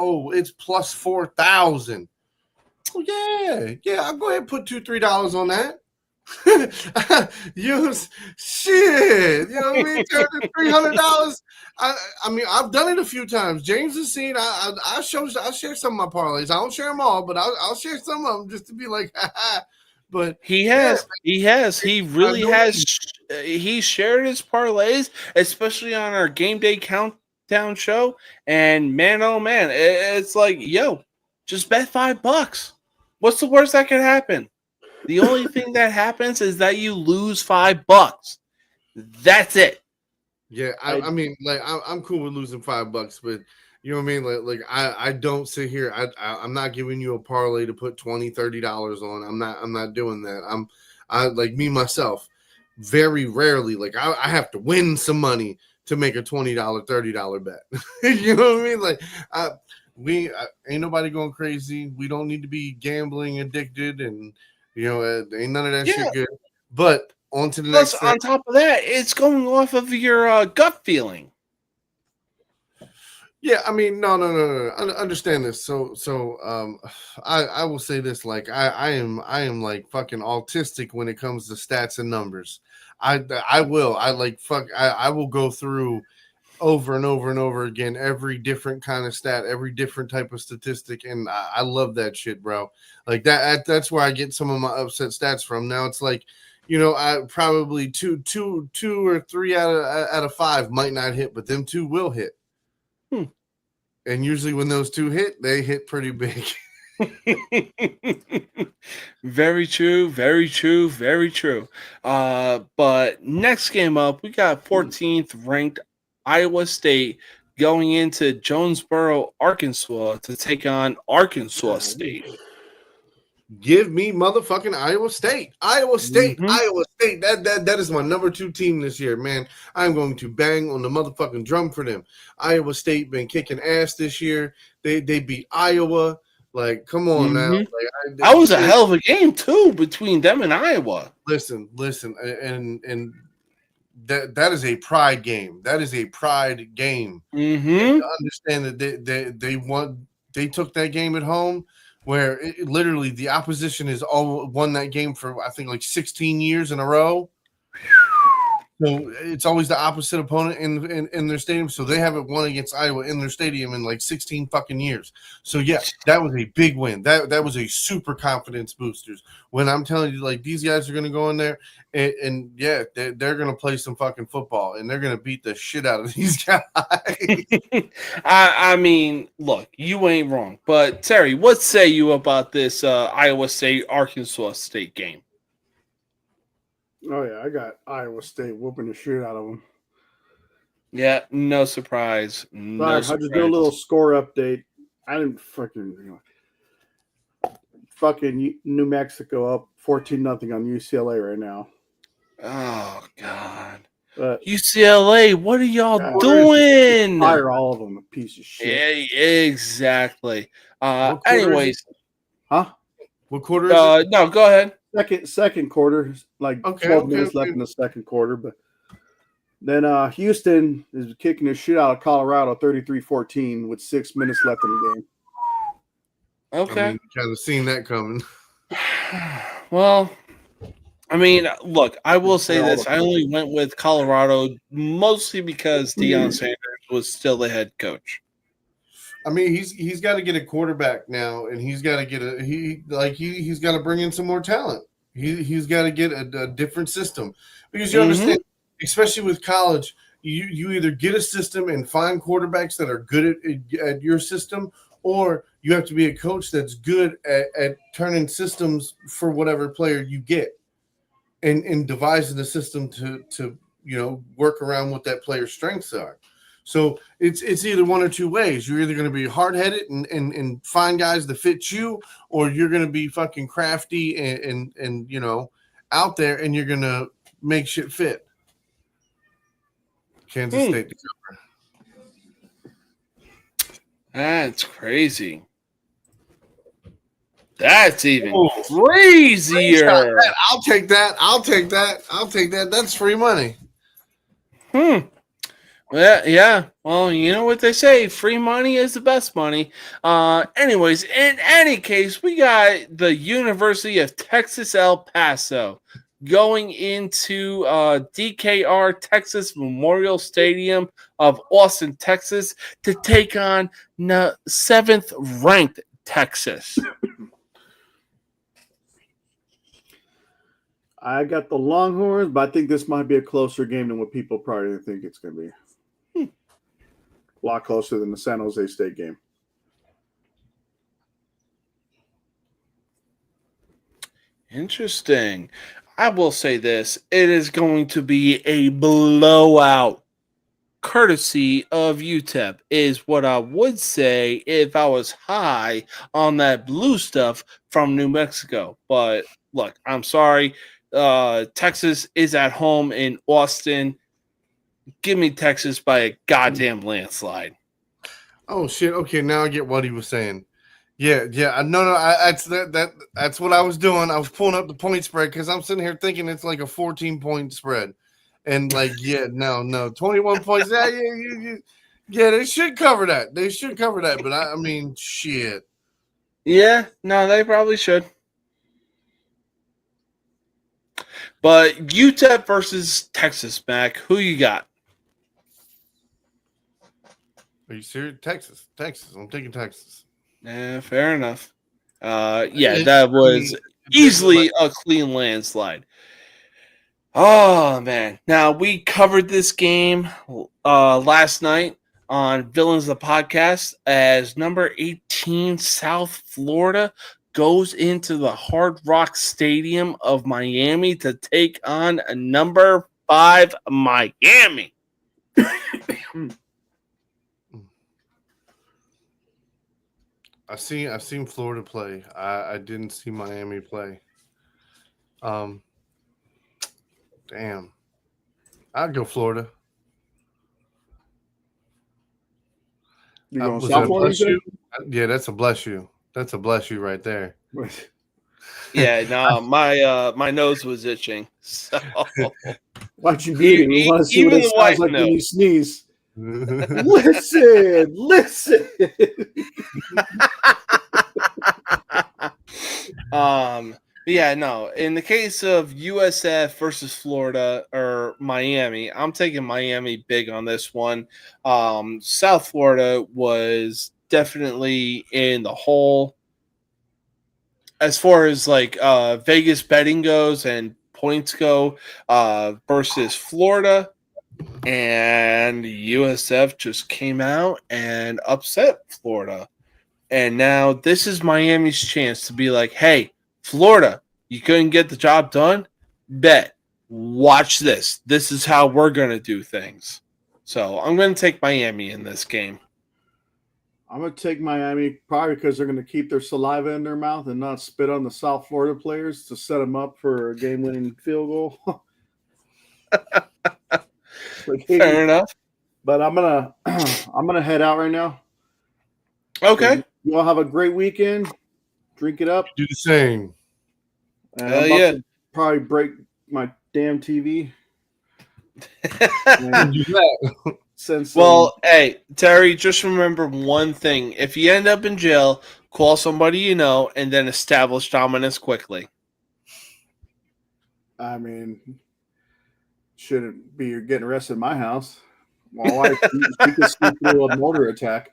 plus 4,000. Oh yeah, I'll go ahead and put $2-3 on that. Use shit, you know what I mean? $300. I mean, I've done it a few times. James has seen. I'll share some of my parlays. I don't share them all, but I'll share some of them just to be like, but he has. He really has. He shared his parlays, especially on our game day countdown show. And man, oh man, it's like, yo, just bet $5. What's the worst that could happen? The only thing that happens is that you lose $5. That's it. Yeah, I mean, like I'm cool with losing $5, but you know what I mean? Like I don't sit here. I'm not giving you a parlay to put $20-$30 on. I'm not doing that. I like me myself. Very rarely, like I have to win some money to make a $20, $30 bet. You know what I mean? Like ain't nobody going crazy. We don't need to be gambling addicted, and ain't none of that shit good. But on to the next thing. On top of that, it's going off of your gut feeling. Yeah, I mean, no. I understand this. So, I will say this: like, I am like fucking autistic when it comes to stats and numbers. I will go through over and over and over again every different kind of stat, every different type of statistic, and I love that shit, bro. Like that's where I get some of my upset stats from. Now it's like, I probably two or three out of 5 might not hit, but them two will hit. And usually when those two hit, they hit pretty big. Very true, very true, very true. But next game up, we got 14th ranked Iowa State going into Jonesboro, Arkansas to take on Arkansas State. Give me motherfucking Iowa State. Iowa State. Mhm. Iowa State. That is my number 2 team this year, man. I'm going to bang on the motherfucking drum for them. Iowa State been kicking ass this year. They beat Iowa. Like, come on now. Mhm. Like, That was a hell of a game too between them and Iowa. Listen, and that is a pride game. That is a pride game. Mm-hmm. To understand that they won. They took that game at home. Where literally the opposition has all won that game for, I think, like 16 years in a row. So it's always the opposite opponent in their stadium. So they haven't won against Iowa in their stadium in like 16 fucking years. So yeah, that was a big win. That was a super confidence boosters. When I'm telling you, like, these guys are going to go in there and yeah, they're going to play some fucking football and they're going to beat the shit out of these guys. I mean, look, you ain't wrong. But Terry, what say you about this Iowa State Arkansas State game? Oh yeah, I got Iowa State whooping the shit out of them. Yeah, no surprise. No I'll surprise. just do a little score update. I didn't fucking New Mexico up 14-0 on UCLA right now. Oh God, But UCLA, what are y'all God, doing? fire all of them, a piece of shit. Yeah, exactly. What quarter is Anyways, Huh? What quarter is it? no, go ahead. Second quarter, like 12 minutes left in the second quarter. But then Houston is kicking the shit out of Colorado 33-14 with 6 minutes left in the game. Okay. I mean, kind of seen that coming. Well, I mean, look, I will say this. I only went with Colorado mostly because Deion Sanders was still the head coach. I mean, he's got to get a quarterback now, and he's got to get he's got to bring in some more talent. He's got to get a different system because you understand, especially with college, you either get a system and find quarterbacks that are good at your system, or you have to be a coach that's good at turning systems for whatever player you get, and devising a system to work around what that player's strengths are. So it's either one or two ways. You're either going to be hard-headed and find guys that fit you, or you're going to be fucking crafty and out there, and you're going to make shit fit. Kansas State to cover. That's crazy. That's even crazier. I'll take that. That's free money. Well, yeah. Well, you know what they say. Free money is the best money. Anyways, in any case, we got the University of Texas El Paso going into DKR Texas Memorial Stadium of Austin, Texas, to take on 7th ranked Texas. I got the Longhorns, but I think this might be a closer game than what people probably think it's going to be. A lot closer than the San Jose State game. Interesting. I will say this. It is going to be a blowout, courtesy of UTEP, is what I would say if I was high on that blue stuff from New Mexico. But look, I'm sorry. Texas is at home in Austin. Give me Texas by a goddamn landslide. Oh shit! Okay, now I get what he was saying. Yeah. That's what I was doing. I was pulling up the point spread because I'm sitting here thinking it's like a 14-point spread, and like, no, 21 points. Yeah, they should cover that. But I mean, shit. Yeah, no, they probably should. But UTEP versus Texas, Mac. Who you got? Are you serious? Texas. I'm taking Texas. Fair enough. That was easily a clean landslide. Oh, man. Now, we covered this game last night. on Villains of the Podcast as number 18 South Florida goes into the Hard Rock Stadium of Miami to take on number 5 Miami. I've seen Florida play. I didn't see Miami play. Damn. I'd go Florida. You going Was South that a Florida? bless you? Yeah, that's a bless you. That's a bless you right there. Yeah, no, my nose was itching. So Why'd you mute him? You want to see what Even it the sounds wife like when knows. you sneeze. Listen. But yeah, no. In the case of USF versus Florida or Miami, I'm taking Miami big on this one. South Florida was definitely in the hole as far as like Vegas betting goes and points go versus Florida. And USF just came out and upset Florida. And now this is Miami's chance to be like, hey, Florida, you couldn't get the job done? Bet. Watch this. This is how we're going to do things. So I'm going to take Miami in this game. I'm going to take Miami probably because they're going to keep their saliva in their mouth and not spit on the South Florida players to set them up for a game-winning field goal. Fair enough. But I'm gonna head out right now. Okay. You all have a great weekend. Drink it up. Do the same. And Hell I'm about yeah. to probably break my damn TV. Well, hey, Terry, just remember one thing. If you end up in jail, call somebody you know and then establish dominance quickly. I mean, shouldn't be getting arrested in my house. My wife, she could sleep through a mortar attack.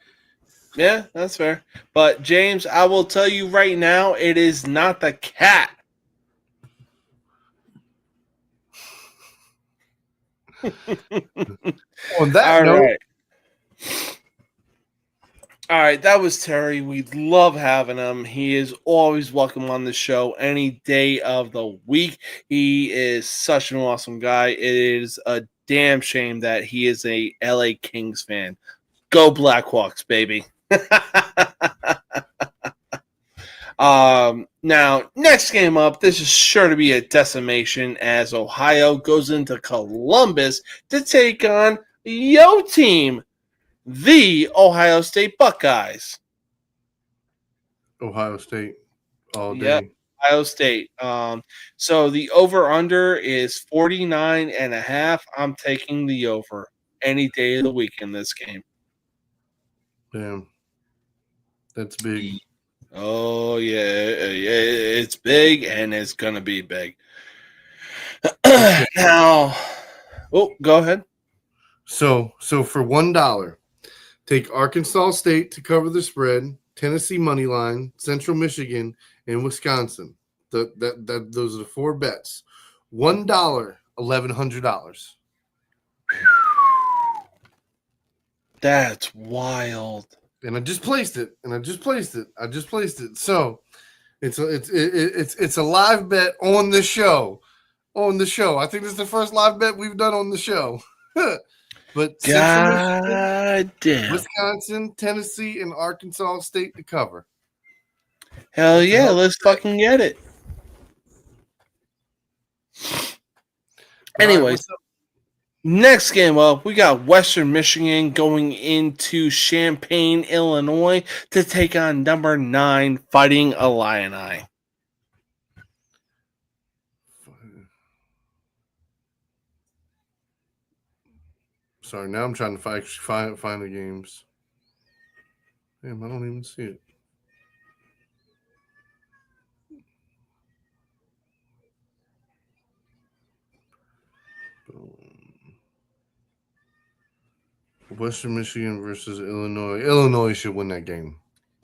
Yeah, that's fair. But, James, I will tell you right now, it is not the cat. On that All note, right. All right, that was Terry. We love having him. He is always welcome on the show any day of the week. He is such an awesome guy. It is a damn shame that he is a LA Kings fan. Go Blackhawks, baby. Now, next game up, this is sure to be a decimation as Ohio goes into Columbus to take on Yo Team, the Ohio State Buckeyes. Ohio State all day. Yep, Ohio State. So the over-under is 49.5. I'm taking the over any day of the week in this game. Damn. That's big. Oh, yeah, it's big, and it's going to be big. Now, go ahead. So for $1, take Arkansas State to cover the spread, Tennessee money line, Central Michigan, and Wisconsin. Those are the four bets. $1, $1,100. That's wild. And I just placed it. So it's a live bet on the show. I think this is the first live bet we've done on the show. But God damn. Wisconsin, Tennessee, and Arkansas State to cover. Hell yeah, let's fucking get it. Anyways, next game up, we got Western Michigan going into Champaign, Illinois to take on number 9 Fighting Illini. Sorry, now I'm trying to find the games. Damn, I don't even see it. Western Michigan versus Illinois. Illinois should win that game.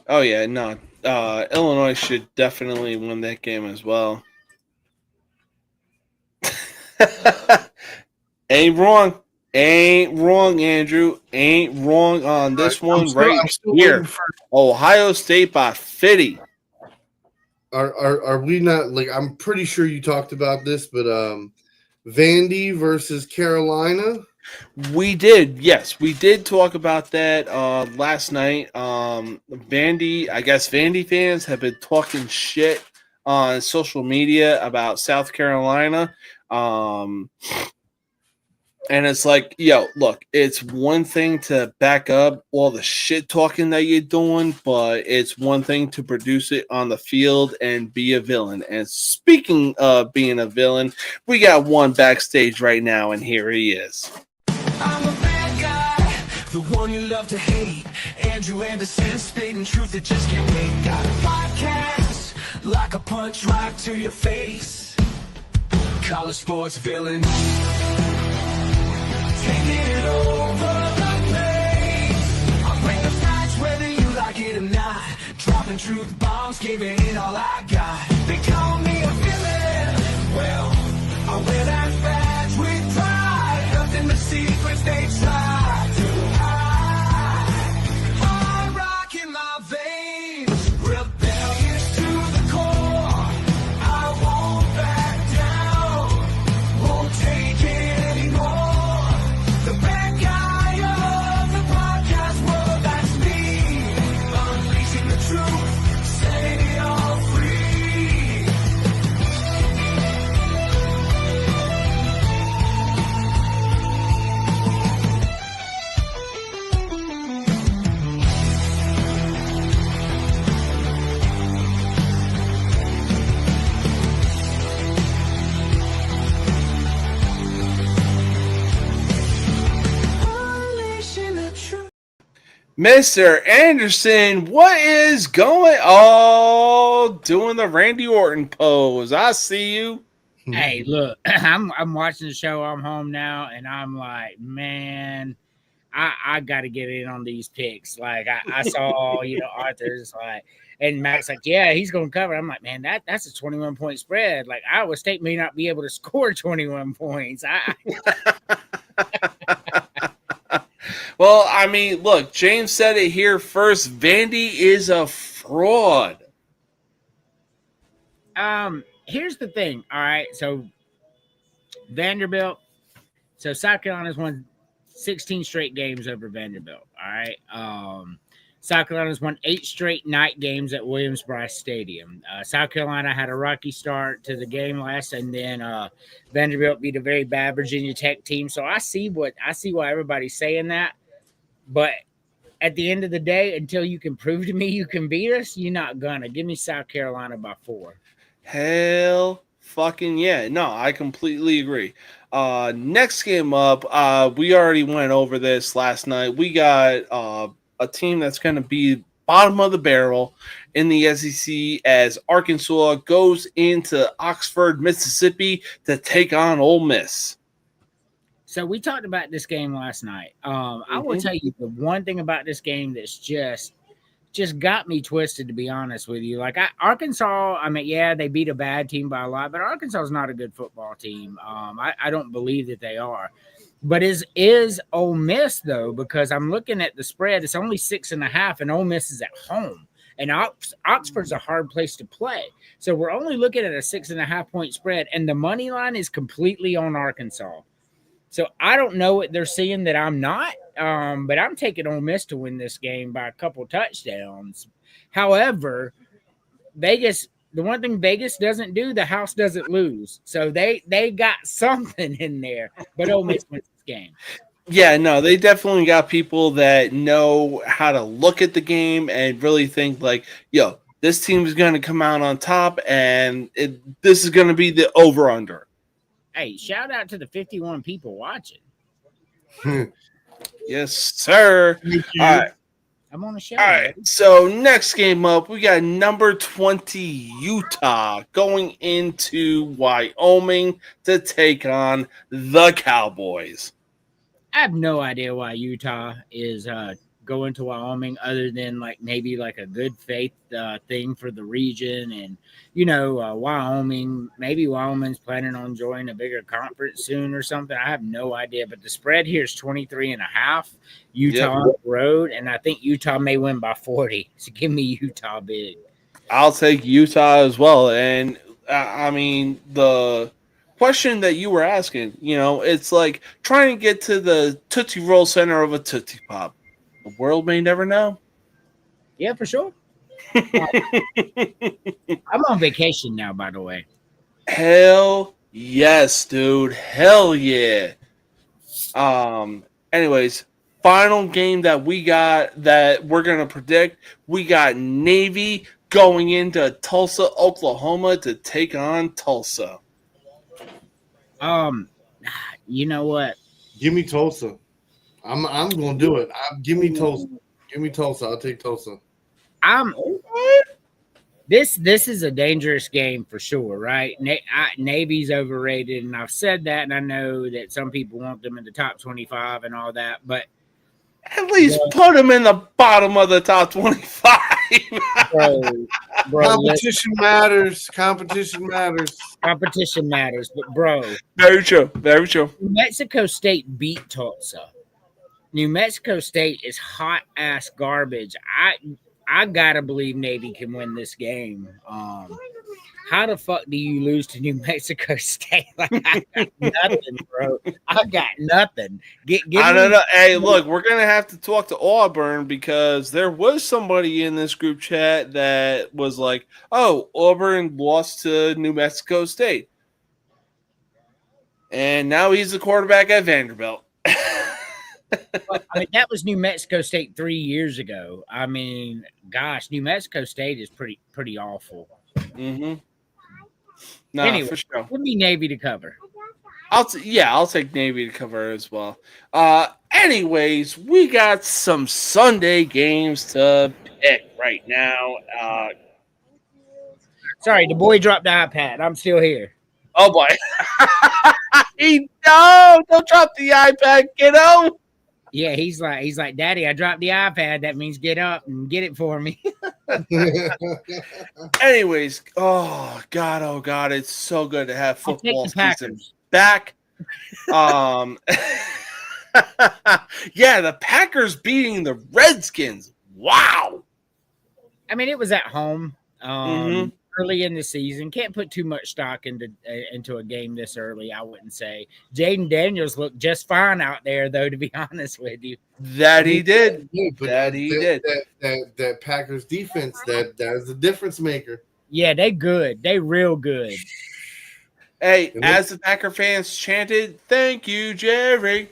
Oh, yeah, no. Illinois should definitely win that game as well. Ain't wrong. Ain't wrong, Andrew. Ain't wrong on this one I'm still here. waiting for. Ohio State by 50. Are we not like? I'm pretty sure you talked about this, but Vandy versus Carolina. We did, yes, we did talk about that last night. Vandy, I guess Vandy fans have been talking shit on social media about South Carolina. And it's like, yo, look, it's one thing to back up all the shit talking that you're doing, but it's one thing to produce it on the field and be a villain. And speaking of being a villain, we got one backstage right now, and here he is. I'm a bad guy, the one you love to hate. Andrew Anderson, spitting truth that just can't wait. Got a podcast, like a punch right to your face. College sports villain. Taking it over the place. I bring the facts whether you like it or not. Dropping truth bombs, giving it all I got. They call me a villain. Well, I wear that badge with pride. Nothing but secrets they try to hide. I'm rocking my veins, rebellious to the core. I won't back down, won't take it anymore. The bad guy of the podcast world, that's me. Unleashing the truth, setting it all free. Unleashing the truth. Mr. Anderson, what is going on? Doing the Randy Orton pose. I see you. Hey, look, I'm watching the show. I'm home now, and I'm like, man, I got to get in on these picks. Like I saw, Arthur's like, and Mac's like, yeah, he's going to cover. I'm like, man, that's a 21-point spread. Like Iowa State may not be able to score 21 points. Well, I mean, look, James said it here first. Vandy is a fraud. Here's the thing. All right, so Vanderbilt. So South Carolina's won 16 straight games over Vanderbilt. All right. South Carolina's won 8 straight night games at Williams-Brice Stadium. South Carolina had a rocky start to the game last, and then Vanderbilt beat a very bad Virginia Tech team. So I see why everybody's saying that, but at the end of the day, until you can prove to me you can beat us, you're not gonna. Give me South Carolina by 4. Hell fucking yeah. No, I completely agree. Next game up, we already went over this last night. We got a team that's going to be bottom of the barrel in the SEC as Arkansas goes into Oxford, Mississippi to take on Ole Miss. So we talked about this game last night. I will tell you the one thing about this game that's just got me twisted, to be honest with you. Like Arkansas, I mean, yeah, they beat a bad team by a lot, but Arkansas is not a good football team. I don't believe that they are. But is Ole Miss, though, because I'm looking at the spread. It's only 6.5, and Ole Miss is at home. And Oxford's a hard place to play. So we're only looking at a 6.5-point spread, and the money line is completely on Arkansas. So I don't know what they're seeing that I'm not, but I'm taking Ole Miss to win this game by a couple touchdowns. However, Vegas, the one thing Vegas doesn't do, the house doesn't lose. So they got something in there, but Ole Miss wins this game. Yeah, no, they definitely got people that know how to look at the game and really think like, yo, this team is going to come out on top, and this is going to be the over-under. Hey, shout out to the 51 people watching. Yes, sir. All right. I'm on the show. All right. So next game up, we got number 20 Utah going into Wyoming to take on the Cowboys. I have no idea why Utah is going to Wyoming other than like maybe like a good faith thing for the region. And, maybe Wyoming's planning on joining a bigger conference soon or something. I have no idea. But the spread here is 23.5. Utah on the road. And I think Utah may win by 40. So give me Utah big. I'll take Utah as well. And I mean, the question that you were asking, it's like trying to get to the Tootsie Roll center of a Tootsie Pop. The world may never know. Yeah, for sure. I'm on vacation now, by the way. Hell yes, dude. Hell yeah. Anyways, final game that we got that we're going to predict, we got Navy going into Tulsa, Oklahoma to take on Tulsa. You know what? Give me Tulsa. I'm gonna do it. Give me Tulsa. Give me Tulsa. I'll take Tulsa. This is a dangerous game for sure, right? Navy's overrated, and I've said that, and I know that some people want them in the top 25 and all that, but at least put them in the bottom of the top 25. bro, competition matters. Competition matters. Competition matters, but bro, very true. Very true. New Mexico State beat Tulsa. New Mexico State is hot ass garbage. I gotta believe Navy can win this game. How the fuck do you lose to New Mexico State? Like, I got nothing, bro. I got nothing. I don't know. Hey, look, we're gonna have to talk to Auburn because there was somebody in this group chat that was like, "Oh, Auburn lost to New Mexico State," and now he's the quarterback at Vanderbilt. I mean, that was New Mexico State 3 years ago. I mean, gosh, New Mexico State is pretty awful. Mm-hmm. No, anyway, for sure. Give me Navy to cover. I'll take Navy to cover as well. Anyways, we got some Sunday games to pick right now. Sorry, the boy dropped the iPad. I'm still here. Oh boy. Don't drop the iPad, kiddo. Yeah, he's like, Daddy, I dropped the iPad. That means get up and get it for me. Anyways, oh God, it's so good to have football season back. Yeah, the Packers beating the Redskins. Wow. I mean, it was at home. Early in the season. Can't put too much stock into a game this early, I wouldn't say. Jaden Daniels looked just fine out there, though, to be honest with you. That he did. That Packers defense, that is a difference maker. Yeah, they good. They real good. Hey, as the Packer fans chanted, "Thank you, Jerry."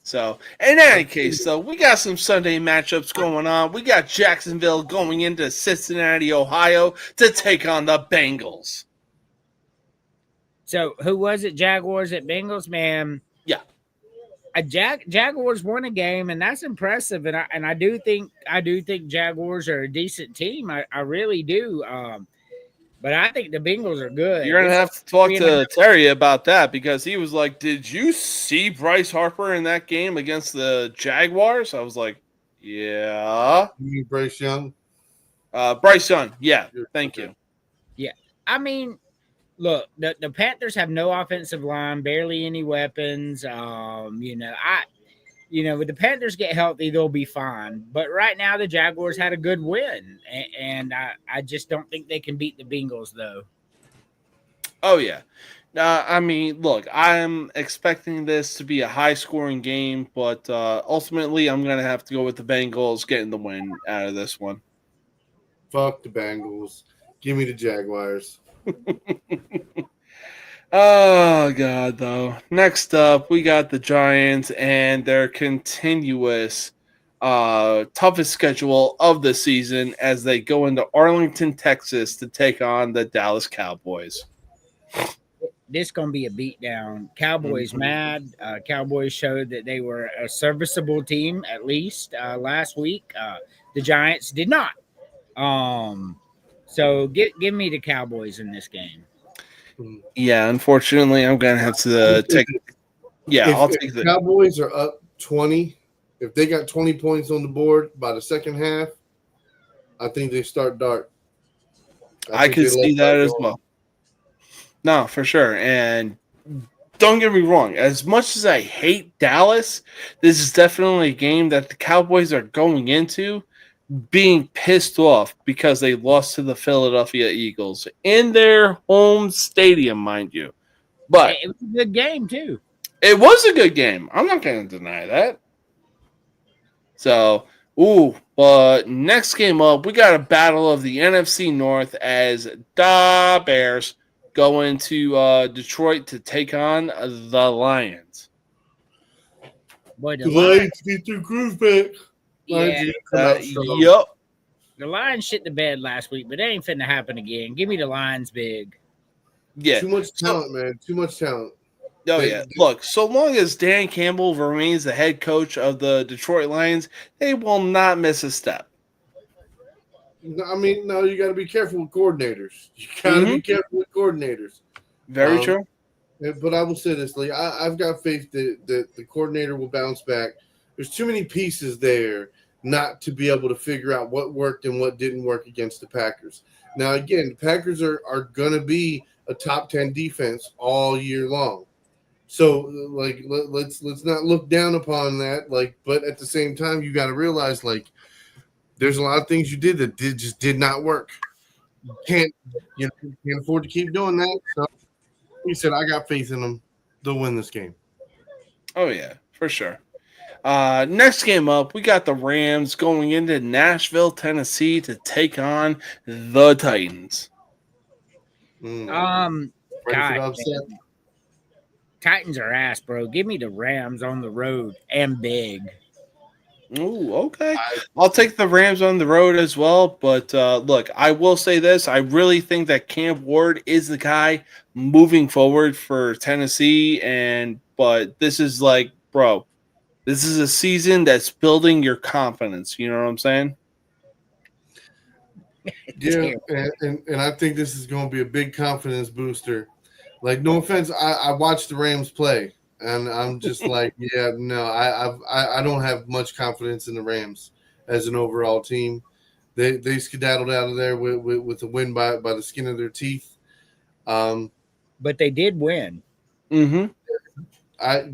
So, in any case, though, we got some Sunday matchups going on. We got Jacksonville going into Cincinnati, Ohio to take on the Bengals. So, who was it? Jaguars at Bengals, man. Yeah. Jaguars won a game, and that's impressive. And I do think Jaguars are a decent team. I really do. But I think the Bengals are good. You're going to have to talk to Terry about that because he was like, "Did you see Bryce Harper in that game against the Jaguars?" I was like, "Yeah." You mean Bryce Young? Bryce Young. Yeah. Thank you. Yeah. I mean, look, the Panthers have no offensive line, barely any weapons. With the Panthers get healthy, they'll be fine. But right now, the Jaguars had a good win, and I just don't think they can beat the Bengals, though. Oh, yeah. I mean, look, I'm expecting this to be a high-scoring game, but ultimately, I'm going to have to go with the Bengals getting the win out of this one. Fuck the Bengals. Give me the Jaguars. Oh, God, though. Next up, we got the Giants and their continuous toughest schedule of the season as they go into Arlington, Texas to take on the Dallas Cowboys. This going to be a beatdown. Cowboys mad. Cowboys showed that they were a serviceable team, at least last week. The Giants did not. So give me the Cowboys in this game. Yeah, unfortunately, I'm gonna have to take. Yeah, I'll take the Cowboys are up 20 If they got 20 points on the board by the second half, I think they start dark. I think could they let see that as go. well. No, for sure. And don't get me wrong, as much as I hate Dallas, this is definitely a game that the Cowboys are going into being pissed off because they lost to the Philadelphia Eagles in their home stadium, mind you. But It was a good game too. it was a good game. I'm not going to deny that. So, but next game up, we got a battle of the NFC North as the Bears go into Detroit to take on the Lions. Boy, The Lions get their groove back. yeah, Yup. the Lions shit the bed last week, but it ain't finna happen again. Give me the Lions big. Yeah. Too much talent, man. Too much talent. Oh, yeah. Look, so long as Dan Campbell remains the head coach of the Detroit Lions, they will not miss a step. I mean, no, you got to be careful with coordinators. You got to be careful with coordinators. Very true. But I will say this, Lee. I've got faith that the coordinator will bounce back. There's too many pieces there not to be able to figure out what worked and what didn't work against the Packers. Now, again, the Packers are going to be a top 10 defense all year long. So, like, let's not look down upon that. Like, but at the same time, you got to realize, like, there's a lot of things you did that just did not work. You can't afford to keep doing that. So, he said, I got faith in them. They'll win this game. Oh, yeah, for sure. Next game up, we got the Rams going into Nashville, Tennessee to take on the Titans. Ready God, for the upset? man. Titans are ass, bro. Give me the Rams on the road and big. Ooh, okay. I'll take the Rams on the road as well. But look, I will say this. I really think that Cam Ward is the guy moving forward for Tennessee. But this is like, bro, this is a season that's building your confidence. You know what I'm saying? Yeah, and I think this is going to be a big confidence booster. Like, no offense, I watched the Rams play, and I'm just like, yeah, no, I don't have much confidence in the Rams as an overall team. They skedaddled out of there with a win by the skin of their teeth. But they did win. Mm-hmm. I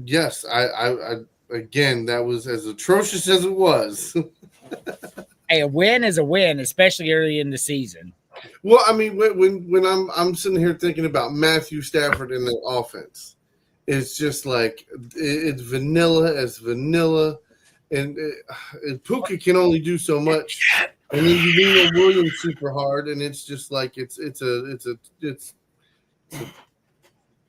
again, that was as atrocious as it was. Hey, a win is a win, especially early in the season. Well, I mean, when I'm sitting here thinking about Matthew Stafford in the offense, it's just like it's vanilla as vanilla, and Puka can only do so much, and then you lean on Williams super hard, and it's just like it's.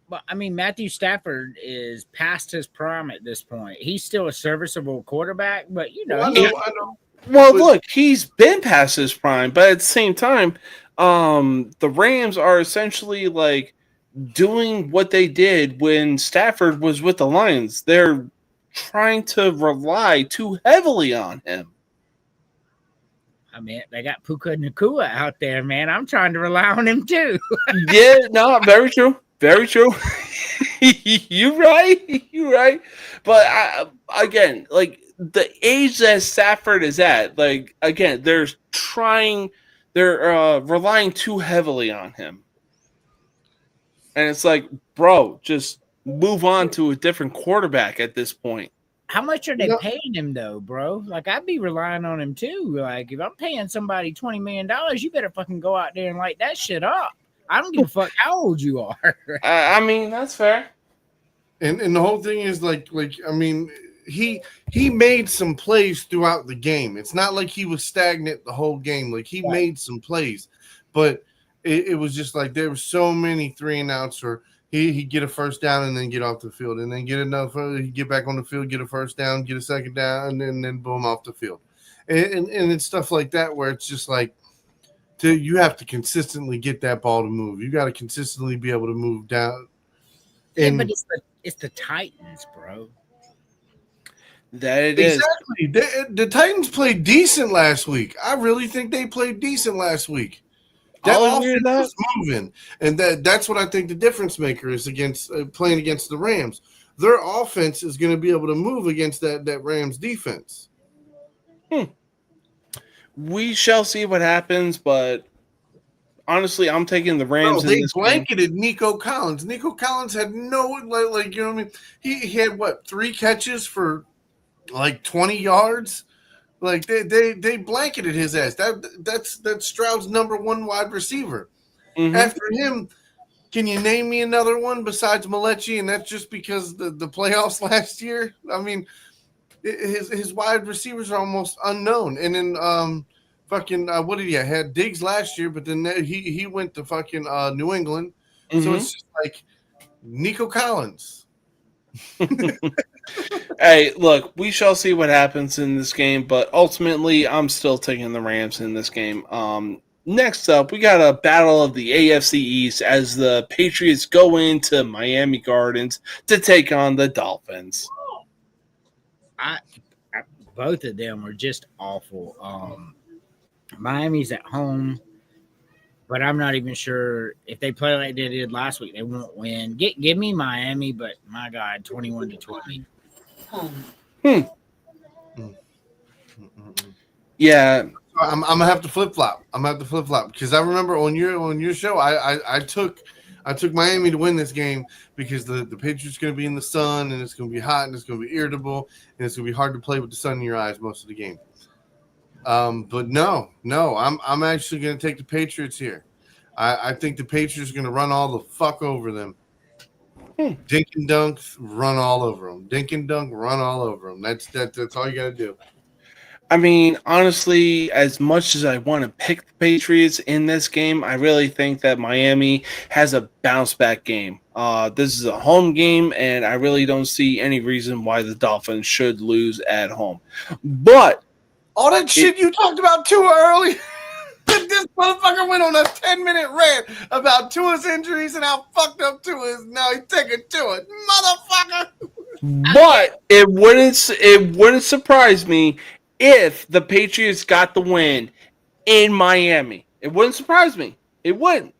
Well, I mean, Matthew Stafford is past his prime at this point. He's still a serviceable quarterback, but you know, I know. Well, look, he's been past his prime, but at the same time, the Rams are essentially like doing what they did when Stafford was with the Lions. They're trying to rely too heavily on him. I mean, they got Puka Nacua out there, man. I'm trying to rely on him too. Yeah, no, very true. Very true. You're right. But again, like the age that Stafford is at, like again, they're relying too heavily on him. And it's like, bro, just move on to a different quarterback at this point. How much are they paying him though, bro? Like I'd be relying on him too. Like if I'm paying somebody $20 million, you better fucking go out there and light that shit up. I don't give a fuck how old you are. I mean, that's fair. And the whole thing is like I mean, he made some plays throughout the game. It's not like he was stagnant the whole game. Like he made some plays, but it was just like there were so many 3-and-outs, or he'd get a first down and then get off the field, and then get another. He'd get back on the field, get a first down, get a second down, and then boom, off the field. And it's stuff like that where it's just like, you have to consistently get that ball to move. You got to consistently be able to move down. Yeah, but it's the Titans, bro. That it is. Exactly. The Titans played decent last week. I really think they played decent last week. That offense was moving, and that's what I think the difference maker is against playing against the Rams. their offense is going to be able to move against that Rams defense. We shall see what happens, but honestly, I'm taking the Rams. They in this blanketed game. Nico Collins. Nico Collins had no like you know what I mean. He had what 3 catches for like 20 yards. Like they blanketed his ass. That's Stroud's number 1 wide receiver. Mm-hmm. After him, can you name me another one besides Malechi? And that's just because the playoffs last year. I mean, his wide receivers are almost unknown. And then what did he have? Had Diggs last year, but then he went to fucking New England. Mm-hmm. So it's just like Nico Collins. Hey, look, we shall see what happens in this game, but ultimately, I'm still taking the Rams in this game. Next up, we got a battle of the AFC East as the Patriots go into Miami Gardens to take on the Dolphins. Both of them are just awful. Miami's at home, but I'm not even sure if they play like they did last week, they won't win. Give me Miami, but my God, 21-20. Yeah, I'm gonna have to flip flop. Because I remember on your show, I took Miami to win this game because the Patriots gonna be in the sun and it's gonna be hot and it's gonna be irritable and it's gonna be hard to play with the sun in your eyes most of the game. But no, I'm actually gonna take the Patriots here. I think the Patriots are gonna run all the fuck over them. Dink and dunk, run all over them. Dink and dunk, run all over them. That's all you gotta do. I mean, honestly, as much as I want to pick the Patriots in this game, I really think that Miami has a bounce back game. This is a home game, and I really don't see any reason why the Dolphins should lose at home. But all that shit you talked about too early. This motherfucker went on a 10-minute rant about Tua's injuries and how fucked up Tua is. Now he's taking Tua, motherfucker. But it wouldn't surprise me if the Patriots got the win in Miami. It wouldn't surprise me. It wouldn't.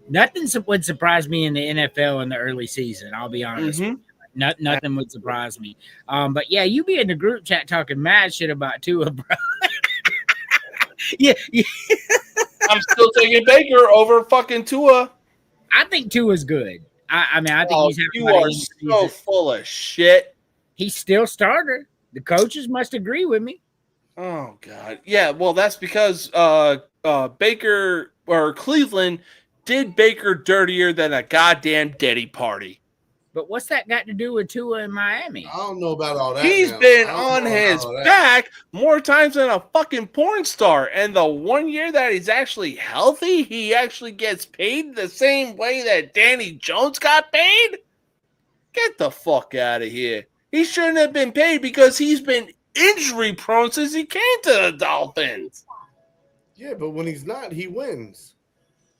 Nothing would surprise me in the NFL in the early season. I'll be honest. Mm-hmm. Nothing would surprise me. But yeah, you be in the group chat talking mad shit about Tua, bro. yeah. I'm still taking Baker over fucking Tua. I think Tua's good. I mean, I think he's having you are so full of shit. He's still starter. The coaches must agree with me. Oh God, yeah. Well, that's because Baker or Cleveland did Baker dirtier than a goddamn Diddy party. But what's that got to do with Tua in Miami? I don't know about all that. He's been on his back more times than a fucking porn star. And the 1 year that he's actually healthy, he actually gets paid the same way that Danny Jones got paid? Get the fuck out of here. He shouldn't have been paid because he's been injury prone since he came to the Dolphins. Yeah, but when he's not, he wins.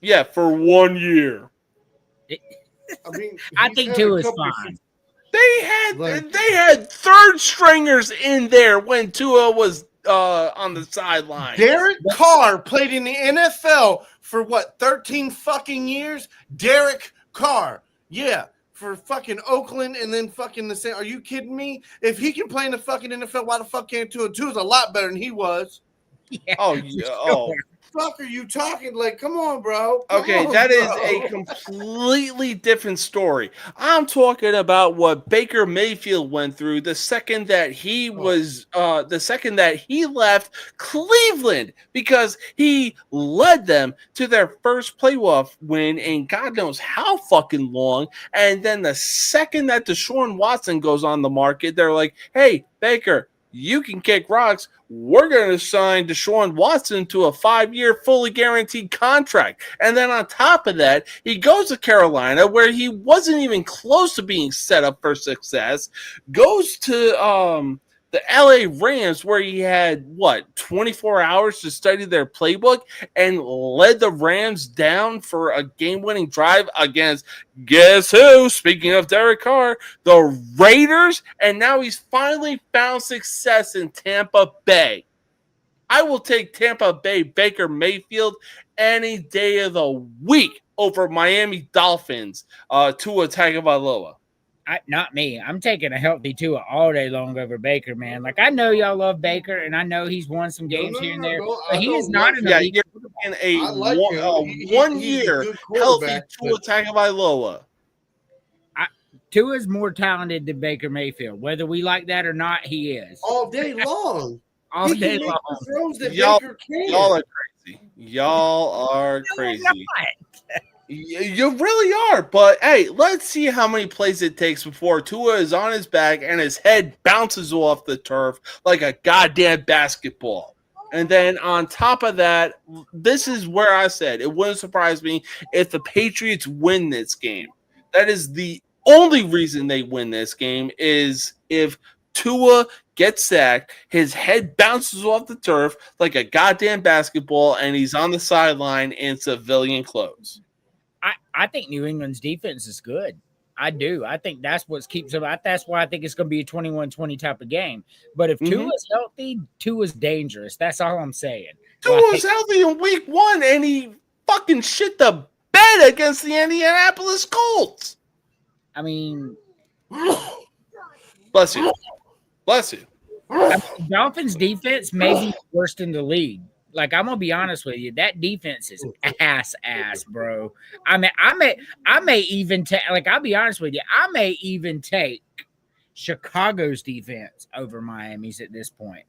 Yeah, for 1 year. I mean, I think Tua is fine. They had third stringers in there when Tua was on the sideline. Derek Carr played in the NFL for what, 13 fucking years? Derek Carr. Yeah. For fucking Oakland and then fucking the same. Are you kidding me? If he can play in the fucking NFL, why the fuck can't Tua? Tua's a lot better than he was. Yeah, oh, yeah. Oh. Fuck are you talking? Like, come on, bro. That is a completely different story. I'm talking about what Baker Mayfield went through the second that he left Cleveland, because he led them to their first playoff win in God knows how fucking long. And then the second that Deshaun Watson goes on the market, they're like, hey, Baker, you can kick rocks. We're going to sign Deshaun Watson to a 5-year fully guaranteed contract. And then on top of that, he goes to Carolina where he wasn't even close to being set up for success, goes to the LA Rams where he had, 24 hours to study their playbook and led the Rams down for a game-winning drive against, guess who? Speaking of Derek Carr, the Raiders, and now he's finally found success in Tampa Bay. I will take Tampa Bay Baker Mayfield any day of the week over Miami Dolphins Tua Tagovailoa. Not me. I'm taking a healthy Tua all day long over Baker, man. Like I know y'all love Baker, and I know he's won some games here and there, but he is not an Yeah, elite. you're in a I like him. He's a 1 year good healthy quarterback, Tua Tagovailoa. Tua's more talented than Baker Mayfield. Whether we like that or not, he is. all day long. All He day can make long. the throws that Y'all- Baker can. Y'all are crazy. Y'all are No, crazy. I'm not. You really are. But hey, let's see how many plays it takes before Tua is on his back and his head bounces off the turf like a goddamn basketball. And then on top of that, this is where I said it wouldn't surprise me if the Patriots win this game. That is the only reason they win this game is if Tua gets sacked, his head bounces off the turf like a goddamn basketball, and he's on the sideline in civilian clothes. I think New England's defense is good. I do. I think that's what keeps them. That's why I think it's going to be a 21-20 type of game. But if Tua's healthy, Tua's dangerous. That's all I'm saying. Tua's healthy in week 1, and he fucking shit the bed against the Indianapolis Colts. I mean, Bless you. Bless you. Dolphins defense may be the worst in the league. Like I'm gonna be honest with you, that defense is ass, bro. I mean, I may even take. Like I'll be honest with you, I may even take Chicago's defense over Miami's at this point.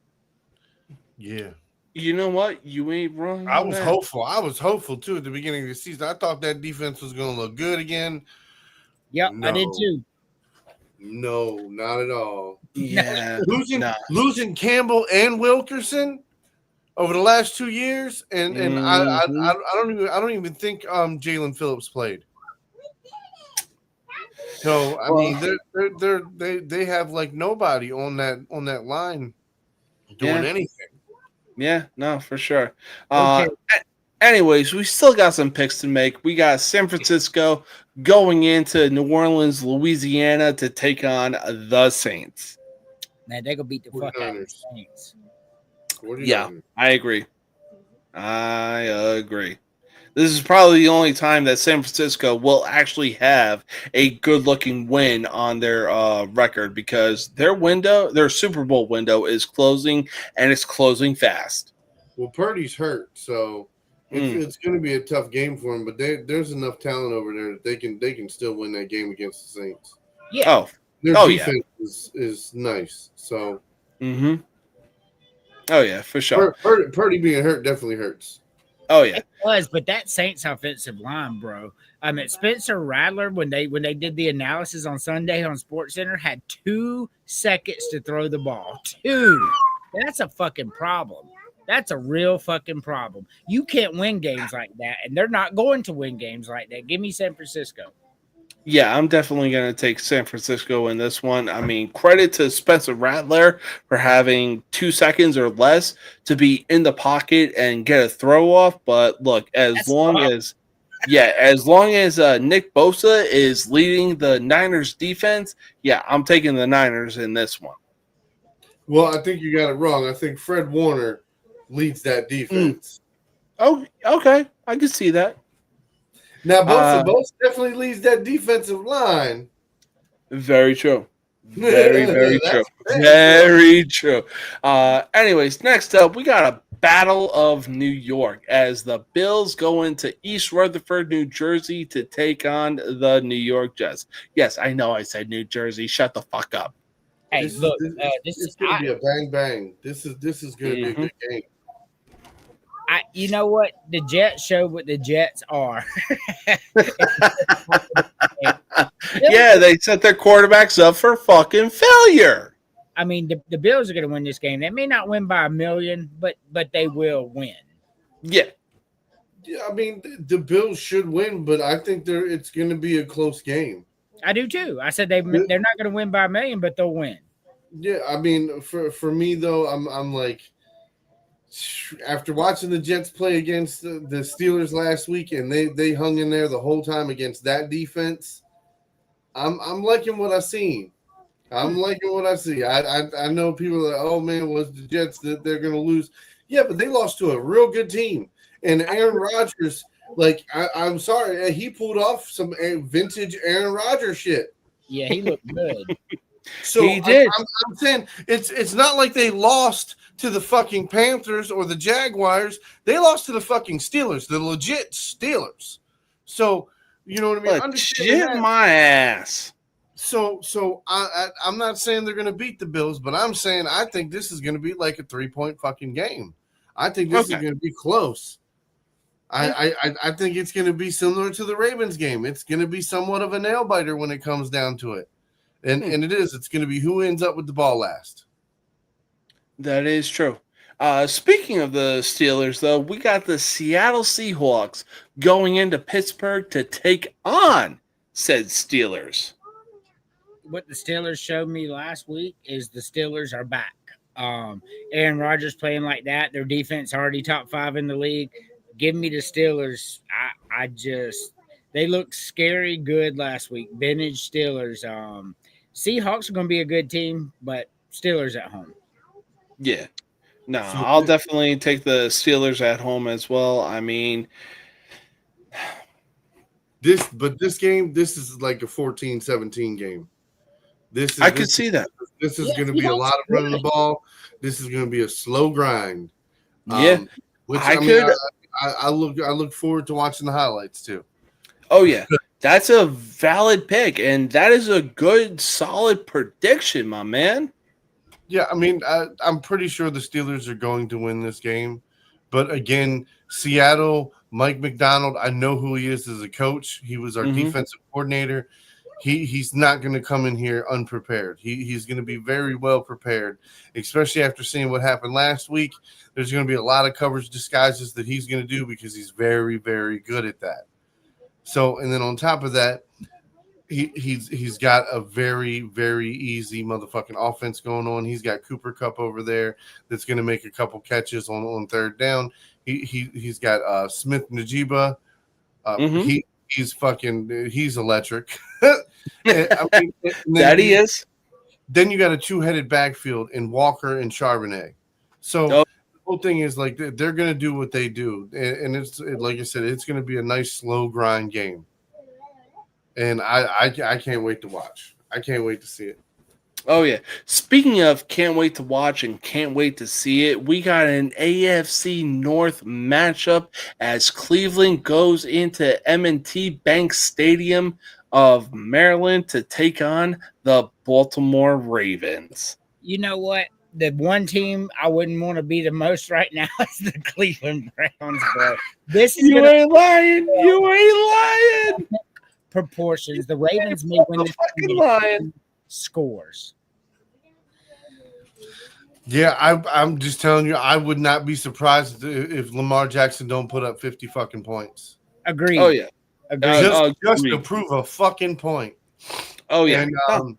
Yeah. You know what? You ain't wrong. I was hopeful. I was hopeful too at the beginning of the season. I thought that defense was going to look good again. Yep, I did too. No, not at all. Yeah, losing Campbell and Wilkerson over the last 2 years, and I don't even think Jalen Phillips played. So I mean, they have like nobody on that line doing anything. Yeah, no, for sure. Okay. Anyways, we still got some picks to make. We got San Francisco going into New Orleans, Louisiana to take on the Saints. Man, they gonna beat the fuck out of the Saints. Yeah, I agree. This is probably the only time that San Francisco will actually have a good-looking win on their record because their Super Bowl window is closing, and it's closing fast. Well, Purdy's hurt, so it's going to be a tough game for him. But there's enough talent over there that they can still win that game against the Saints. Yeah. Their defense is nice. So. Mm-hmm. Oh yeah, for sure. Purdy being hurt definitely hurts. Oh yeah, it was. But that Saints offensive line, bro. I mean, Spencer Rattler when they did the analysis on Sunday on SportsCenter had 2 seconds to throw the ball. 2. That's a fucking problem. That's a real fucking problem. You can't win games like that, and they're not going to win games like that. Give me San Francisco. Yeah, I'm definitely going to take San Francisco in this one. I mean, credit to Spencer Rattler for having 2 seconds or less to be in the pocket and get a throw off. But look, as long as Nick Bosa is leading the Niners defense, yeah, I'm taking the Niners in this one. Well, I think you got it wrong. I think Fred Warner leads that defense. Oh, okay. I can see that. Now, Bosa definitely leads that defensive line. Very true. Very true. Very true. Anyways, next up, we got a Battle of New York as the Bills go into East Rutherford, New Jersey to take on the New York Jets. Yes, I know I said New Jersey. Shut the fuck up. Hey, this is going to be a bang bang. This is going to be a good game. You know what? The Jets show what the Jets are. Yeah, they set their quarterbacks up for fucking failure. I mean, the Bills are going to win this game. They may not win by 1 million, but they will win. Yeah. Yeah, I mean, the Bills should win, but I think it's going to be a close game. I do too. I said they're not going to win by 1 million, but they'll win. Yeah, I mean, for me though, I'm like, after watching the Jets play against the Steelers last week, and they hung in there the whole time against that defense, I'm liking what I've seen. I'm liking what I see. I know people are like, oh man, was the Jets that they're going to lose? Yeah, but they lost to a real good team, and Aaron Rodgers. Like I'm sorry, he pulled off some vintage Aaron Rodgers shit. Yeah, he looked good. So He did. I'm saying it's not like they lost to the fucking Panthers or the Jaguars. They lost to the fucking Steelers, the legit Steelers. So you know what I mean? Understanding Legit that. my ass. So I'm not saying they're going to beat the Bills, but I'm saying I think this is going to be like a 3-point fucking game. I think this is Okay. going to be close. I think it's going to be similar to the Ravens game. It's going to be somewhat of a nail biter when it comes down to it. And it is. It's going to be who ends up with the ball last. That is true. Speaking of the Steelers, though, we got the Seattle Seahawks going into Pittsburgh to take on said Steelers. What the Steelers showed me last week is the Steelers are back. Aaron Rodgers playing like that. Their defense already top 5 in the league. Give me the Steelers. They looked scary good last week. Vintage Steelers. Seahawks are going to be a good team, but Steelers at home. Yeah. No, So- I'll definitely take the Steelers at home as well. I mean, This is like a 14-17 game. I could see that. This is Yeah, going to be a lot of running the ball. This is going to be a slow grind. Yeah. Which I look forward to watching the highlights too. Oh, yeah. That's a valid pick, and that is a good, solid prediction, my man. Yeah, I mean, I'm pretty sure the Steelers are going to win this game. But again, Seattle, Mike McDonald, I know who he is as a coach. He was our defensive coordinator. He's not going to come in here unprepared. He's going to be very well prepared, especially after seeing what happened last week. There's going to be a lot of coverage disguises that he's going to do because he's very, very good at that. So, and then on top of that, he's got a very, very easy motherfucking offense going on. He's got Cooper Kupp over there that's going to make a couple catches on third down. He's got Smith Najiba. He's electric. I mean, That he is. Then you got a 2-headed backfield in Walker and Charbonnet. So the whole thing is like they're going to do what they do, and it's like I said, it's going to be a nice slow grind game. And I can't wait to watch. I can't wait to see it. Oh, yeah. Speaking of can't wait to watch and can't wait to see it, we got an AFC North matchup as Cleveland goes into M&T Bank Stadium of Maryland to take on the Baltimore Ravens. You know what? The one team I wouldn't want to be the most right now is the Cleveland Browns, bro. This is You ain't lying. You ain't lying. proportions. The Ravens may win this Fucking lying. scores. Yeah, I'm just telling you, I would not be surprised if Lamar Jackson don't put up 50 fucking points. Agreed. Oh, yeah. Agreed. Just to prove a fucking point. Oh, yeah. And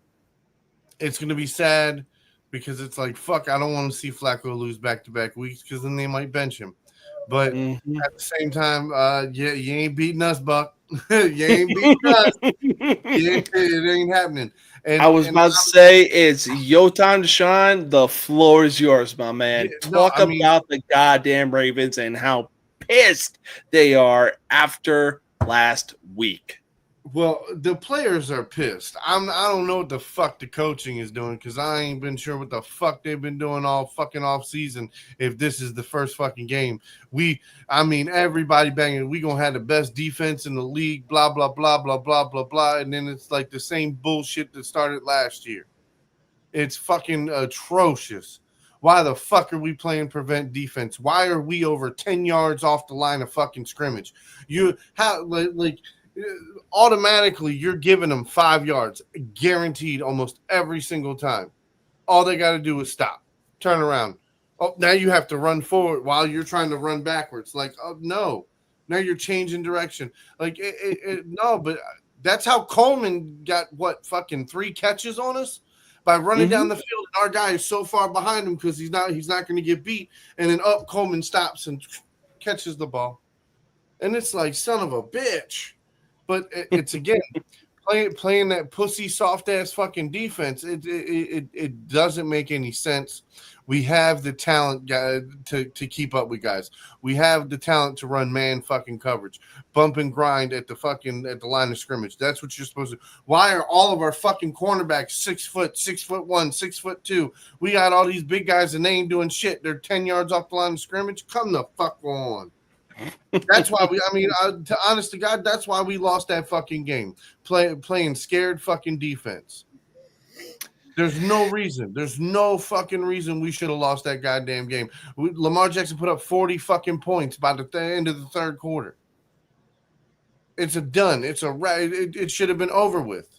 it's going to be sad because it's like, fuck, I don't want to see Flacco lose back-to-back weeks because then they might bench him. But at the same time, you ain't beating us, Buck. You ain't beating us. It ain't happening. And, I was about to say, it's your time to shine. The floor is yours, my man. Talk about the goddamn Ravens and how pissed they are after last week. Well, the players are pissed. I don't know what the fuck the coaching is doing because I ain't been sure what the fuck they've been doing all fucking off season. If this is the first fucking game, everybody banging. We gonna have the best defense in the league. Blah blah blah blah blah blah blah. And then it's like the same bullshit that started last year. It's fucking atrocious. Why the fuck are we playing prevent defense? Why are we over 10 yards off the line of fucking scrimmage? Automatically you're giving them 5 yards guaranteed almost every single time. All they got to do is stop, turn around. Oh, now you have to run forward while you're trying to run backwards. Like, oh no, now you're changing direction. Like, no, but that's how Coleman got fucking 3 catches on us by running down the field. And our guy is so far behind him because he's not going to get beat. And then Coleman stops and catches the ball. And it's like, son of a bitch. But it's again, playing that pussy soft ass fucking defense. It doesn't make any sense. We have the talent to keep up with guys. We have the talent to run man fucking coverage, bump and grind at the line of scrimmage. That's what you're supposed to. Why are all of our fucking cornerbacks 6 foot, 6'1", 6'2"? We got all these big guys and they ain't doing shit. They're 10 yards off the line of scrimmage. Come the fuck on. That's why honest to God, that's why we lost that fucking game. Playing scared fucking defense. There's no reason. There's no fucking reason we should have lost that goddamn game. Lamar Jackson put up 40 fucking points by the end of the third quarter. It's a done. It's a it should have been over with.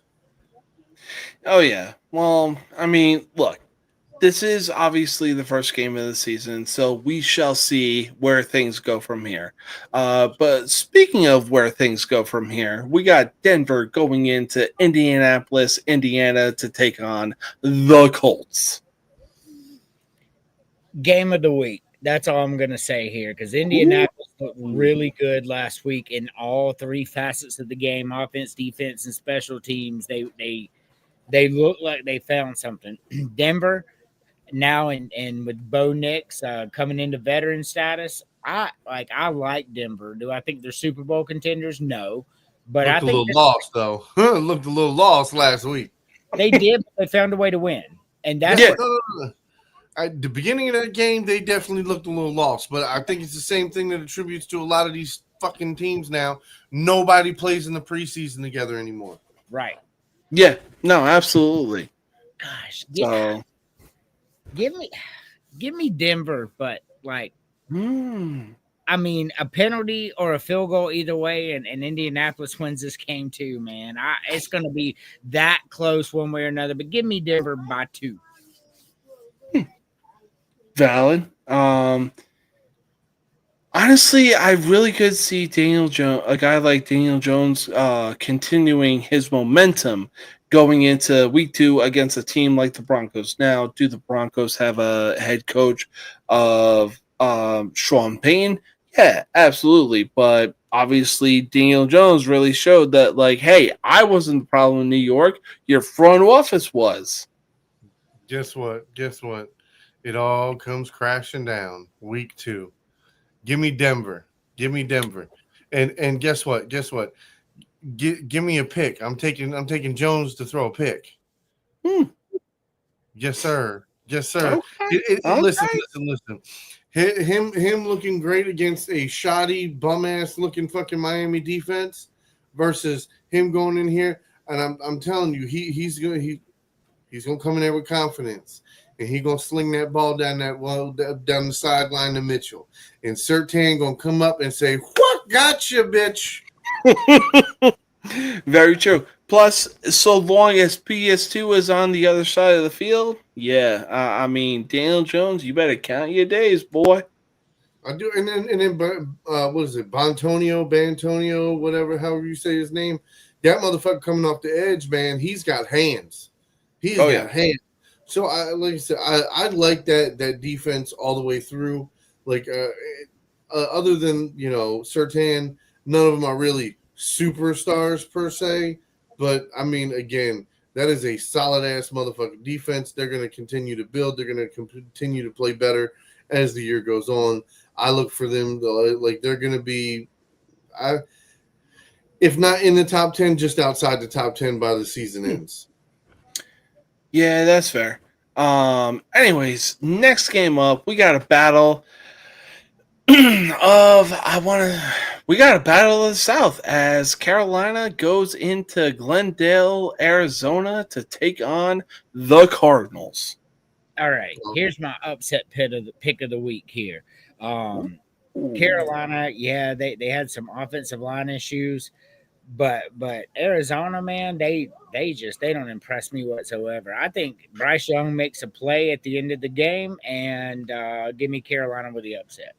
Oh yeah. Well, I mean, look. This is obviously the first game of the season, so we shall see where things go from here. But speaking of where things go from here, we got Denver going into Indianapolis, Indiana to take on the Colts. Game of the week. That's all I'm going to say here because Indianapolis looked really good last week in all three facets of the game: offense, defense, and special teams. They look like they found something. Denver. Now and with Bo Nix coming into veteran status, I like Denver. Do I think they're Super Bowl contenders? No, but I think looked a little lost though. Looked a little lost last week. They did, but they found a way to win, and that's at the beginning of that game. They definitely looked a little lost, but I think it's the same thing that attributes to a lot of these fucking teams now. Nobody plays in the preseason together anymore. Right? Yeah. No. Absolutely. Gosh. So. Give me Denver, but like, I mean, a penalty or a field goal either way, and Indianapolis wins this game too, man. It's going to be that close one way or another, but give me Denver by 2. Valid. Honestly, I really could see a guy like Daniel Jones, continuing his momentum going into week 2 against a team like the Broncos. Now, do the Broncos have a head coach of Sean Payton? Yeah, absolutely. But obviously, Daniel Jones really showed that, like, hey, I wasn't the problem in New York. Your front office was. Guess what? It all comes crashing down week 2. Give me Denver. And guess what? Give me a pick. I'm taking Jones to throw a pick. Yes, sir. Okay. Listen. Him looking great against a shoddy bum ass looking fucking Miami defense versus him going in here. And I'm telling you, he's gonna come in there with confidence. And he gonna sling that ball down the sideline to Mitchell. And Surtain gonna come up and say, "What got you, bitch?" Very true. Plus, so long as PS2 is on the other side of the field, yeah. I mean, Daniel Jones, you better count your days, boy. I do, and then what is it, Bantonio, whatever, however you say his name. That motherfucker coming off the edge, man. He's got hands. He's got hands. So like I said, I like that defense all the way through. Like other than Surtain, none of them are really superstars per se. But I mean, again, that is a solid ass motherfucking defense. They're going to continue to build. They're going to continue to play better as the year goes on. I look for them like they're going to be, if not in the top 10, just outside the top 10 by the season ends. Yeah, that's fair. Anyways, next game up, we got a battle of the South as Carolina goes into Glendale, Arizona to take on the Cardinals. All right, here's my upset pick of the week here. Carolina, yeah, they had some offensive line issues. But Arizona, man, they don't impress me whatsoever. I think Bryce Young makes a play at the end of the game and give me Carolina with the upset.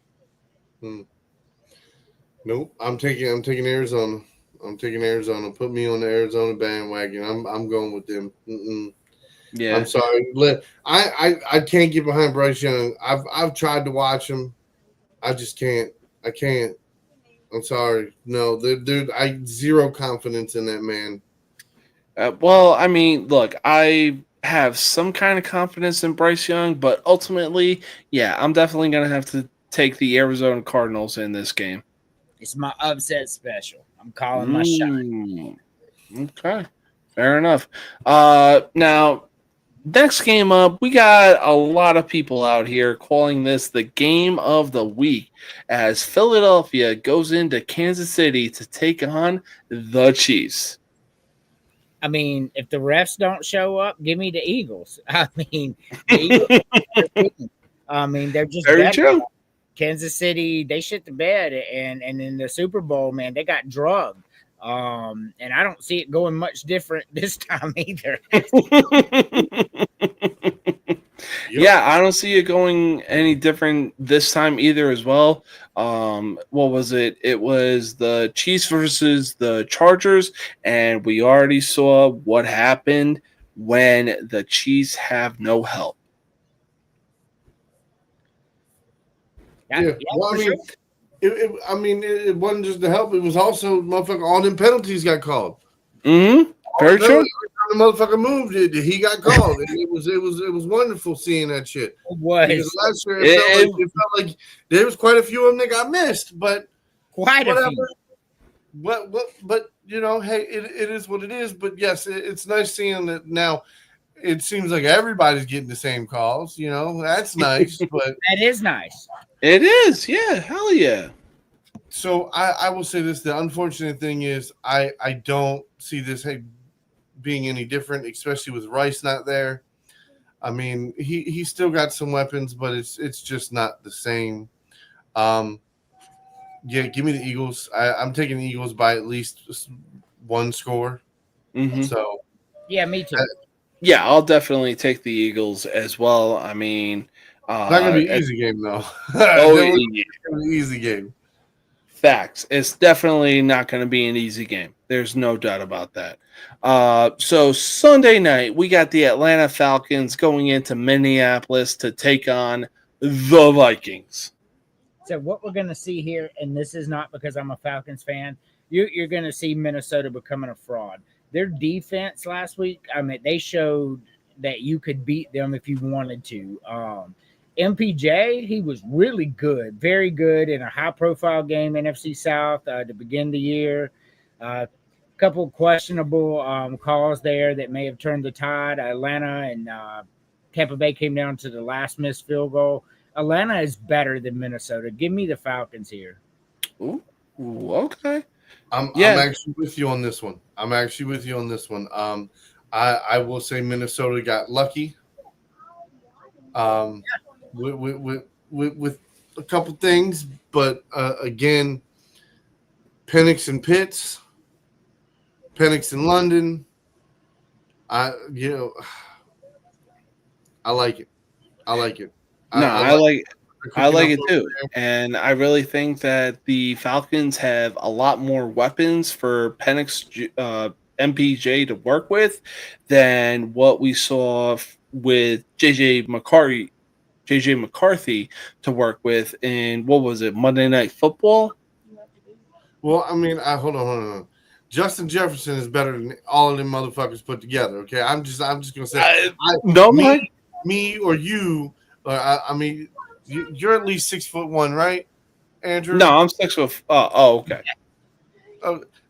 Nope, I'm taking Arizona. Put me on the Arizona bandwagon. I'm going with them. Yeah, I'm sorry. I can't get behind Bryce Young. I've tried to watch him. I just can't. I can't. I'm sorry. No, I zero confidence in that man. Well, I mean, look, I have some kind of confidence in Bryce Young, but ultimately, yeah, I'm definitely going to have to take the Arizona Cardinals in this game. It's my upset special. I'm calling my shot. Mm, okay, fair enough. Now, next game up, we got a lot of people out here calling this the game of the week as Philadelphia goes into Kansas City to take on the Chiefs. I mean, if the refs don't show up, give me the Eagles. I mean, the Eagles. I mean, they're just Very better. true. Kansas City, they shit the bed, and in the Super Bowl, man, they got drugged. And I don't see it going much different this time either. Yeah, I don't see it going any different this time either as well. What was it? It was the Chiefs versus the Chargers, and we already saw what happened when the Chiefs have no help. Yeah. Well, I for mean, it wasn't just the help. It was also motherfucker. All them penalties got called. Mm-hmm. Very true. Every time the motherfucker moved, he got called. It was wonderful seeing that shit. It was Because last year it felt like there was quite a few of them that got missed, but quite a whatever. few. But you know, hey, it is what it is. But yes, it's nice seeing that now. It seems like everybody's getting the same calls. You know, that's nice. But That is nice. It is. Yeah. Hell yeah. so I will say this: the unfortunate thing is I don't see this being any different, especially with Rice not there. I mean, he still got some weapons, but it's just not the same. Yeah, give me the Eagles. I'm taking the Eagles by at least one score. Mm-hmm. So Yeah, me too. Yeah, I'll definitely take the Eagles as well. I mean, not gonna be an easy game though. Oh, That was yeah. gonna be an easy game. Facts. It's definitely not going to be an easy game. There's no doubt about that. So Sunday night, we got the Atlanta Falcons going into Minneapolis to take on the Vikings. So what we're going to see here, and this is not because I'm a Falcons fan, you're going to see Minnesota becoming a fraud. Their defense last week, I mean, they showed that you could beat them if you wanted to. MPJ, he was really good, very good in a high-profile game, NFC South, to begin the year. A couple questionable calls there that may have turned the tide. Atlanta and Tampa Bay came down to the last missed field goal. Atlanta is better than Minnesota. Give me the Falcons here. Ooh, okay. I'm actually with you on this one. I will say Minnesota got lucky. With a couple things, but again, Penix and Pitts, Penix in London. I like it. I like it. I like it too. And I really think that the Falcons have a lot more weapons for Penix MPJ to work with than what we saw with JJ McCarthy to work with in, what was it, Monday Night Football? Well, I mean, hold on. Justin Jefferson is better than all of them motherfuckers put together. Okay, I'm just gonna say, me or you. I mean, you're at least 6'1", right, Andrew? No, I'm 6 foot. Okay.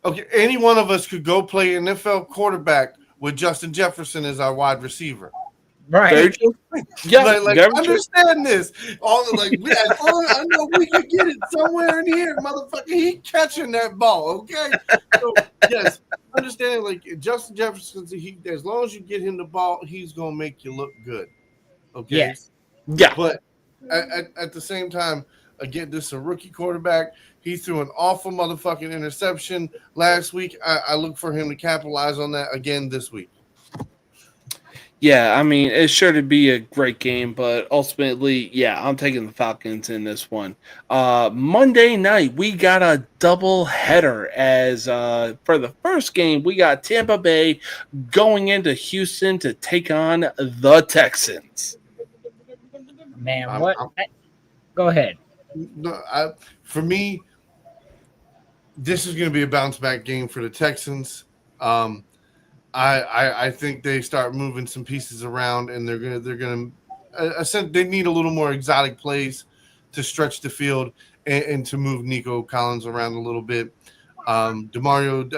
Okay, any one of us could go play an NFL quarterback with Justin Jefferson as our wide receiver. Right. Very true. Yeah, like understand this. I know we could get it somewhere in here, motherfucker. He catching that ball, okay? So yes, understand. Like Justin Jefferson, as long as you get him the ball, he's gonna make you look good. Okay. Yes. Yeah. But at the same time, again, this is a rookie quarterback. He threw an awful motherfucking interception last week. I look for him to capitalize on that again this week. Yeah, I mean, it's sure to be a great game, but ultimately, yeah, I'm taking the Falcons in this one. Monday night, we got a double header as for the first game, we got Tampa Bay going into Houston to take on the Texans. Man, what? Go ahead. No, for me, this is going to be a bounce back game for the Texans. I think they start moving some pieces around, and they're gonna they need a little more exotic plays to stretch the field and to move Nico Collins around a little bit. DeMarco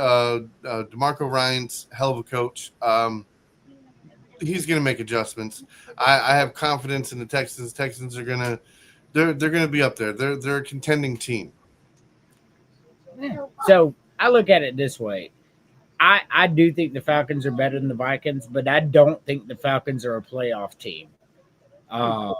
Ryan's hell of a coach. He's gonna make adjustments. I have confidence in the Texans. Texans are gonna they're gonna be up there. They're a contending team. Yeah. So I look at it this way. I do think the Falcons are better than the Vikings, but I don't think the Falcons are a playoff team. I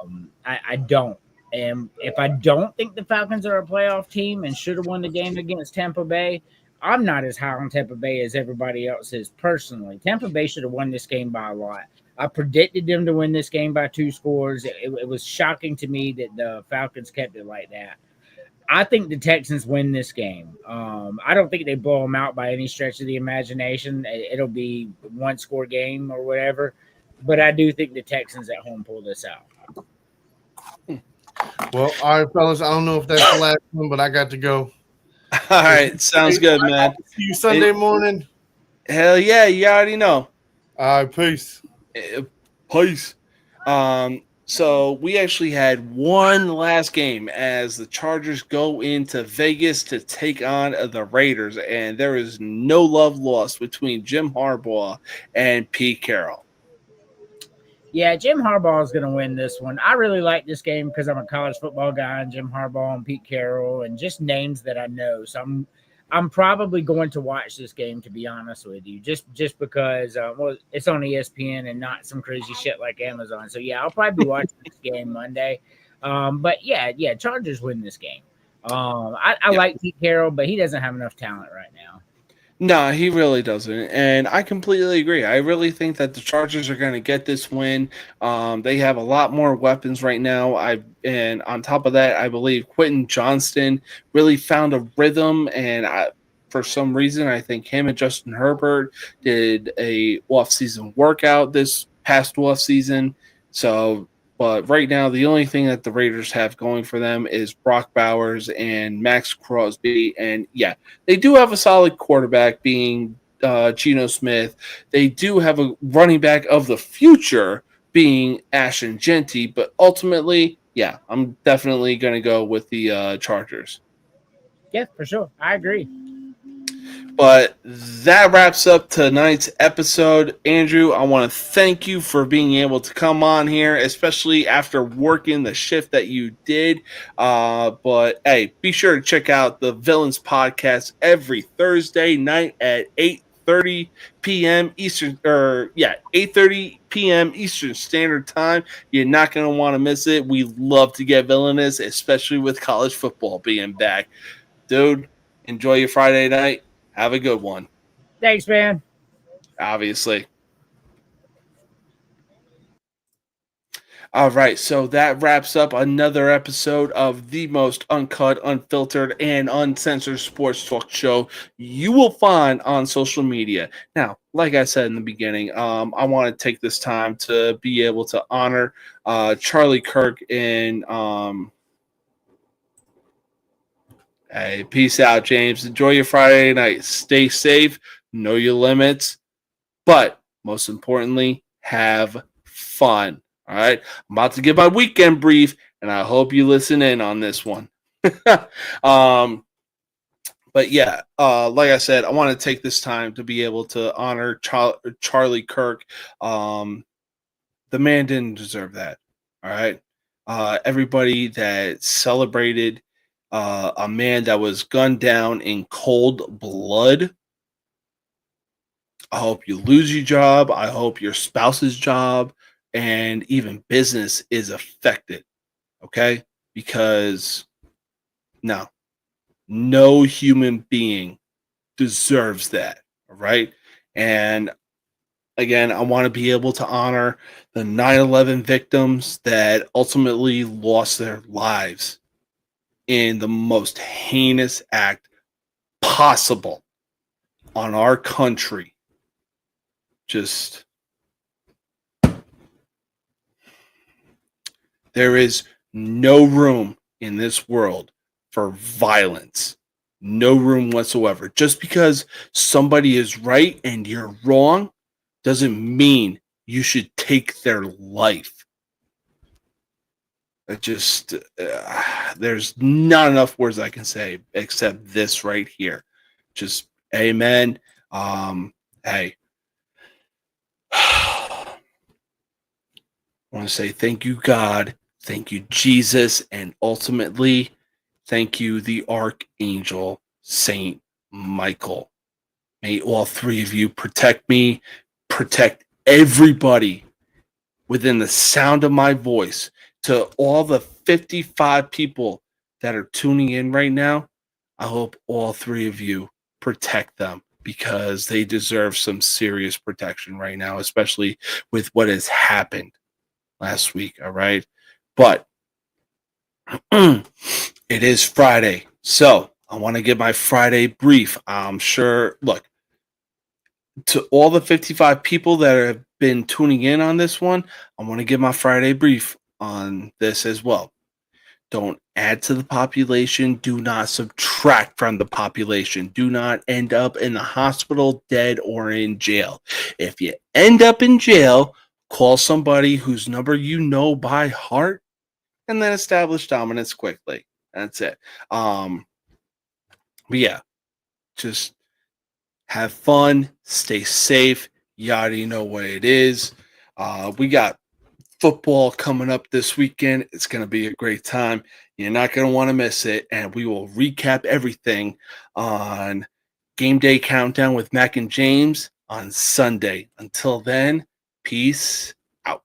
don't. And if I don't think the Falcons are a playoff team and should have won the game against Tampa Bay, I'm not as high on Tampa Bay as everybody else is personally. Tampa Bay should have won this game by a lot. I predicted them to win this game by 2 scores. It was shocking to me that the Falcons kept it like that. I think the Texans win this game. I don't think they blow them out by any stretch of the imagination. It'll be 1-score game or whatever. But I do think the Texans at home pull this out. Well, all right, fellas. I don't know if that's the last one, but I got to go. All right, sounds good, man. See you Sunday morning. Hell yeah, you already know. All right, peace. Peace. So we actually had one last game as the Chargers go into Vegas to take on the Raiders, and there is no love lost between Jim Harbaugh and Pete Carroll. Yeah, Jim Harbaugh is going to win this one. I really like this game because I'm a college football guy, and Jim Harbaugh and Pete Carroll, and just names that I know. So I'm probably going to watch this game, to be honest with you, just because well, it's on ESPN and not some crazy shit like Amazon. So yeah, I'll probably be watching this game Monday. But yeah, Chargers win this game. I like Pete Carroll, but he doesn't have enough talent right now. No, he really doesn't. And I completely agree. I really think that the Chargers are going to get this win. They have a lot more weapons right now. And on top of that, I believe Quentin Johnston really found a rhythm. And for some reason, I think him and Justin Herbert did a off-season workout this past off-season. But right now, the only thing that the Raiders have going for them is Brock Bowers and Max Crosby. And yeah, they do have a solid quarterback being Geno Smith. They do have a running back of the future being Ashton Genty. But ultimately, yeah, I'm definitely going to go with the Chargers. Yeah, for sure. I agree. But that wraps up tonight's episode. Andrew, I want to thank you for being able to come on here, especially after working the shift that you did. But hey, be sure to check out the Villains podcast every Thursday night at 8:30 p.m. Eastern, 8:30 p.m. Eastern Standard Time. You're not going to want to miss it. We love to get villainous, especially with college football being back. Dude, enjoy your Friday night. Have a good one. Thanks, man. Obviously. All right, so that wraps up another episode of the most uncut, unfiltered, and uncensored sports talk show you will find on social media. Now, like I said in the beginning, I want to take this time to be able to honor Charlie Kirk and hey, peace out, James. Enjoy your Friday night. Stay safe. Know your limits. But most importantly, have fun. All right. I'm about to give my weekend brief, and I hope you listen in on this one. But yeah, like I said, I want to take this time to be able to honor Charlie Kirk. The man didn't deserve that. All right. Everybody that celebrated a man that was gunned down in cold blood. I hope you lose your job. I hope your spouse's job and even business is affected. Okay? Because no human being deserves that. All right? And again, I want to be able to honor the 9/11 victims that ultimately lost their lives in the most heinous act possible on our country. Just there is no room in this world for violence. No room whatsoever. Just because somebody is right and you're wrong doesn't mean you should take their life. It just, there's not enough words I can say except this right here. Just amen. Hey, I want to say thank you, God. Thank you, Jesus. And ultimately, thank you, the Archangel, Saint Michael. May all three of you protect me, protect everybody within the sound of my voice. To all the 55 people that are tuning in right now, I hope all three of you protect them because they deserve some serious protection right now, especially with what has happened last week. All right. But it is Friday. So I want to give my Friday brief. I'm sure, look, to all the 55 people that have been tuning in on this one, I want to give my Friday brief on this as well. Don't add to the population. Do not subtract from the population. Do not end up in the hospital, dead, or in jail. If you end up in jail, call somebody whose number you know by heart and then establish dominance quickly. That's it. But yeah, just have fun, stay safe. You already know what it is. We got football coming up this weekend. It's going to be a great time. You're not going to want to miss it. And we will recap everything on Game Day Countdown with Mac and James on Sunday. Until then, peace out.